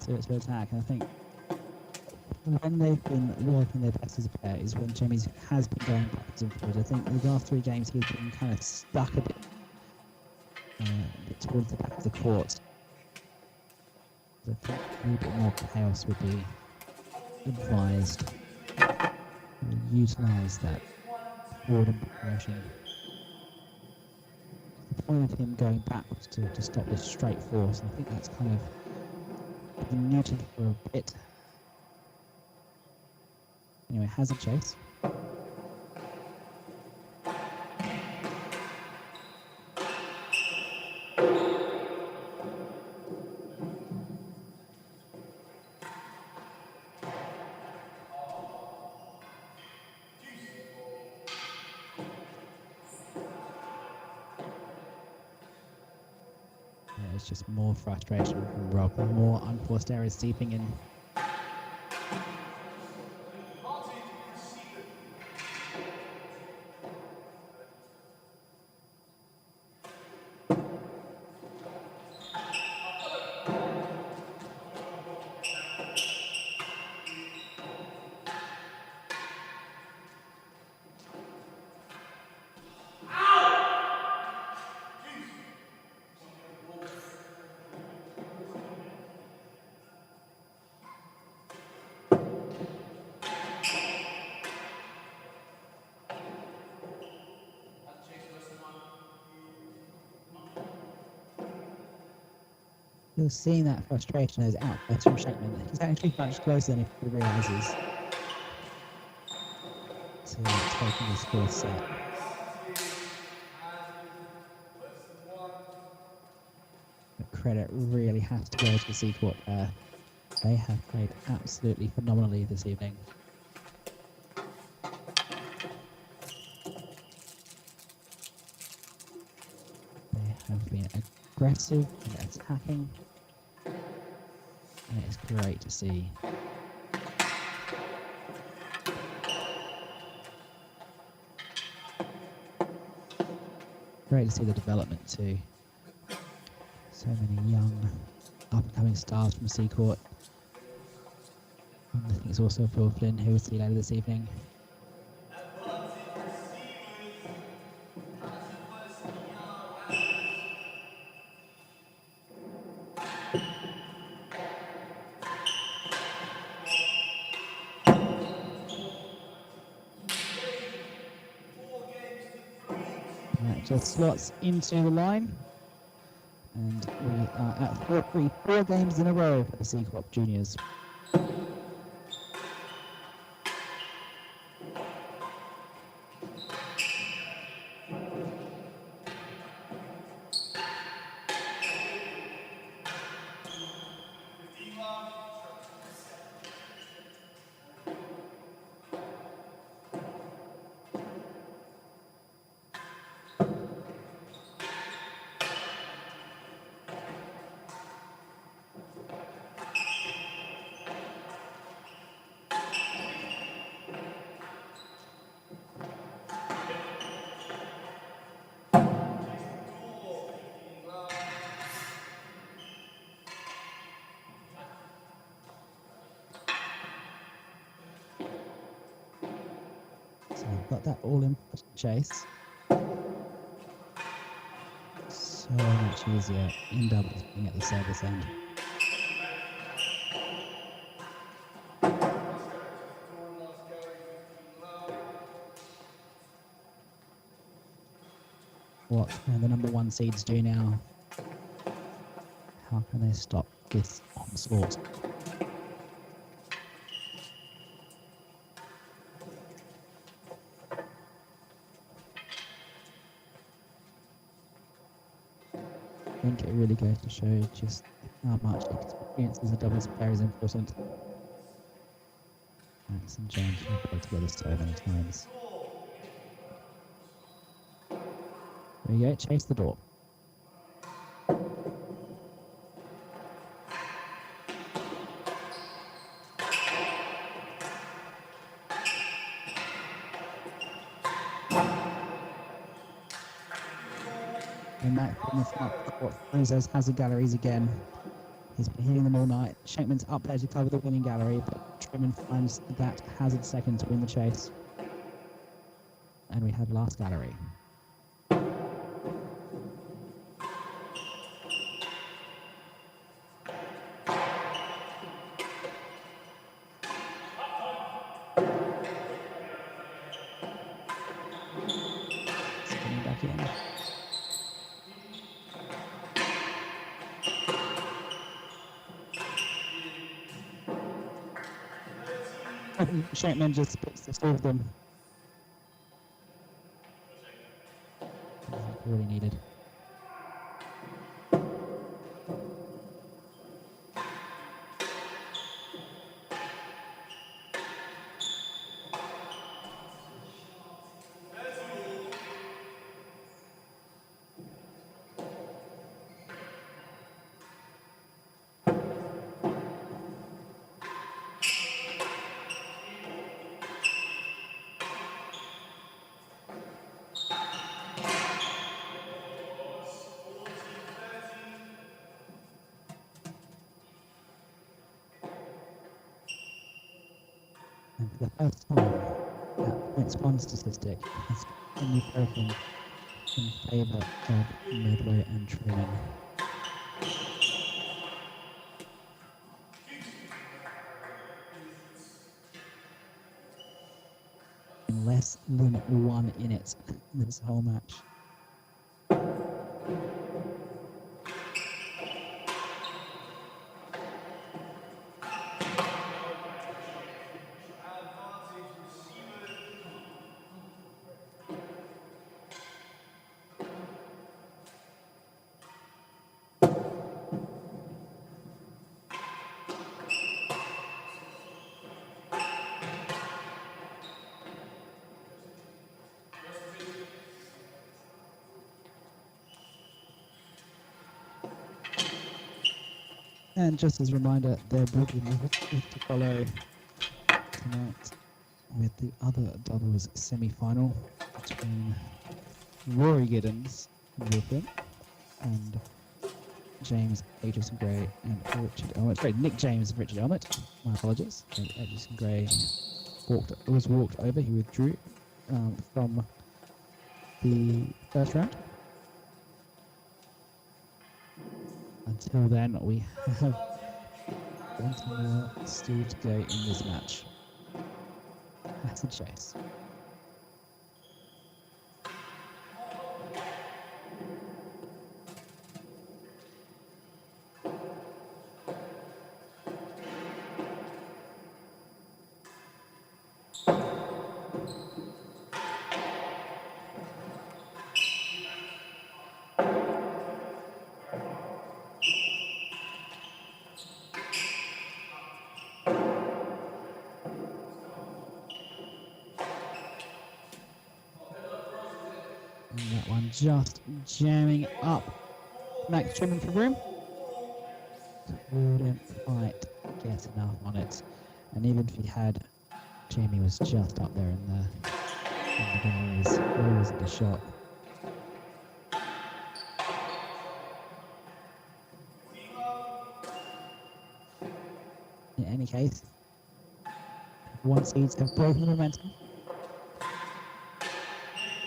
to attack. And I think when they've been working their best as a pair is when Jamie has been going backwards and forwards. I think the last 3 games he's been kind of stuck a bit towards the back of the court. I think a little bit more chaos would be advised. Utilise that forward and progression. The point of him going backwards to stop this straight force, and I think that's kind of been muted for a bit. Anyway, has a chase. It's just more frustration from Rob, more unforced errors seeping in. You're seeing that frustration as outbursts from Shenkman. He's actually much closer than he realises to taking this fourth set. The credit really has to go to the Seacourt pair. They have played absolutely phenomenally this evening. They have been aggressive and attacking. And it's great to see. Great to see the development too. So many young, up-and-coming stars from Seacourt. And I think it's also Phil Flynn, who we'll see later this evening. That just slots into the line. And we are at 4-3, 4 games in a row for the Seacourt juniors. So we've got that all-important chase. So much easier in doubles being at the service end. What can the number 1 seeds do now? How can they stop this onslaught? I think it really goes to show just how much experience as a doubles player is important. Max and James have played together so many times. There you go, chase the door. And Matt in the front court throws those hazard galleries again. He's been hitting them all night. Shenkman's up there to cover the winning gallery, but Trueman finds that hazard second to win the chase. And we have last gallery. Spinning back in. Shenkman just splits the two of them. Really needed. And for the first time, that points one statistic has been broken in favour of Medlow and Trueman. In less than 1 minute this whole match. And just as a reminder, there will be more to follow tonight with the other doubles semi-final between Rory Giddins from Brooklyn and James Aitchison Gray and Richard Elmett. Sorry, Nick James and Richard Elmett. My apologies. Aitchison Gray was walked over. He withdrew from the first round. Until then, we have plenty more still to go in this match. That's a chase. And that one just jamming up. Max Trueman for room. Couldn't quite get enough on it. And even if he had, Jamie was just up there in the galleries. Where was the shot? In any case, one seeds have broken the momentum.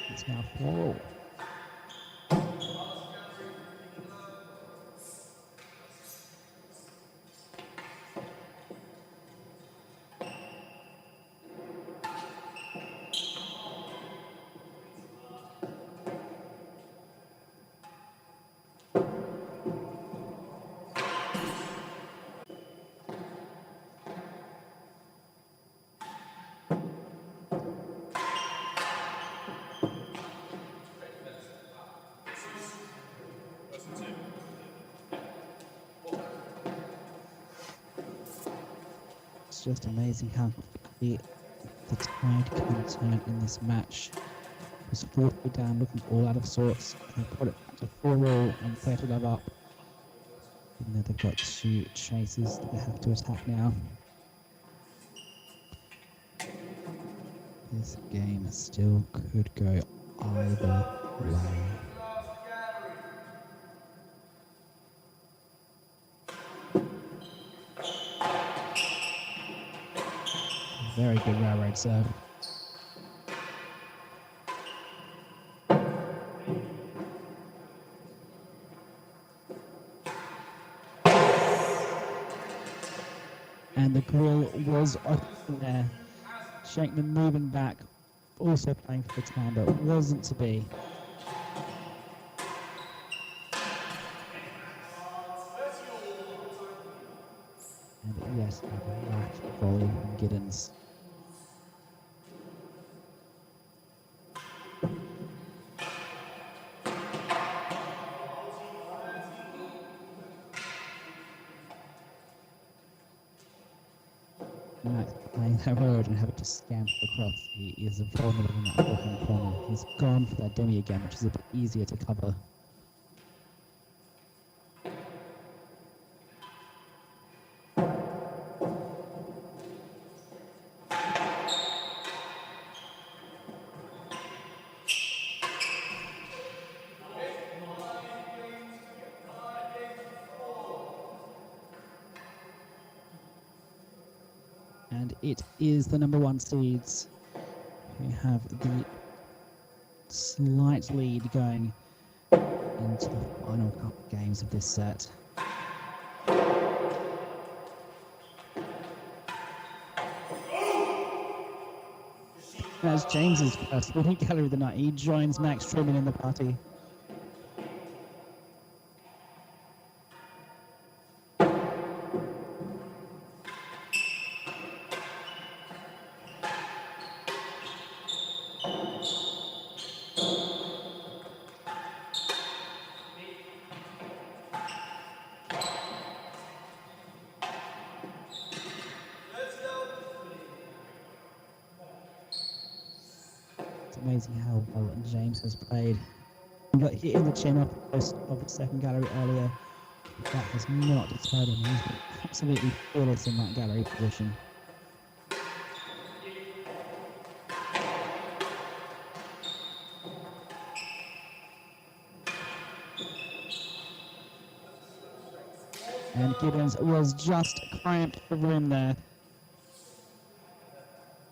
It's now 4-all. It's just amazing how quickly the tide can turn in this match. It was 4-3 down, looking all out of sorts. They put it back to 4-all and 30 love up. Even though they've got 2 chases that they have to attack now. This game still could go either way. good railroad serve. And the grill was off there. Shenkman moving back, also playing for the time, but wasn't to be. And yes, a last volley from Giddins. Max playing that road and having to scamper across. He is vulnerable in that forehand corner. He's gone for that demi again, which is a bit easier to cover. And it is the number 1 seeds who have the slight lead going into the final couple of games of this set. That's James's first winning gallery of the night. He joins Max Trueman in the party. Amazing how well James has played. He got hit in the chin off the post of the second gallery earlier. That has not deterred him. He's been absolutely fearless in that gallery position. And Giddins was just cramped for room there.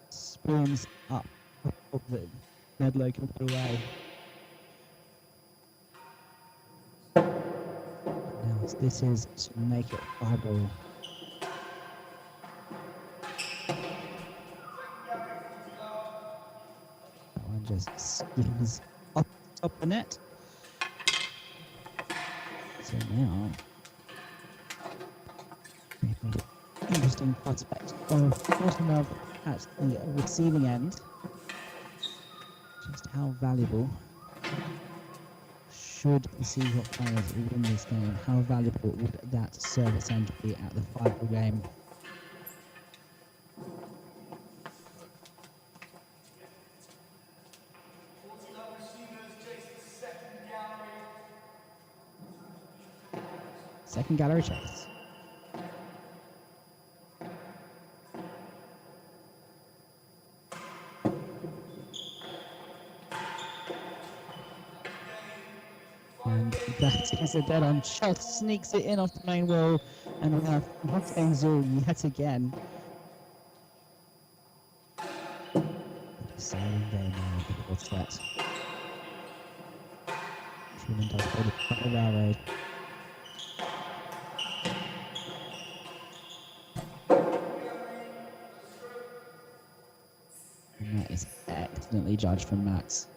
Spoons up that Medlow can put away. Now this is to make it 5-all. That one just skims up top the net. So now interesting prospect of Fortinov at the receiving end. Just how valuable should the Seahawk players win this game? How valuable would that service end be at the 5-all game? Second gallery chase. And that is a dead on. Just sneaks it in off the main wall, and we have Zul yet again. Exciting game now for the fourth set. Trueman does hold it up the railroad. And that is excellently judged from Max.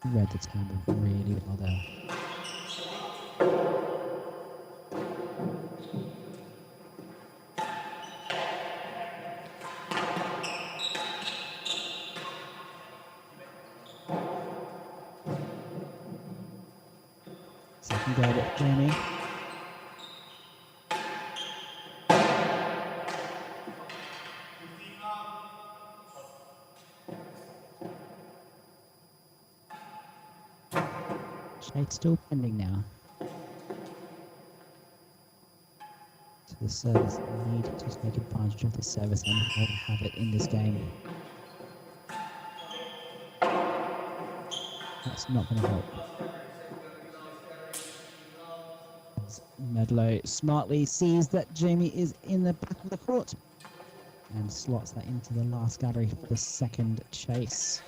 Read the tempo really well there. Second go at Jamie. Chase still pending now. So the service need to take advantage of the service and have it in this game. That's not going to help. Medlow smartly sees that Jamie is in the back of the court. and slots that into the last gallery for the second chase.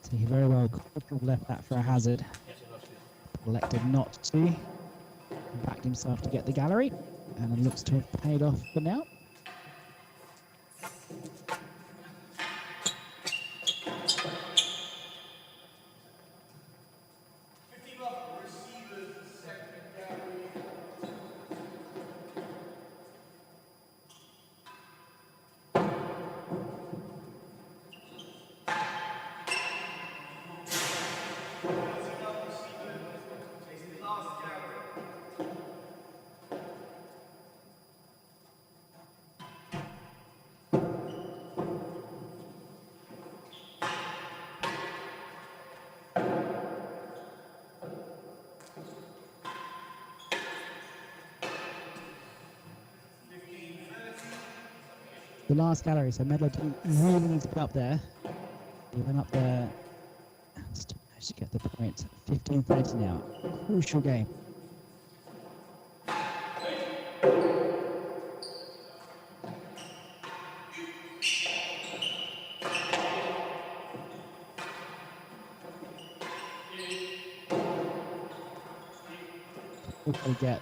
So he very well could have left that for a hazard. Elected not to. Backed himself to get the gallery, and it looks to have paid off for now. The last gallery, so Medlow didn't really need to be up there. He went up there and still managed to get the point. 15:30 now. Crucial game. What can we get?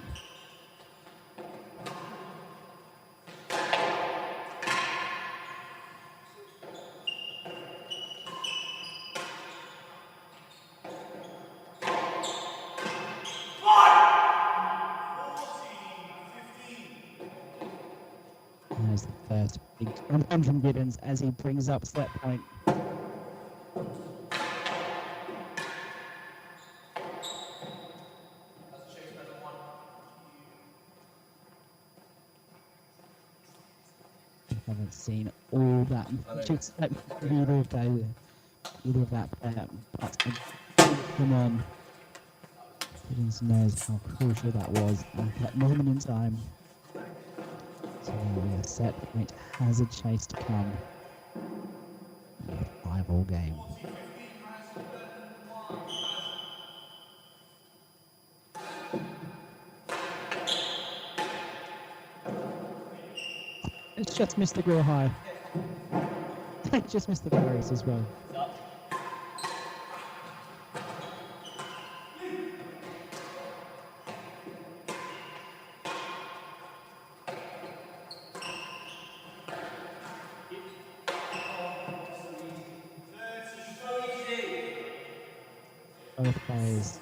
There's the first big run from Giddins as he brings up set point. Haven't seen all that. Just like either of that player, but come on. Giddins knows how crucial that was at that moment in time. So a set point has a chase to come. 5-all game. It's just missed the grill high. Just missed the berries as well.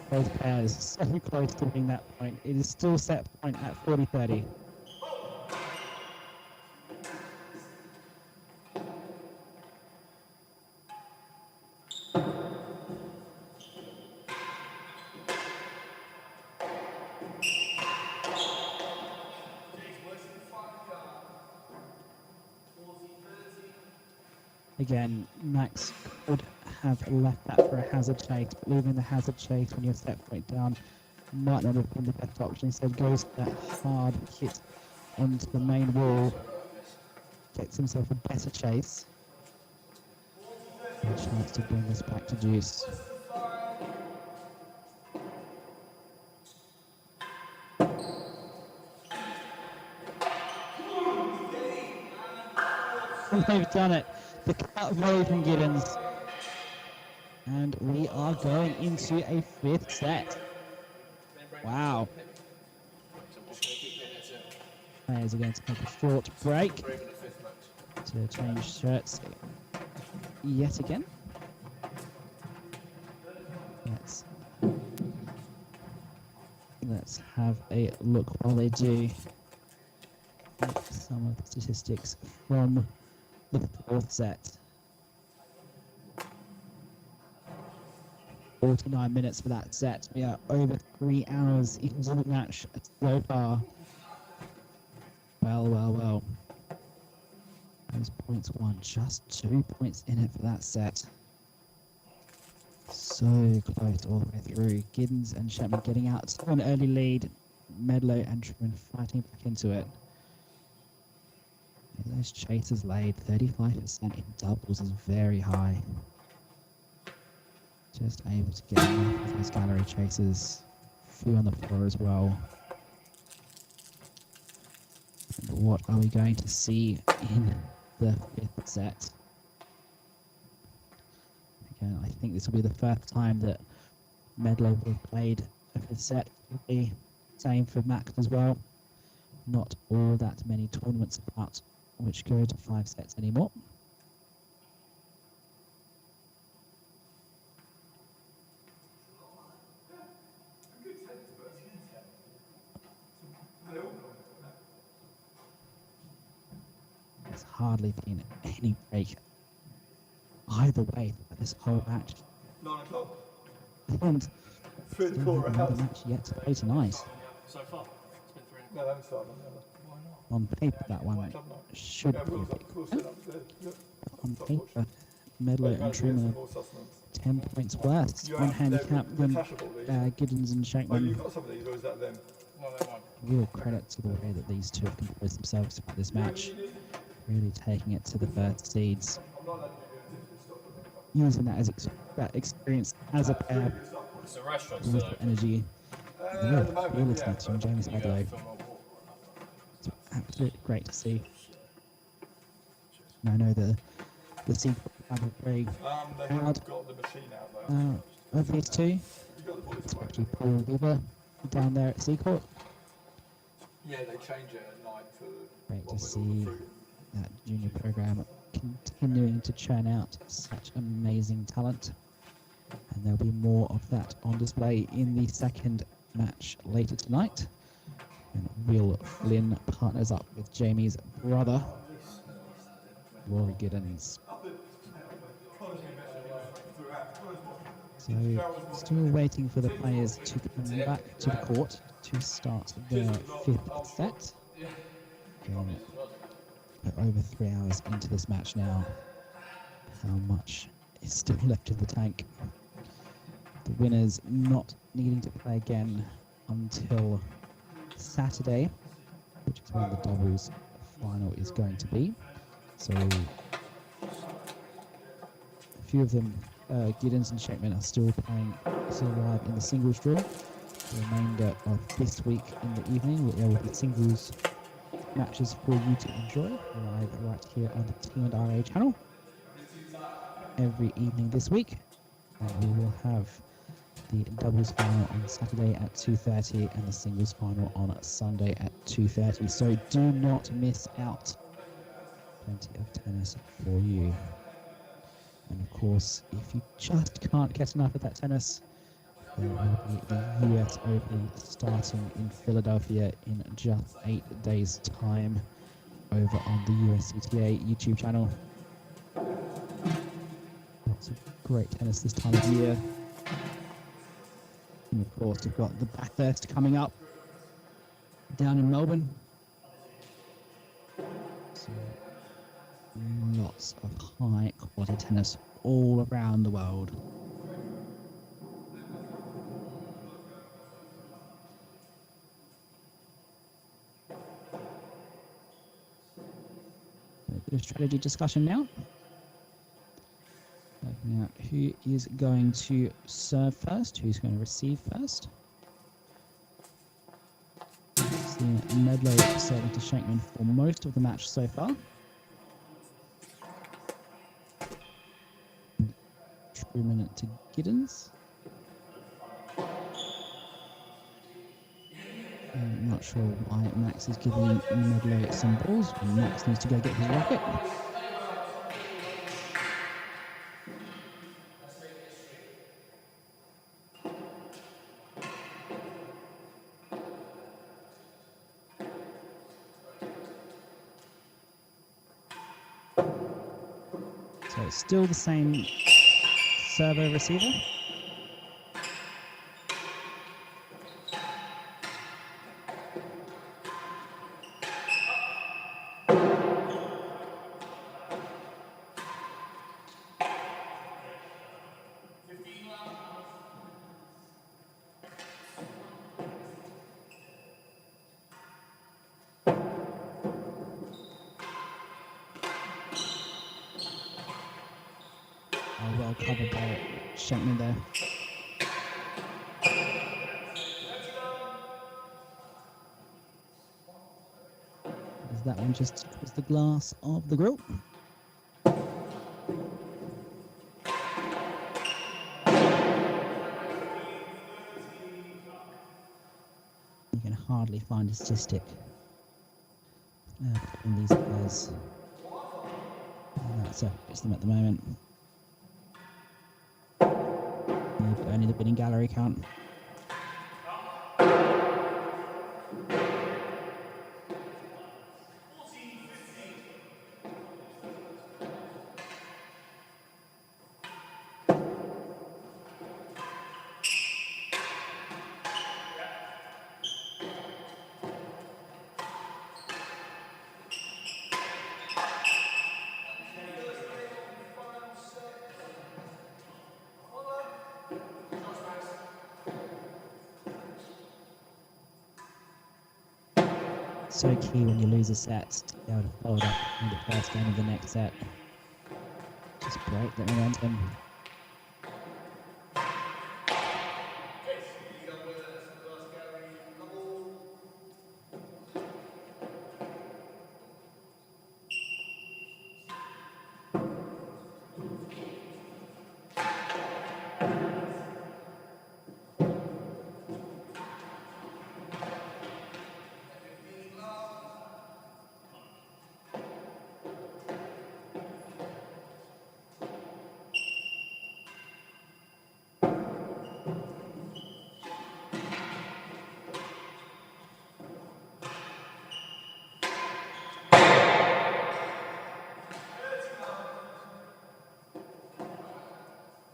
Both players so close to winning that point. It is still set point at 40-30. Again, Max could have left that for a hazard chase, but leaving the hazard chase when you're set point down might not have been the best option. Instead goes for that hard hit onto the main wall, gets himself a better chase. A chance to bring this back to juice. They've done it. The cut volley from Giddins. And we are going into a fifth set. Wow. Players are going to take a short break to change shirts yet again. Let's have a look while they do at some of the statistics from the fourth set. 49 minutes for that set. We are over 3 hours into the match so far. Well. Those points won. Just 2 points in it for that set. So close all the way through. Giddins and Shenkman getting out to an early lead. Medlow and Trueman fighting back into it. Those chases laid, 35% in doubles is very high. Just able to get enough of those gallery chases. Few on the floor as well. what are we going to see in the fifth set? Again, I think this will be the first time that Medlow will have played a fifth set. It'll be same for Max as well. Not all that many tournaments apart which go to 5 sets anymore. There's hardly been any break either way for this whole match. 9 o'clock. And 3 and 4 another rounds. match yet to play tonight. So far, it's been 3 No, I haven't started on the other. Why not? On paper, that one should Yeah, be a we'll big sit up there. Look. on Stop paper. watching. Medlow You and managed to get some Trueman more sustenance. 10 points worse You on have- handicap they're than detachable, these. Giddins and Oh, Shenkman. you've got some of these, or is that them? No, they won't. Real credit to the way that these two have composed themselves for this match. Really taking it to the first seeds. Using that as that experience as a pair It's a restaurant, with so energy. At The real the moment, fearlessness from James you Medlow. go for It's absolutely great to see. And I know the secret have a very They proud haven't got the machine out though. of these two. You got the boys away. Especially Paul Weaver down there at Seacourt. Yeah, they change it at night for Great to what with all the see fruit. that junior program continuing to churn out such amazing talent. And there'll be more of that on display in the second match later tonight. And Will Flynn partners up with Jamie's brother, Rory Giddins. So, still waiting for the players to come back to the court to start their fifth set. Again, we're over 3 hours into this match now. How much is still left in the tank? The winners not needing to play again until Saturday, which is when the doubles final is going to be. So a few of them, Giddins and Shenkman, are still alive in the singles draw. The remainder of this week in the evening, there will be singles matches for you to enjoy live right here on the T&RA channel every evening this week. And we will have the doubles final on Saturday at 2:30 and the singles final on Sunday at 2:30. So do not miss out. Plenty of tennis for you. And of course, if you just can't get enough of that tennis, there will be the US Open starting in Philadelphia in just 8 days' time over on the USCTA YouTube channel. Lots of great tennis this time of year. And of course, we've got the Bathurst coming up down in Melbourne. So, lots of high quality tennis all around the world. The strategy discussion now. Working out who is going to serve first, who's going to receive first. Seeing Medlow serving to Shenkman for most of the match so far. Trueman to Giddins. I'm not sure why Max is giving Medlow some balls. Max needs to go get his racket. So it's still the same server receiver. Well covered by Shenkman there. As that one just was the glass of the grill. You can hardly find a statistic in these players. That separates them at the moment. Only the winning gallery count. So key when you lose a set to be able to follow it up in the first game of the next set. Just break the momentum.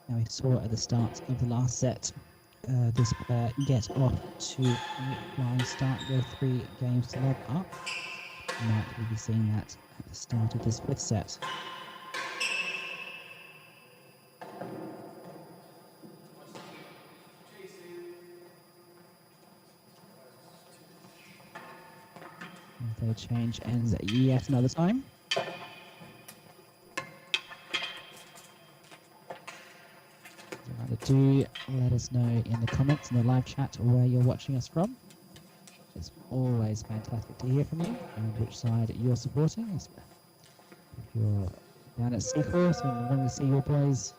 Now we saw at the start of the last set, this player get off to a flying start, go 3 games to love up. Might we be seeing that at the start of this 5th set. The change ends at yet another time. Do let us know in the comments in the live chat where you're watching us from. It's always fantastic to hear from you and which side you're supporting. If you're down at Seahorse and wanting to see your boys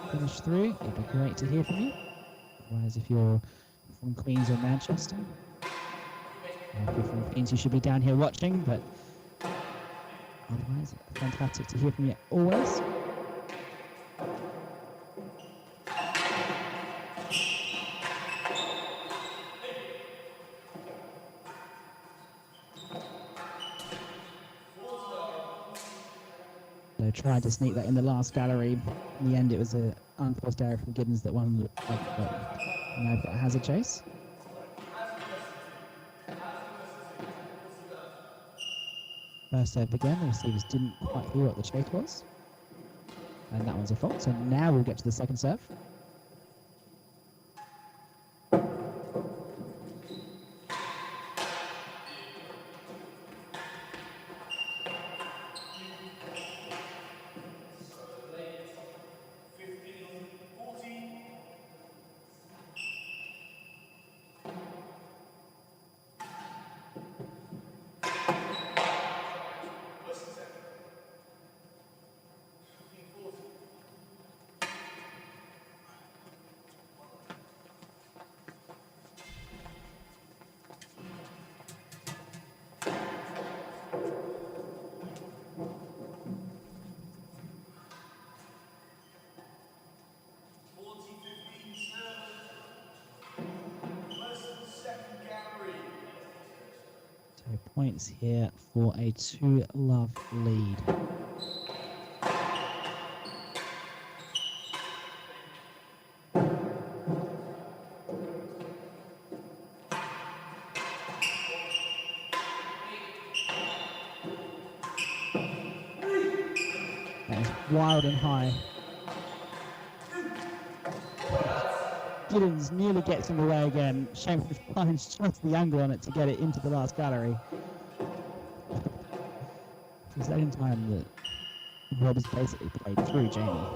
finish through, it'd be great to hear from you. Otherwise, if you're from Queens or Manchester, if you're from Queens, you should be down here watching, but otherwise, fantastic to hear from you always. Tried to sneak that in the last gallery. In the end, it was an unforced error from Giddins that won the no, but has a chase. First serve again, the receivers didn't quite hear what the chase was. And that one's a fault, so now we'll get to the second serve. Points here for a 2-love lead. That is wild and high. Giddins nearly gets in the way again. Shenkman finds just the angle on it to get it into the last gallery. It's the second time that Rob has basically played through Jamie.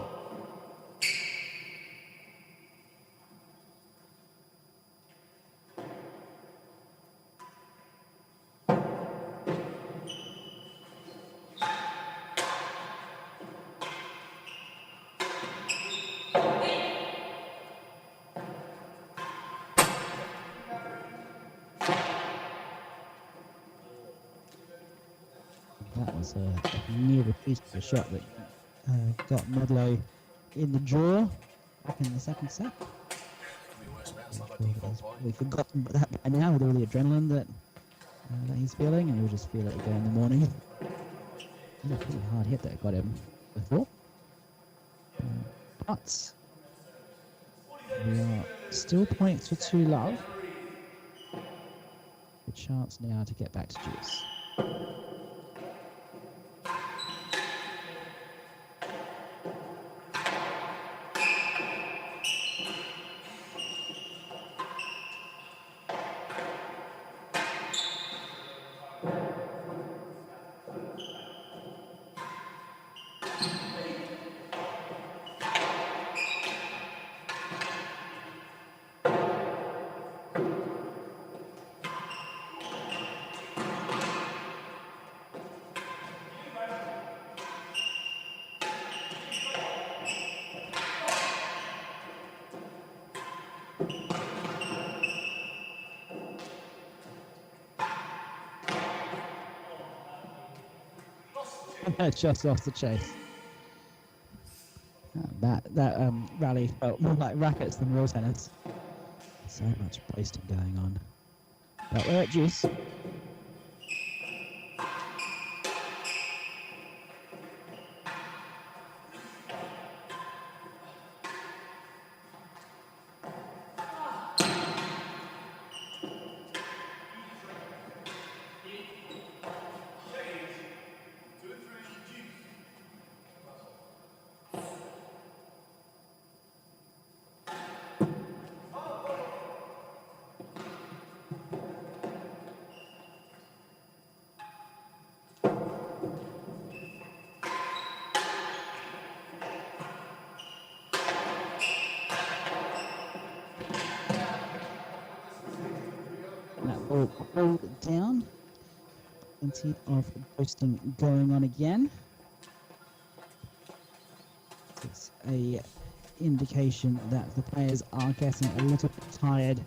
That was a near repeat of a shot that got Medlow in the draw back in the second set. Could be worse now. It's like my He's default point. probably forgotten that by now with all the adrenaline that he's feeling, and he'll just feel it again in the morning. It was a pretty hard hit that got him before. But we are still points for 2-love. A chance now to get back to juice. Just lost the chase. That rally felt more like rackets than real tennis. So much boasting going on. But we're at juice. That ball pulled down. Plenty of boasting going on again. It's a indication that the players are getting a little bit tired,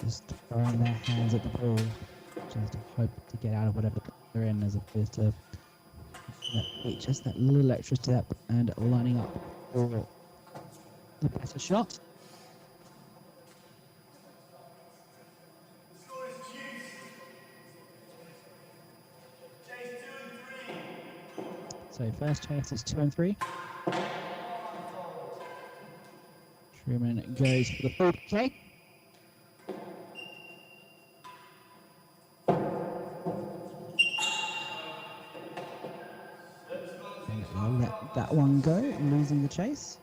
just throwing their hands at the ball, just to hope to get out of whatever they're in, as opposed to just that little extra step and lining up for the better shot. So first chase is 2 and 3. Trueman goes for the 40K. And I'll let that one go, losing the chase.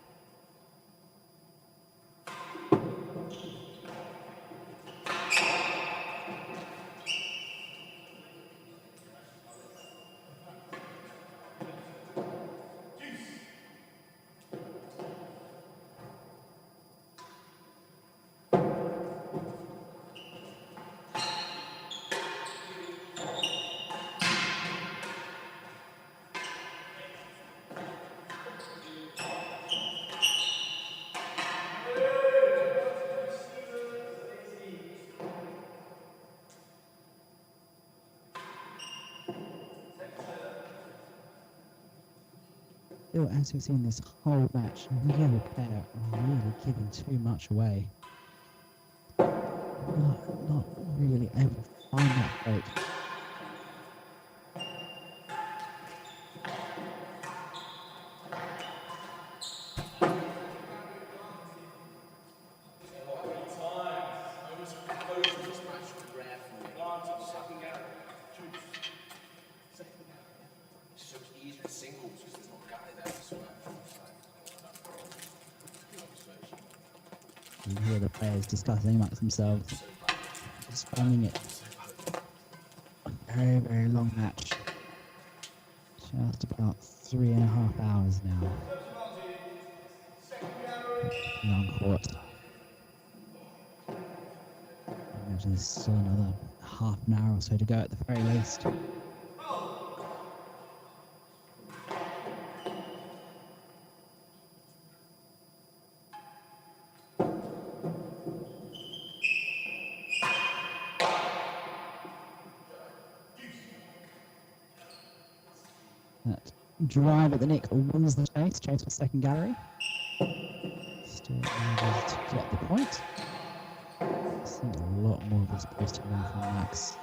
Still, as we've seen this whole match, neither player are really giving too much away. Not really able to find that break. You hear the players discussing amongst themselves, just finding it a very, very long match. Just about 3.5 hours now. On court. I imagine there's still another half an hour or so to go at the very least. That drive at the nick wins the chase. Chase for second gallery. Still able to get the point. Seeing a lot more of this posting now from Max.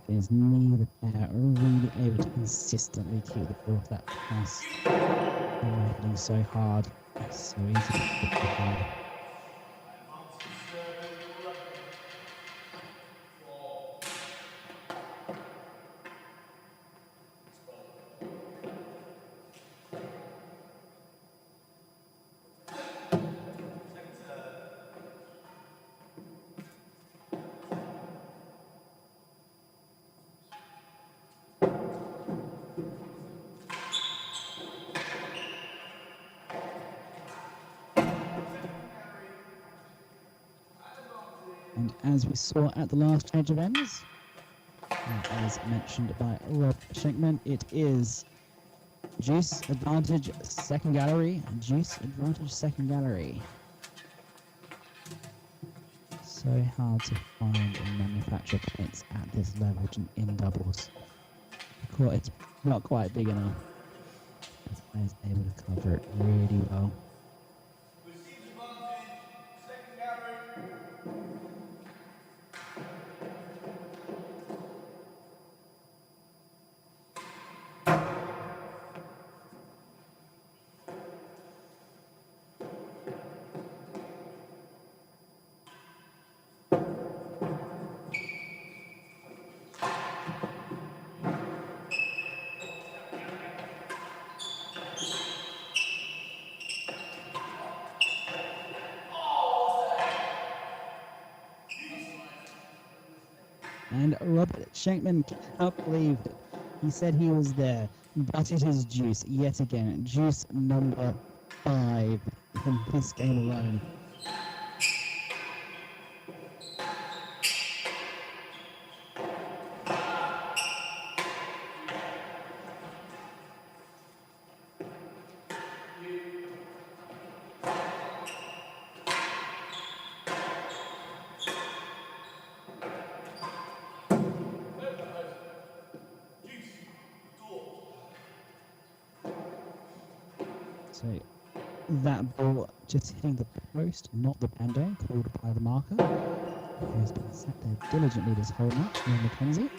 Is neither pair really able to consistently keep the ball off that pass. They're hitting so hard. It's so easy to hit the ball. And as we saw at the last change of ends, as mentioned by Rob Shenkman, it is juice advantage second gallery, juice advantage second gallery. So hard to find and manufacture points at this level in doubles. The court is not quite big enough. The player is able to cover it really well. And Robert Shenkman cannot believe it. He said he was there, but it is juice yet again. Juice number 5 in this game alone. So that ball just hitting the post, not the band-aid, called by the marker, who has been sat there diligently this whole match, Neil McKenzie.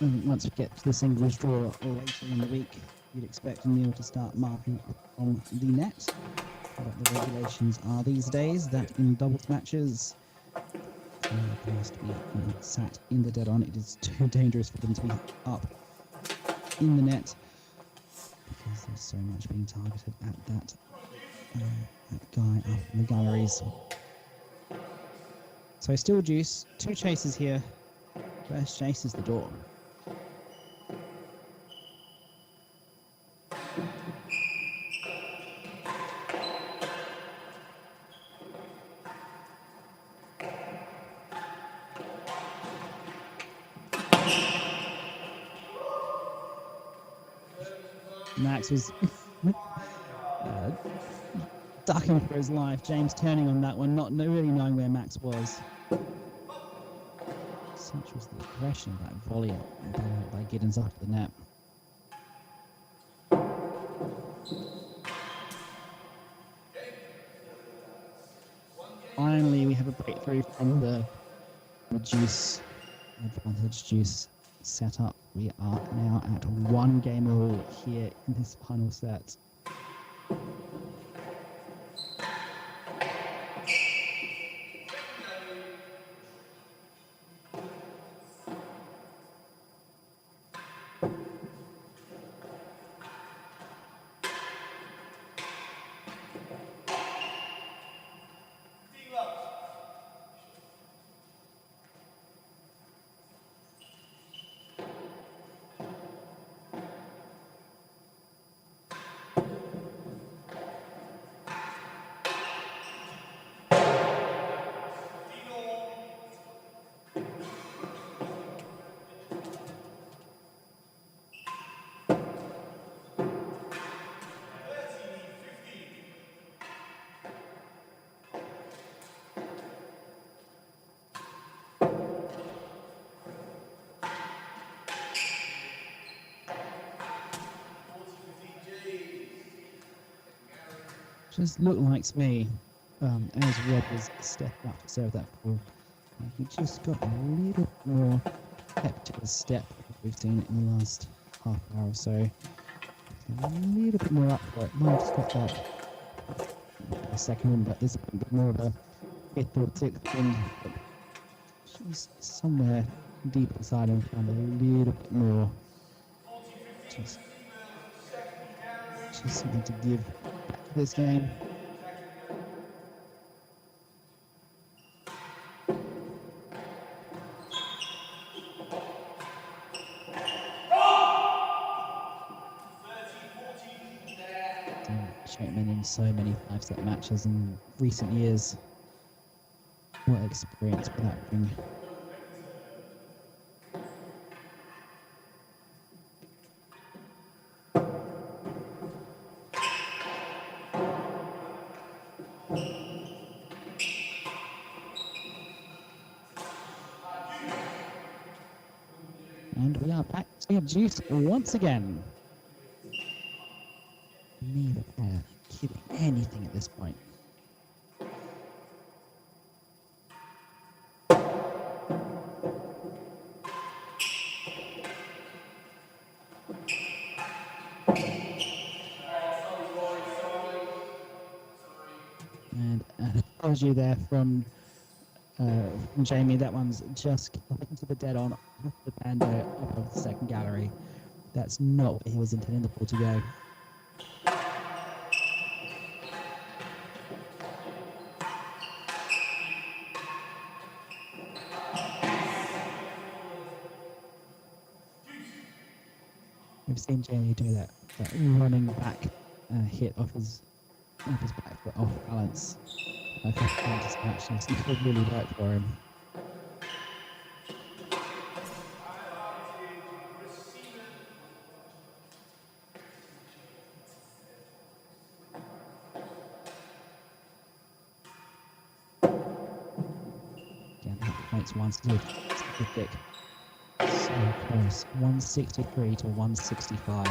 And once we get to the singles draw later in the week, you'd expect Neil to start marking on the net. But the regulations are these days that in doubles matches, it has to be sat in the dead on. It is too dangerous for them to be up in the net because there's so much being targeted at that guy up in the galleries. So still juice, 2 chases here. First chase is the door. Max was ducking for his life. James turning on that one, not really knowing where Max was. Such was the aggression of that volley by Giddins after the net. Finally, we have a breakthrough from the juice advantage juice setup. We are now at 1 game all here in this final set. Just looked like to me, as Rob was stepping up to serve that ball, he just got a little more pep to his step we've seen it in the last half hour or so. A little bit more upright. Might have just got that a second one, but there's a bit more of a fifth or sixth wind. Just somewhere deep inside him, found a little bit more. Just something to give back to this game. Shenkman in so many 5-set matches in recent years. What experience would that bring? And we are back to juice once again. Neither pair giving anything at this point. And an apology there from Jamie. That one's just into the dead on off the bando up of the second gallery. That's not where he was intending the ball to go. We've seen Jamie do that running back hit off his back foot off balance. I think this match needs to really work for him. Again, that points one stick. So close. 163 to 165.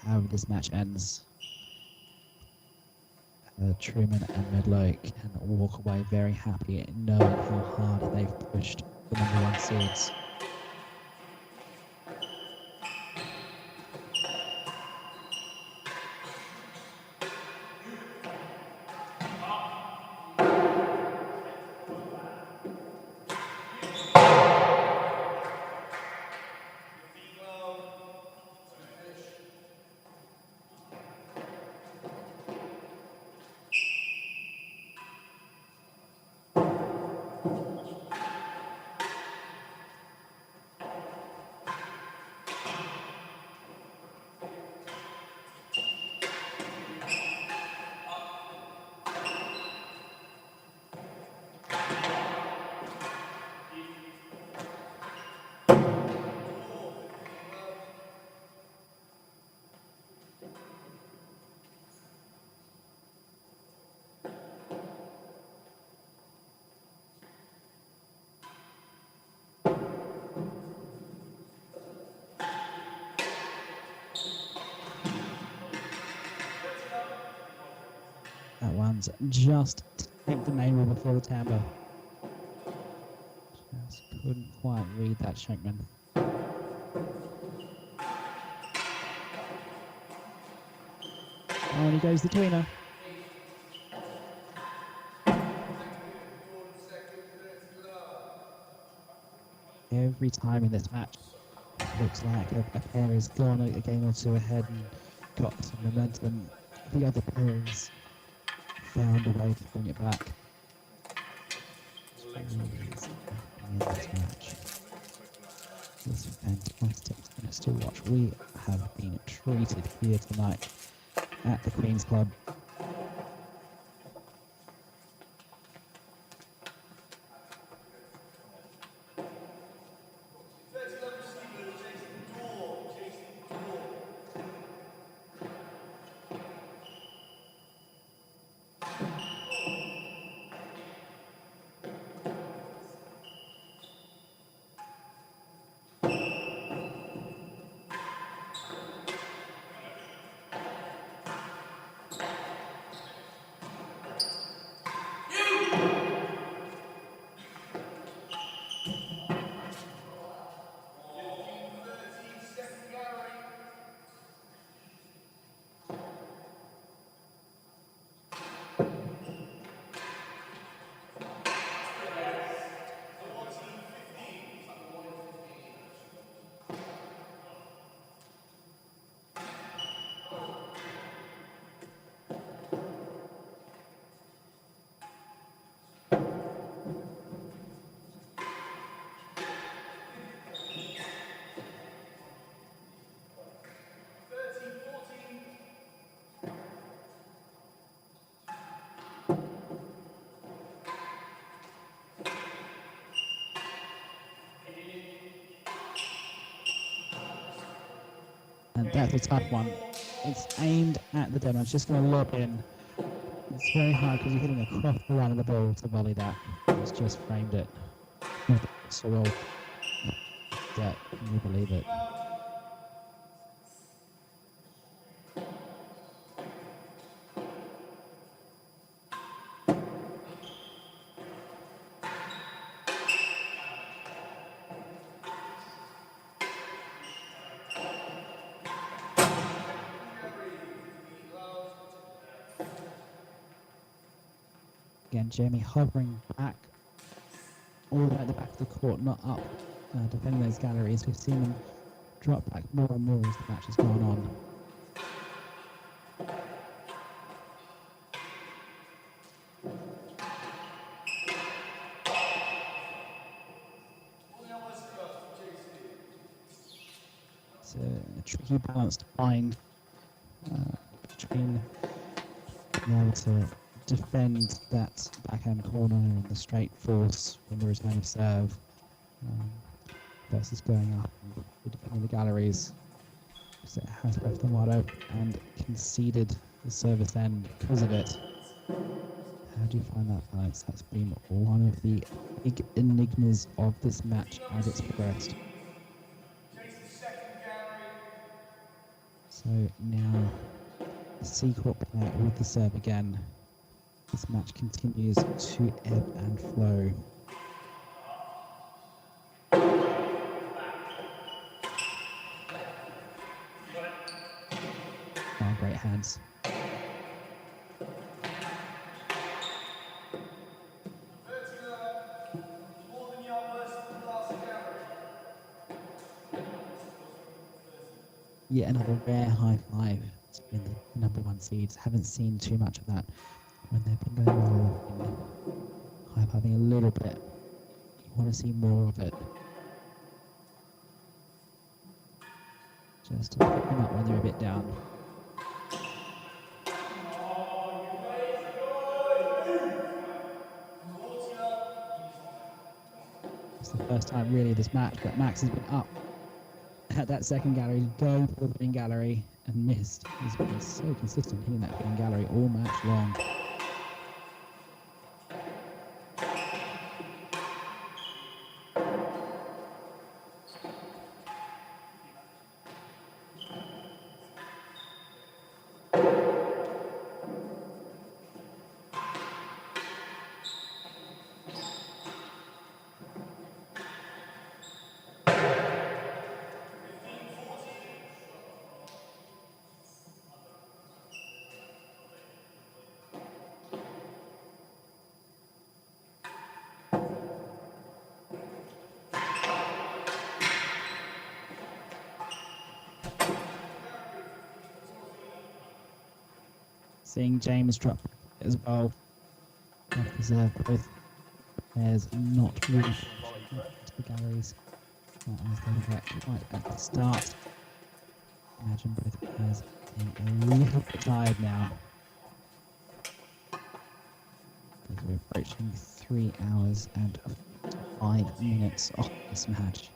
However this match ends, Trueman and Medlow can walk away very happy knowing how hard they've pushed the #1 seeds. That one's just tapped the main wheel before the tambour. Just couldn't quite read that Shenkman. And he goes the tweener. Every time in this match, it looks like a pair has gone a game or two ahead and got some momentum. The other pair has found a way to bring it back. This match is fantastic match to watch. We have been treated here tonight at the Queen's Club. And that's a tough one. It's aimed at the demo. It's just going to lob in. It's very hard because you're hitting across the line of the ball to volley that. It's just framed it. So well. That, can you believe it? Again, Jamie hovering back, all the way at the back of the court, not up, defending those galleries. We've seen them drop back more and more as the match has gone on. It's a tricky balance to find between being able to defend that backhand corner and the straight force from the return of serve versus going up and defending the galleries. So it has left the motto and conceded the service end because of it. How do you find that balance? That's been one of the big enigmas of this match as it's progressed. So now the C-court player with the serve again. This match continues to ebb and flow. Oh, great hands. Yet another rare high five. It's been the number one seeds. Haven't seen too much of that when they've been going well. High-fiving a little bit. You want to see more of it. Just to pick them up when they're a bit down. It's the first time really this match that Max has been up at that second gallery, going for the green gallery and missed. He's been so consistent hitting that green gallery all match long. Seeing James drop as well. Off the serve, both players not really to the galleries as they get right at the start. Imagine both players being a little bit tired now. As we're approaching 3 hours and 5 minutes of this match.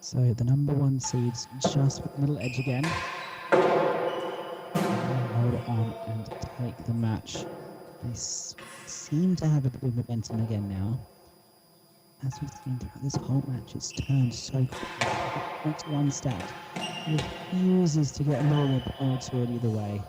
So the number one seeds just with the middle edge again. Hold on and take the match. They seem to have a bit of momentum again now. As we've seen throughout this whole match, it's turned so quickly. 21 stat. Refuses to get more than a point or two it either way.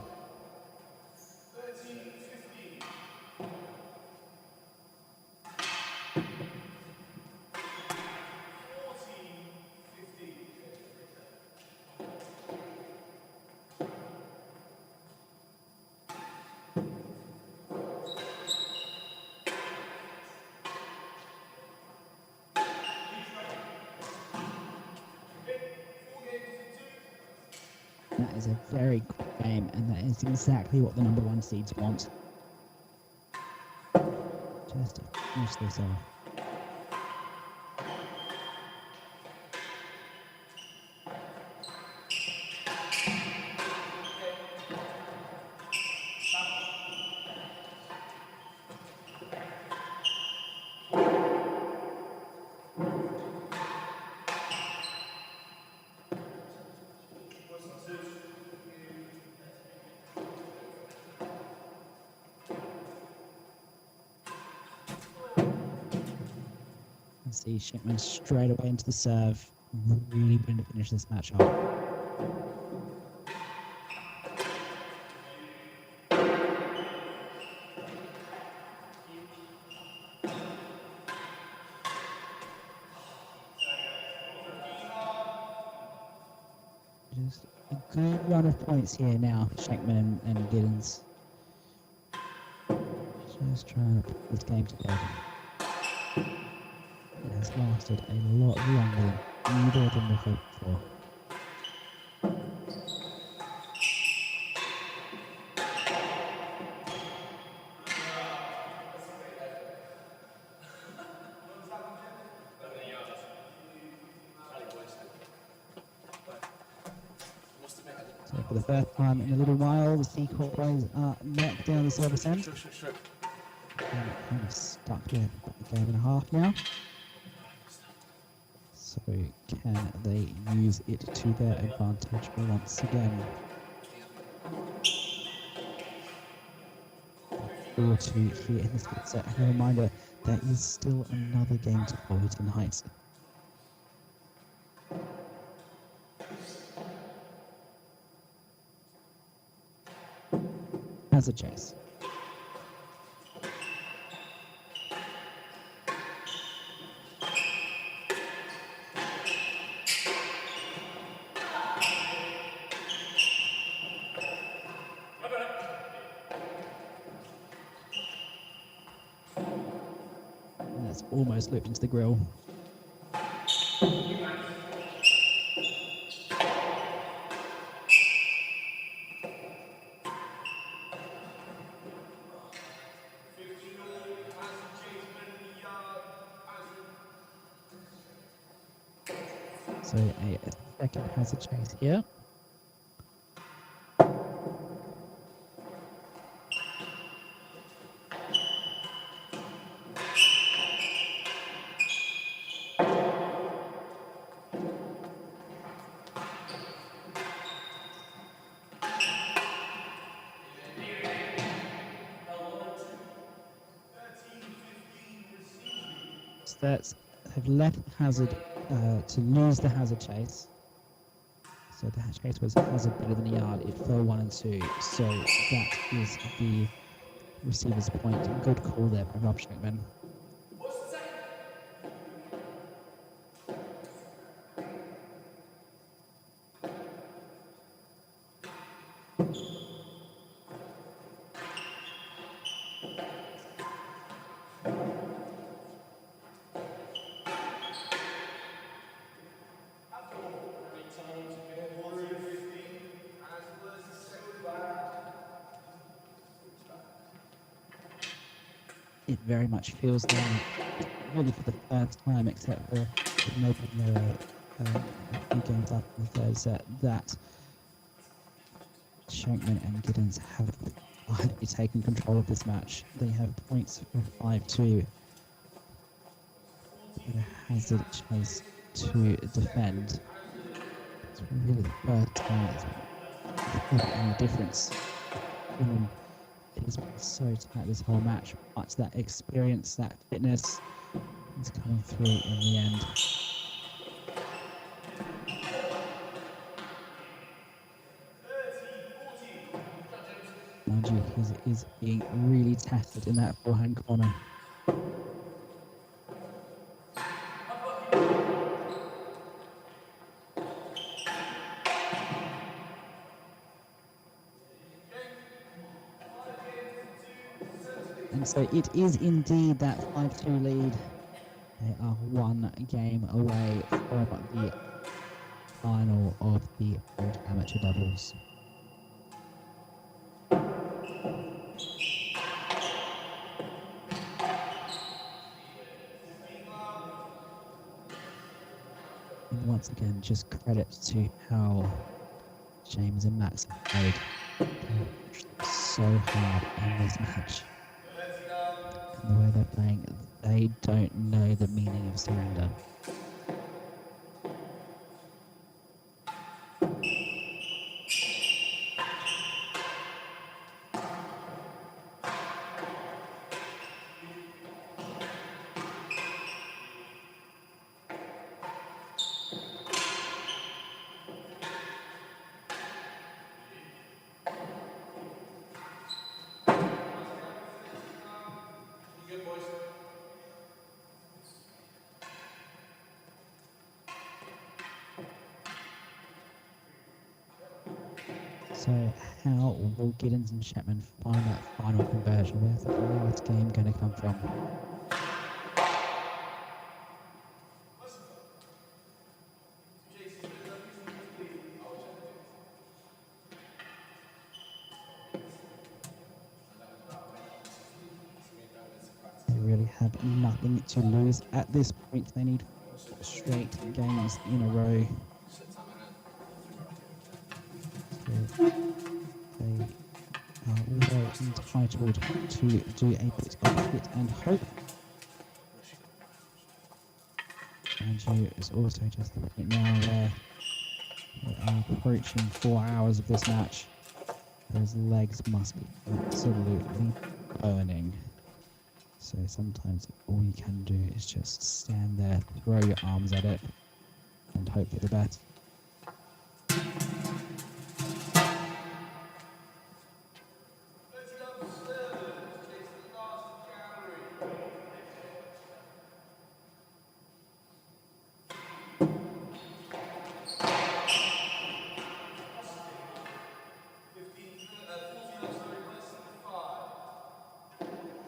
is a very quick game, and that is exactly what the number 1 seeds want. Just to finish this off. See Shenkman straight away into the serve. Really going to finish this match off. Just a good run of points here now for Shenkman and Giddins. Just trying to put this game together. It has lasted a lot longer than either of them were hoped for. So for the first time in a little while, the Seacourt boys are met down the service end. And kind of stuck there for about a game and a half now. So can they use it to their advantage once again? 4-2 here in this fifth set. And a reminder, there is still another game to follow tonight. As a chase. Almost looped into the grill. So a second hazard chase here. That have left hazard to lose the hazard chase. So the hazard chase was hazard better than a yard. It fell 1 and 2. So that is the receiver's point. Good call there by Rob Shenkman. It very much feels like, really for the first time, except for maybe a few games after the third set, that Shenkman and Giddins have finally taken control of this match. They have points for 5-2. And a hazard chase to defend. It's really the first time there's been any difference. It has been so tight this whole match, but that experience, that fitness is coming through in the end. Mind you, he is being really tested in that forehand corner. And so it is indeed that 5-2 lead. They are 1 game away from the final of the World Amateur Doubles. And once again, just credit to how James and Max have played. They pushed so hard in this match. And the way they're playing, they don't know the meaning of surrender. So how will Giddins and Shenkman find that final conversion? Where's the last game going to come from? They really have nothing to lose at this point. They need 4 straight games in a row. So they are well entitled to do a bit of hit and hope. Andrew is also just the point now where we are approaching 4 hours of this match. Those legs must be absolutely burning. So sometimes all you can do is just stand there, throw your arms at it, and hope for the best.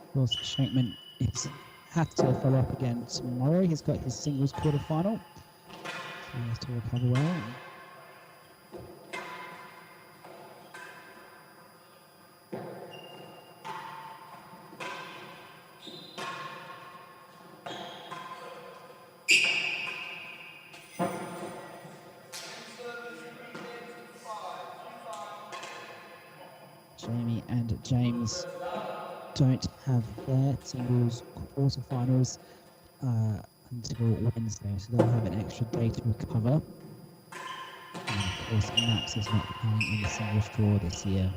Of course, Shenkman has to follow up again tomorrow. He's got his singles quarterfinal, so he has to recover well. Jamie and James don't have their singles quarterfinals until Wednesday, so they'll have an extra day to recover. And of course, Max is not playing in the singles draw this year.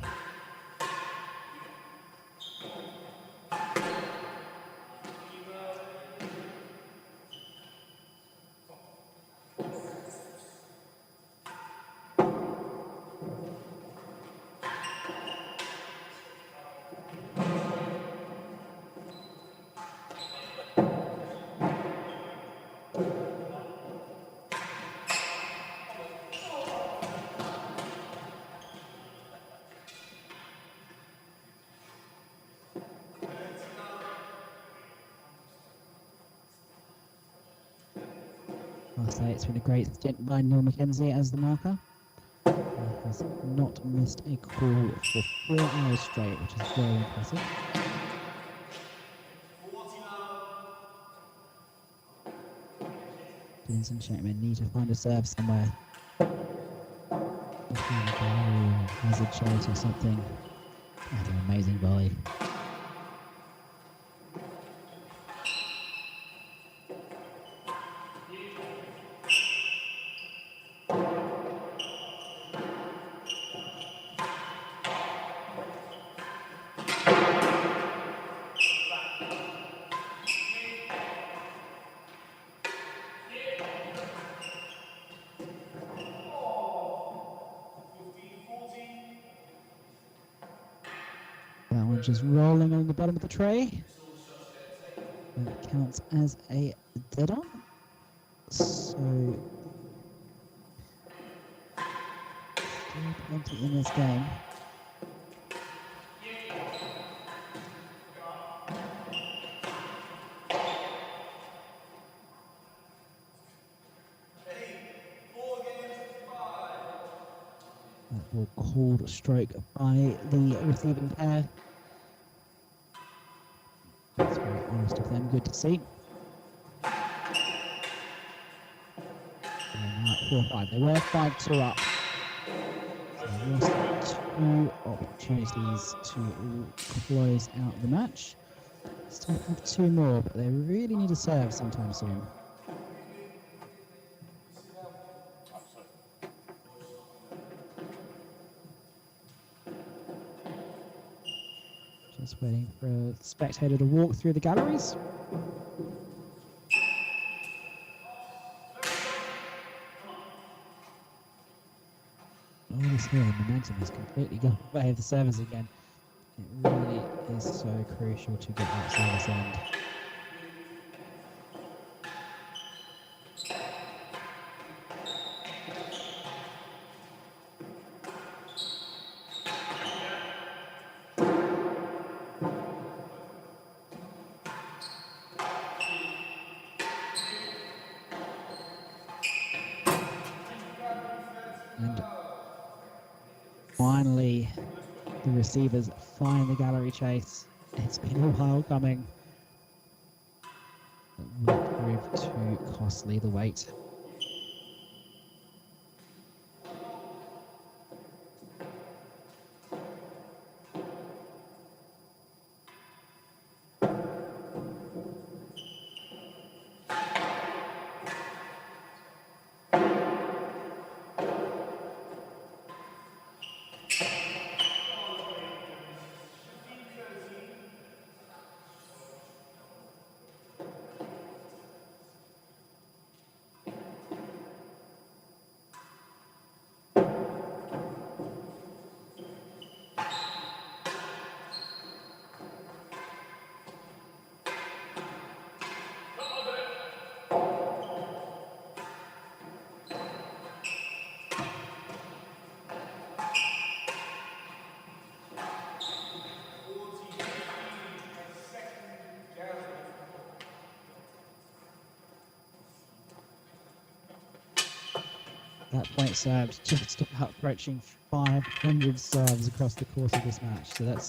I'll say it's been a great stint by Neil McKenzie as the marker. He has not missed a call for 4 hours straight, which is very impressive. Giddins and Shenkman need to find a serve somewhere. Has a chase or something. That's an amazing volley. That one just rolling on the bottom of the tray. That counts as a dead on. So, still plenty in this game. That ball called stroke by the receiving pair. That's very honest of them. Good to see. They're now at 4-5. They were 5-2 up. So they lost 2 opportunities to close out the match. Still have 2 more, but they really need to serve sometime soon. Just waiting for a spectator to walk through the galleries. Notice here, momentum has completely gone away of the service again. It really is so crucial to get that service end. And finally, the receivers find the gallery chase. It's been a while coming. It will prove too costly, the wait. That point served just about approaching 500 serves across the course of this match. So that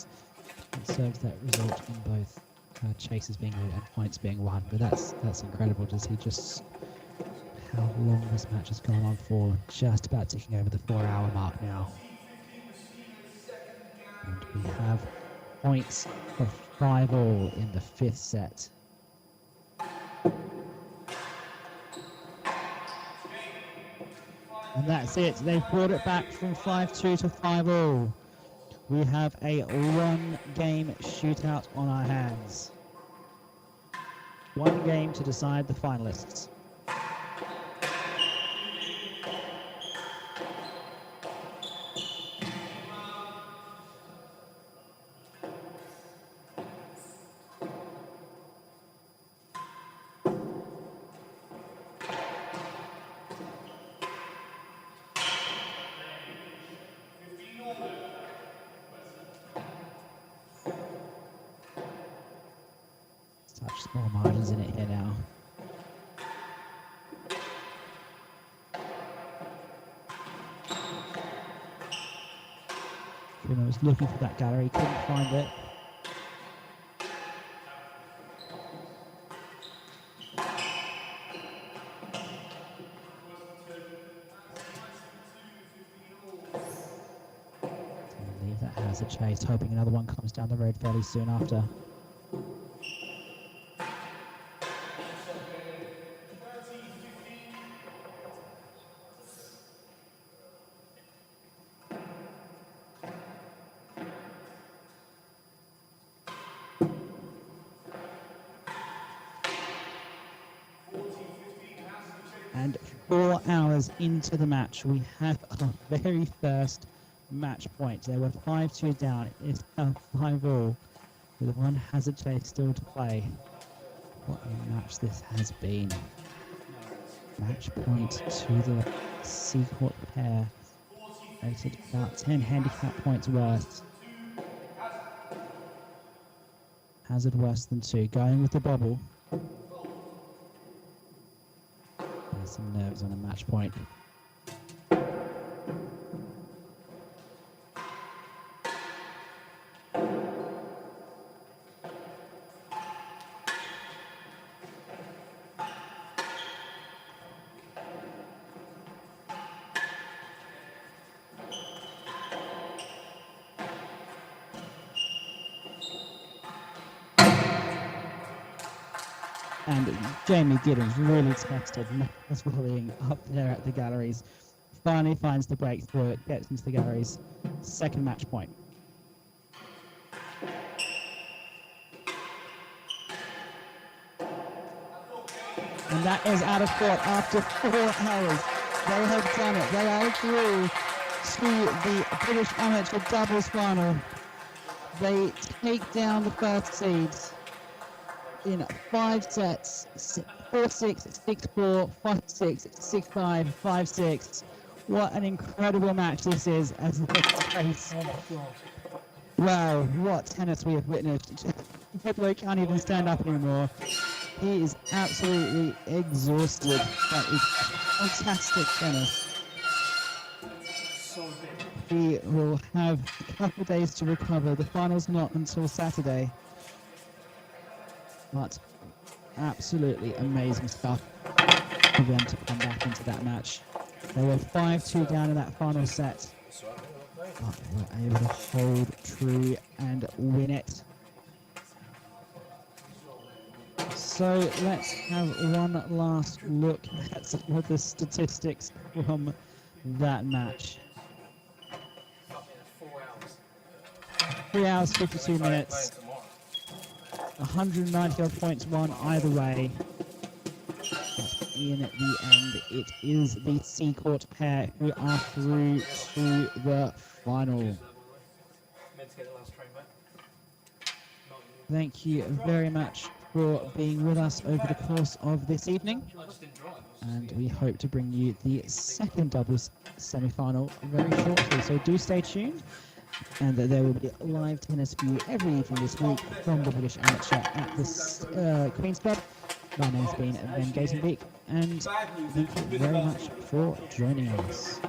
serves that result in both chases being made and points being won. But that's incredible to see just how long this match has gone on for. Just about ticking over the 4-hour mark now. And we have points for 5-all in the 5th set. And that's it. They've brought it back from 5-2 to 5-all. We have a 1-game shootout on our hands. 1 game to decide the finalists. Such small margins in it here now. Trueman was looking for that gallery, couldn't find it. So leave that as a chase, hoping another one comes down the road fairly soon after. And 4 hours into the match, we have our very first match point. They were 5-2 down. It's now 5-all, with 1 hazard chase still to play. What a match this has been. Match point to the Seacourt pair. Rated about 10 handicap points worth. Hazard worse than 2. Going with the bobble. There's some nerves on a match point. And Jamie Giddins really tested Medlow's volleying up there at the galleries. Finally finds the breakthrough, gets into the galleries. Second match point. And that is out of court after 4 hours. They have done it. They are through to the British Amateur Doubles Final. They take down the first seeds in 5 sets, 4-6, 6-4, 5-6, 6-5, 5-6. What an incredible match this is as they face. Wow, what tennis we have witnessed. Medlow can't even stand up anymore. He is absolutely exhausted. That is fantastic tennis. He will have a couple of days to recover. The final's not until Saturday. But absolutely amazing stuff for them to come back into that match. They were 5-2 down in that final set. But they were able to hold true and win it. So let's have one last look at some of the statistics from that match. 3 hours, 52 minutes. 190 odd points won either way. But in the end, it is the C-Court pair who are through to the final. Thank you very much for being with us over the course of this evening. And we hope to bring you the second doubles semi-final very shortly. So do stay tuned. And there will be live tennis for you every evening this week from the British Amateur at the Queen's Club. My name's been Ben Gatenbeek, and thank you very much for joining us.